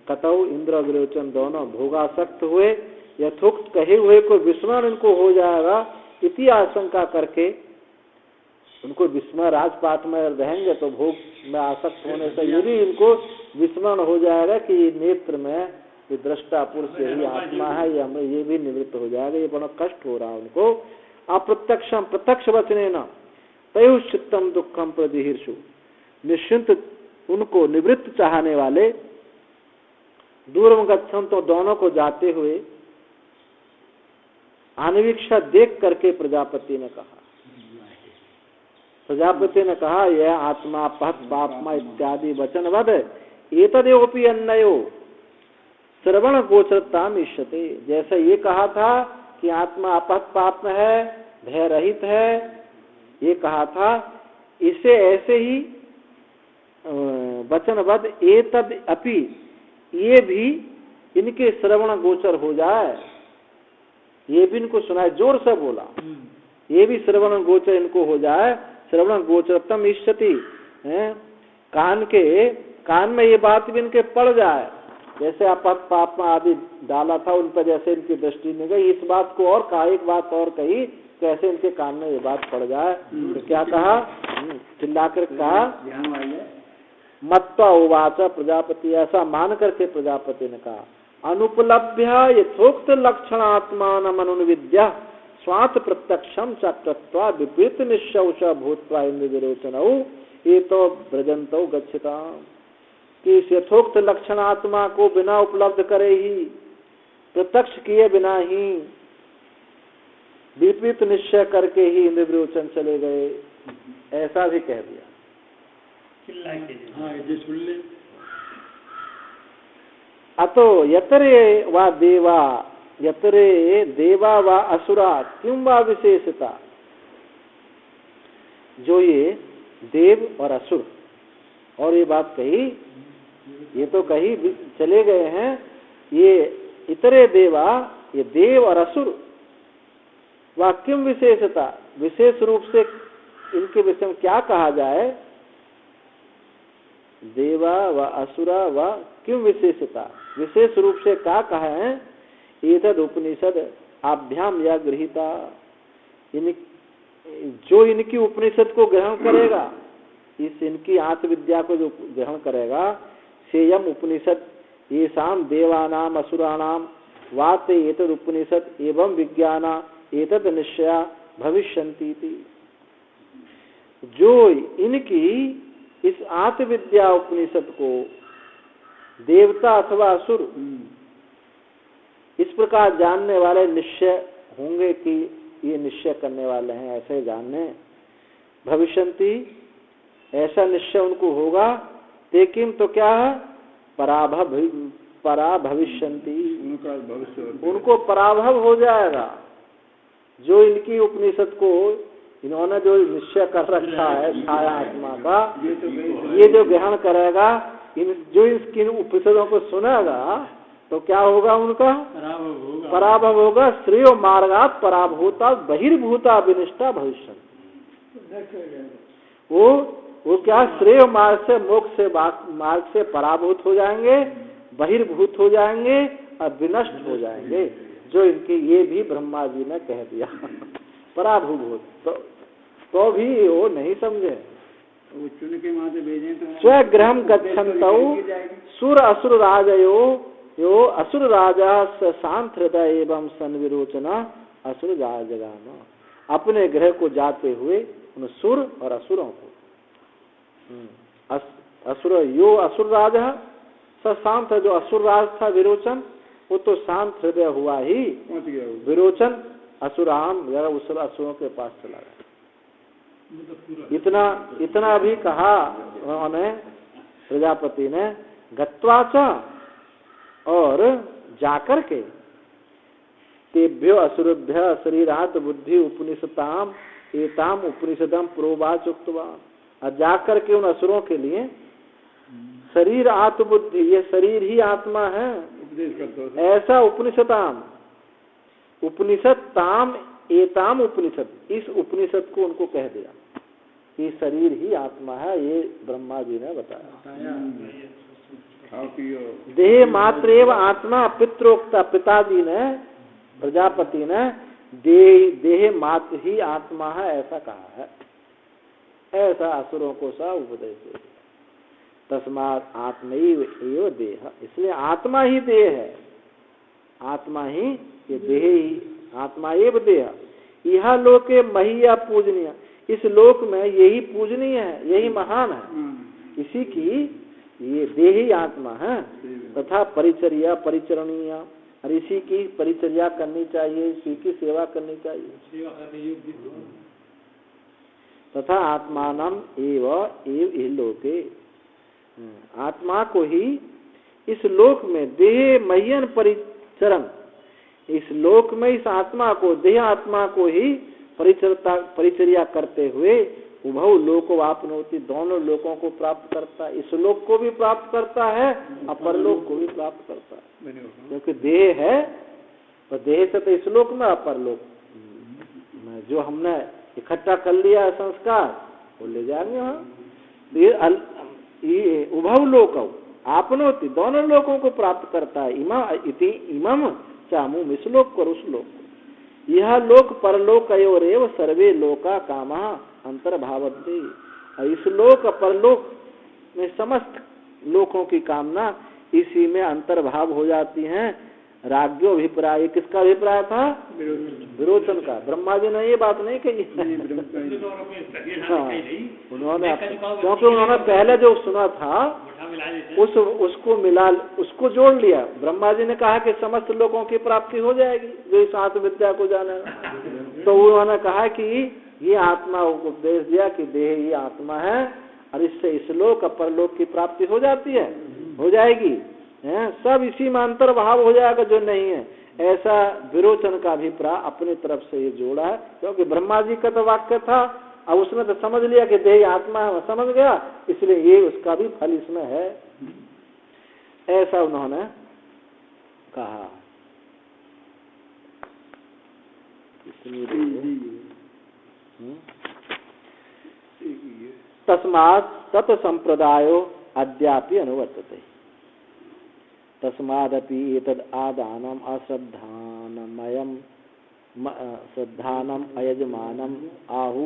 कतौ इंद्र विरोचन दोनों भोगासक्त हुए, यथोक्त कहे हुए को विस्मरण इनको हो जाएगा इति आशंका करके उनको विस्मरण, राजपाट में रहेंगे तो भोग में आसक्त होने से यदि इनको विस्मरण हो जाएगा कि नेत्र में ये दृष्टा पुरुष यही आत्मा है, ये हमें ये भी निवृत्त हो जाएगा, ये बड़ा कष्ट हो रहा है उनको। अप्रत्यक्षम प्रत्यक्ष वचने न तयुश्चित्तम दुखम प्रदिहिर्षु, निश्चिंत उनको निवृत्त चाहने वाले दूरम गच्छन तो दोनों को जाते हुए अनिवीक्षा देख करके प्रजापति ने कहा, प्रजापति ने कहा यह आत्मा पहत पापमा इत्यादि वचन वद एतदेवपि अन्नयो श्रवण गोचरताम इष्यते। जैसे ये कहा था कि आत्मा अपहत पाप में है, भय रहित है, ये कहा था, इसे ऐसे ही वचनवद एतद अपि, ये भी इनके श्रवण गोचर हो जाए, ये भी इनको सुनाए, जोर से बोला, ये भी श्रवण गोचर इनको हो जाए। श्रवण गोचरतम इष्यति, कान में ये बात भी इनके पड़ जाए, जैसे अपहत पाप आदि डाला था उन पर जैसे इनकी दृष्टि नहीं गई, इस बात को और कहा, एक बात और कही, कैसे इनके कान में ये बात पड़ जाए। तो क्या कहा, चिल्लाकर कहा, मत्वा उवाच प्रजापति, ऐसा मान करके प्रजापति ने कहा, अनुपलभ्य यथोक्त लक्षणात्मान अनुविद्या स्वात प्रत्यक्षम चक्रत्वा विपरीत निश्चौष भूत्वा इंद्र विरोचनौ ये तो ब्रजंतो गच्छता, कि इस यथोक्त लक्षणात्मा को बिना उपलब्ध करे ही, प्रत्यक्ष किए बिना ही, विपरीत निश्चय करके ही इंद्र विरोचन चले गए, ऐसा भी कह दिया। अतो यतरे वा देवा, यतरे देवा वा असुरा क्यों वा विशेषता, जो ये देव और असुर, और ये बात कही, ये तो कही चले गए हैं, ये इतरे देवा, ये देव और असुर, वा क्यों विशेषता, विशेष रूप से इनके विषय में क्या कहा जाए, देवा व असुरा व क्यों विशेषता, विशेष रूप से क्या कहा है, एतद उपनिषद आभ्याम या गृहीता, जो इनकी उपनिषद को ग्रहण करेगा, इस इनकी आत्मविद्या को जो ग्रहण करेगा, सेयम उपनिषद येषाम देवानाम असुराणाम वाते एतद उपनिषद एवं विज्ञाना एतद निश्चया भविष्यन्ति। जो इनकी इस आत्मविद्या उपनिषद को देवता अथवा असुर इस प्रकार जानने वाले निश्चय होंगे कि ये निश्चय करने वाले हैं, ऐसे जानने, भविष्यन्ति, ऐसा निश्चय उनको होगा, लेकिन तो क्या है, पराभविष्यन्ति, उनको पराभव हो जाएगा। जो इनकी उपनिषद को इन्होंने जो निश्चय कर रखा है छाया आत्मा का, ये जो ग्रहण करेगा, जो इसकी उपनिषदों को सुनेगा, तो क्या होगा, उनका पराभव होगा। श्रेय मार्गात पराभूता बहिर्भूता विनिष्ठा भविष्य, वो क्या श्रेय मार्ग से, मोक्ष से, मार्ग से पराभूत हो जाएंगे, बहिर्भूत हो जाएंगे और विनष्ट हो जाएंगे, जो इनके ये भी ब्रह्मा जी ने कह दिया पराभूत, तो भी वो नहीं समझे। स्वगृहम गच्छन्तौ सुर असुर राजयो यो असुर राजा शांत हृदय एवं सन्विरोचना असुर जगाना, अपने ग्रह को जाते हुए उन सुर और असुरों को, असुर यो असुर राजा शांत, जो असुर राज था विरोचन, वो तो शांत हृदय हुआ ही, विरोचन असुराम असुरों के पास चला गया। इतना भी कहा उन्होंने, प्रजापति ने, गत्वाचा, और जाकर के, तेभ्यो असुरभ्य शरीरात बुद्धि उपनिषदाम एताम उपनिषदम प्रोवाच उक्तवान, और जाकर के उन असुरों के लिए शरीर आत्मबुद्धि, ये शरीर ही आत्मा है, उपदेश करते ऐसा उपनिषदाम, उपनिषद ताम एताम उपनिषद, इस उपनिषद को उनको कह दिया कि शरीर ही आत्मा है। ये ब्रह्मा जी ने बताया। देह मात्र एवं आत्मा पित्रोक्ता, पिताजी ने प्रजापति ने देह मात्र ही आत्मा है ऐसा कहा है। ऐसा असुरों को सा उपदेश। तस्मात् आत्मैव एव देह, इसलिए आत्मा ही देह है, आत्मा ही ये देह ही, आत्मा एव देह। यह लोके महिया पूजनीय, इस लोक में यही पूजनीय है, यही महान है, इसी की ये देह ही आत्मा है। तथा परिचर्या परिचरणीय, और इसी की परिचर्या करनी चाहिए, इसी की सेवा करनी चाहिए। तथा आत्मानम एव एव लोके, आत्मा को ही इस लोक में देह मह्यन परिचरण, इस लोक में इस आत्मा को, देह आत्मा को ही परिचर्या करते हुए उभौ लोको वापनोति, दोनों लोकों को प्राप्त करता है। इस लोक को भी प्राप्त करता है और परलोक को भी प्राप्त करता है, क्योंकि देह है तो देह से तो इस लोक में परलोक में जो हमने इकट्ठा कर लिया है संस्कार वो ले जाएंगे वहाँ। ये उभौ लोकौ आपनोति, दोनों लोगों को प्राप्त करता है। इमम चामुम, इस लोक को उस लोक को। यह लोक परलोकयोरेव सर्वे लोका कामा अंतर्भावन्ति, इस लोक परलोक में समस्त लोकों की कामना इसी में अंतर्भाव हो जाती हैं। राज्यो अभिप्राय, किसका अभिप्राय था? विरोचन का। ब्रह्मा जी ने ये बात नहीं कही। हाँ, उन्होंने, क्योंकि उन्होंने पहले जो सुना था उसको मिला, उसको जोड़ लिया। ब्रह्मा जी ने कहा कि समस्त लोगों की प्राप्ति हो जाएगी जो इस आत्मविद्या को जानेगा, तो उन्होंने कहा कि ये आत्मा को उपदेश दिया कि देह ही आत्मा है और इससे इस लोक परलोक की प्राप्ति हो जाती है, हो जाएगी, सब इसी में अंतर्भाव हो जाएगा जो नहीं है। ऐसा विरोचन का अभिप्राय अपनी तरफ से ये जोड़ा है, क्योंकि ब्रह्मा जी का तो वाक्य था, अब उसने तो समझ लिया कि देह आत्मा है, समझ गया, इसलिए ये उसका भी फल इसमें है, ऐसा उन्होंने कहा। तस्मात् तत् संप्रदायो अद्यापि अनुवर्तते, तस्मादपि एतद् आदानम् अश्रद्धानमयम् श्रद्धानम् अयजमानम् आहु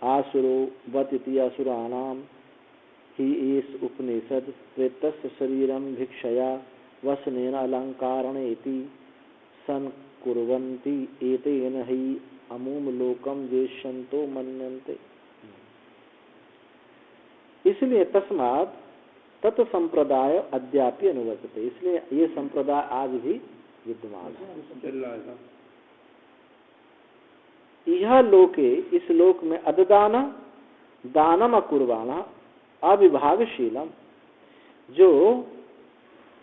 आसुरो वतिति असुराणां हि एष उपनिषद प्रेतस्य शरीरं भिक्षया वसनेन अलंकारणेति संकुर्वन्ति एतेन हि अमूम लोकम जेष्यन्तो मन्यन्ते। इसलिए तस्मात् तत् संप्रदाय अद्यापि अनुवर्तते, इसलिए ये संप्रदाय आज भी विद्यमान है। यह लोके, इस लोक में अददाना दानम अकुर्वाणा अविभागशीलम, जो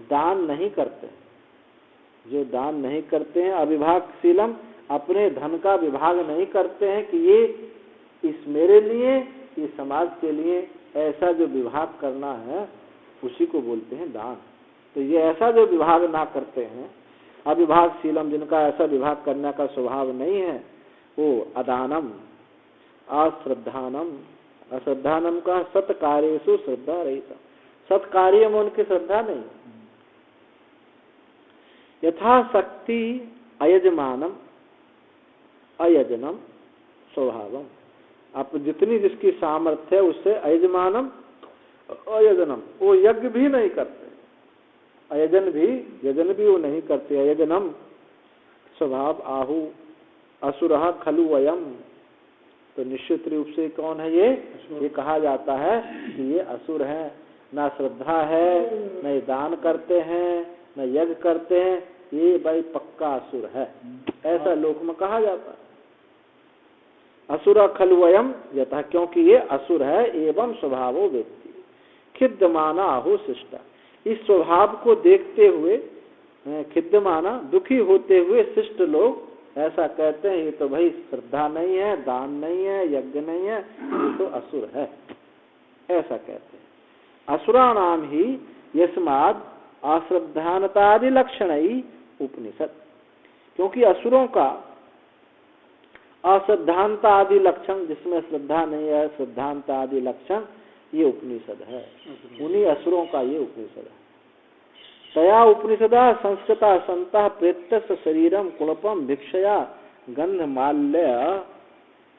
दान नहीं करते, जो दान नहीं करते हैं, अविभागशीलम, अपने धन का विभाग नहीं करते हैं कि ये इस मेरे लिए, ये समाज के लिए, ऐसा जो विभाग करना है उसी को बोलते हैं दान। तो ये ऐसा जो विभाग ना करते हैं, अविभागशीलम, जिनका ऐसा विभाग करने का स्वभाव नहीं है, वो अदानम अश्रद्धानम, अश्रद्धानम का सत्कार्येषु श्रद्धा रहिता, सत्कार्य में उनकी श्रद्धा नहीं। यथाशक्ति अयजमानम अयजनम स्वभावम, आप जितनी जिसकी सामर्थ्य है उससे अयजमानम अयजनम, वो यज्ञ भी नहीं करते, अयजन भी वो नहीं करते, अयजनम स्वभाव आहु असुरः खलु वयम, तो निश्चित रूप से कौन है ये कहा जाता है कि ये असुर है, ना श्रद्धा है, न दान करते हैं, न यज्ञ करते हैं, ये भाई पक्का असुर है, ऐसा लोक में कहा जाता है। असुर खलु वयम यथा, क्योंकि ये असुर है, एवं स्वभावो व्यक्ति खिद्यमाना आहु शिष्टा, इस स्वभाव को देखते हुए खिद्यमाना दुखी होते हुए शिष्ट लोग ऐसा कहते हैं, ये तो भाई श्रद्धा नहीं है, दान नहीं है, यज्ञ नहीं है, ये तो असुर है। ऐसा कहते हैं। असुराणाम ही यस्माद अश्रद्धानतादि लक्षण ही उपनिषद, क्योंकि असुरों का अश्रद्धानता आदि लक्षण, जिसमें श्रद्धा नहीं है, श्रद्धानता आदि लक्षण, ये उपनिषद है। उन्हीं असुरों का ये उपनिषद है। तया उपनिषदा संस्कृता संता प्रेत्य शरीरम कुलपम भिक्षया गंधमाल्य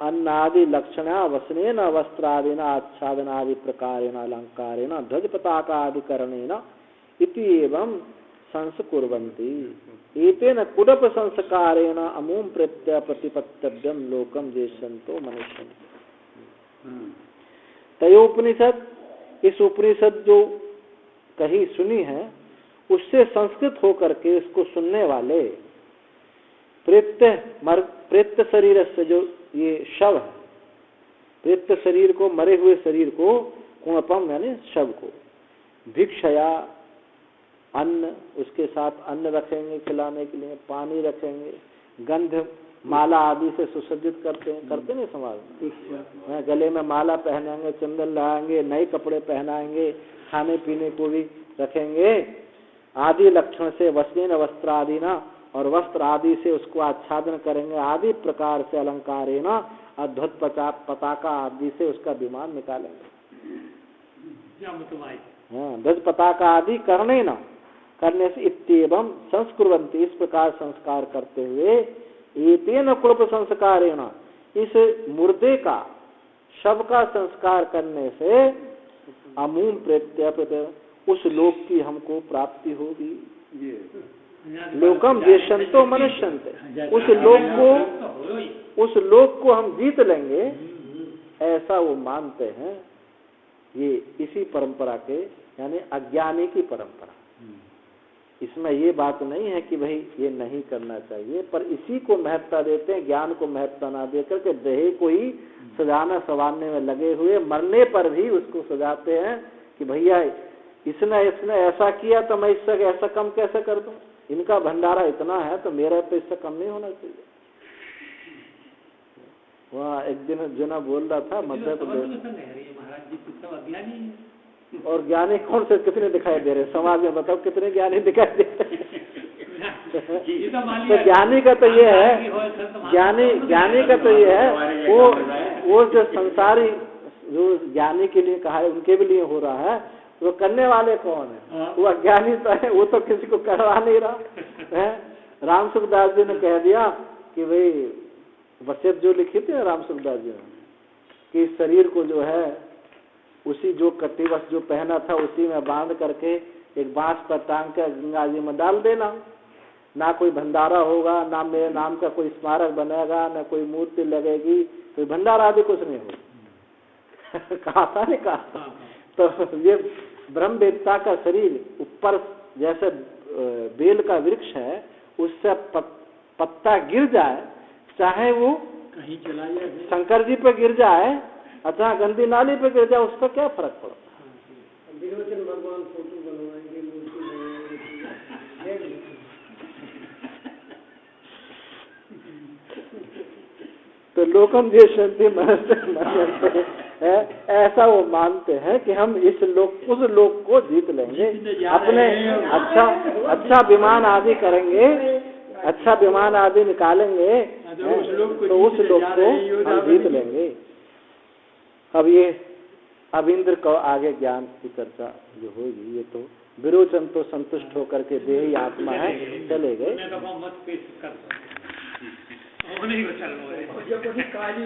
अन्नादि लक्षणा वसनेन वस्त्रादिना आच्छादनादि प्रकारेण अलंकारेण ध्वज पताकादि करणेन इति एवं संस्कुर्वन्ति। एतेन कुडप संस्कारेण अमूम प्रत्य प्रतिपत्तव्यम लोकम जेषन्तो मनुष्यन्तो। तयोपनिषद, इस उपनिषद जो कही सुनी है उससे संस्कृत होकर के इसको सुनने वाले प्रेत्य शरीर से, जो ये शव है, प्रेत्य शरीर को, मरे हुए शरीर को, कुणपम यानी शव को, भिक्षया अन्न, उसके साथ अन्न रखेंगे खिलाने के लिए, पानी रखेंगे, गंध माला आदि से सुसज्जित करते नहीं समाज में, गले में माला पहनाएंगे, चंदन लगाएंगे, नए कपड़े पहनाएंगे, खाने पीने को भी रखेंगे, आदि लक्षण से वस्नेन वस्त्र आदि ना, और वस्त्र आदि से उसको आच्छादन करेंगे, आदि प्रकार से अलंकारेण अध्वज पताका आदि से उसका विमान निकालेंगे। हाँ, ध्वज पताका आदि करने से इत्येवं संस्कुर्वन्ति, इस प्रकार संस्कार करते हुए, एतेन कुल्प संस्कारेण, इस मुर्दे का, शव का संस्कार करने से अमूम प्रेत्य, उस लोक की हमको प्राप्ति होगी। लोकम जेषन्तो मनुष्यन्ते, उस लोक को हम जीत लेंगे, ऐसा वो मानते हैं। ये इसी परंपरा के, यानी अज्ञानी की परंपरा। इसमें ये बात नहीं है कि भाई ये नहीं करना चाहिए, पर इसी को महत्ता देते हैं, ज्ञान को महत्ता ना देकर के देह को ही सजाना संवारने में लगे हुए, मरने पर भी उसको सजाते हैं कि भैया इसने ऐसा किया तो मैं इससे ऐसा कम कैसे कर दूं, इनका भंडारा इतना है तो मेरा तो इससे कम नहीं होना चाहिए। वहाँ एक दिन जना बोल रहा था मध्य प्रदेश, और ज्ञानी कौन से कितने दिखाई दे रहे समाज में, बताओ कितने ज्ञानी दिखाई दे रहे। तो ज्ञानी का तो ये है, ज्ञानी का तो ये है, वो जो संसारी जो ज्ञानी के लिए कहा है उनके भी लिए हो रहा है, वो करने वाले कौन है? वो अज्ञानी तो है, वो तो किसी को करवा नहीं रहा है। राम सुखदास जी ने कह दिया कि भाई वसीयत जो लिखी थी राम सुखदास जी ने, कि शरीर को जो है उसी जो कटिवस्त्र जो पहना था उसी में बांध करके एक बांस पर टांग कर गंगा जी में डाल देना, ना कोई भंडारा होगा, ना मेरे नाम का कोई स्मारक बनेगा, ना कोई मूर्ति लगेगी, कोई भंडारा आदि कुछ नहीं होगा। कहा था नहीं कहा। तो ये ब्रह्मवेत्ता का शरीर ऊपर जैसे बेल का वृक्ष है, उससे पत्ता गिर जाए, चाहे वो कहीं चला जाए, शंकर जी पे गिर जाए अथवा गंदी नाली पे गिर जाए, उसका क्या फर्क पड़ता है? विरोचन भगवान फोटो बनवाएंगे, मूर्ति बनाएंगे। तो लोकम जेषन्तो मनुष्यन्ते है, ऐसा वो मानते हैं कि हम उस लोक को जीत लेंगे, अपने अच्छा विमान आदि करेंगे, अच्छा विमान आदि निकालेंगे, तो उस लोक को हम जीत लेंगे। अब इंद्र को आगे ज्ञान की चर्चा जो होगी, ये तो विरोचन तो संतुष्ट होकर के देही आत्मा है, चले गए। काली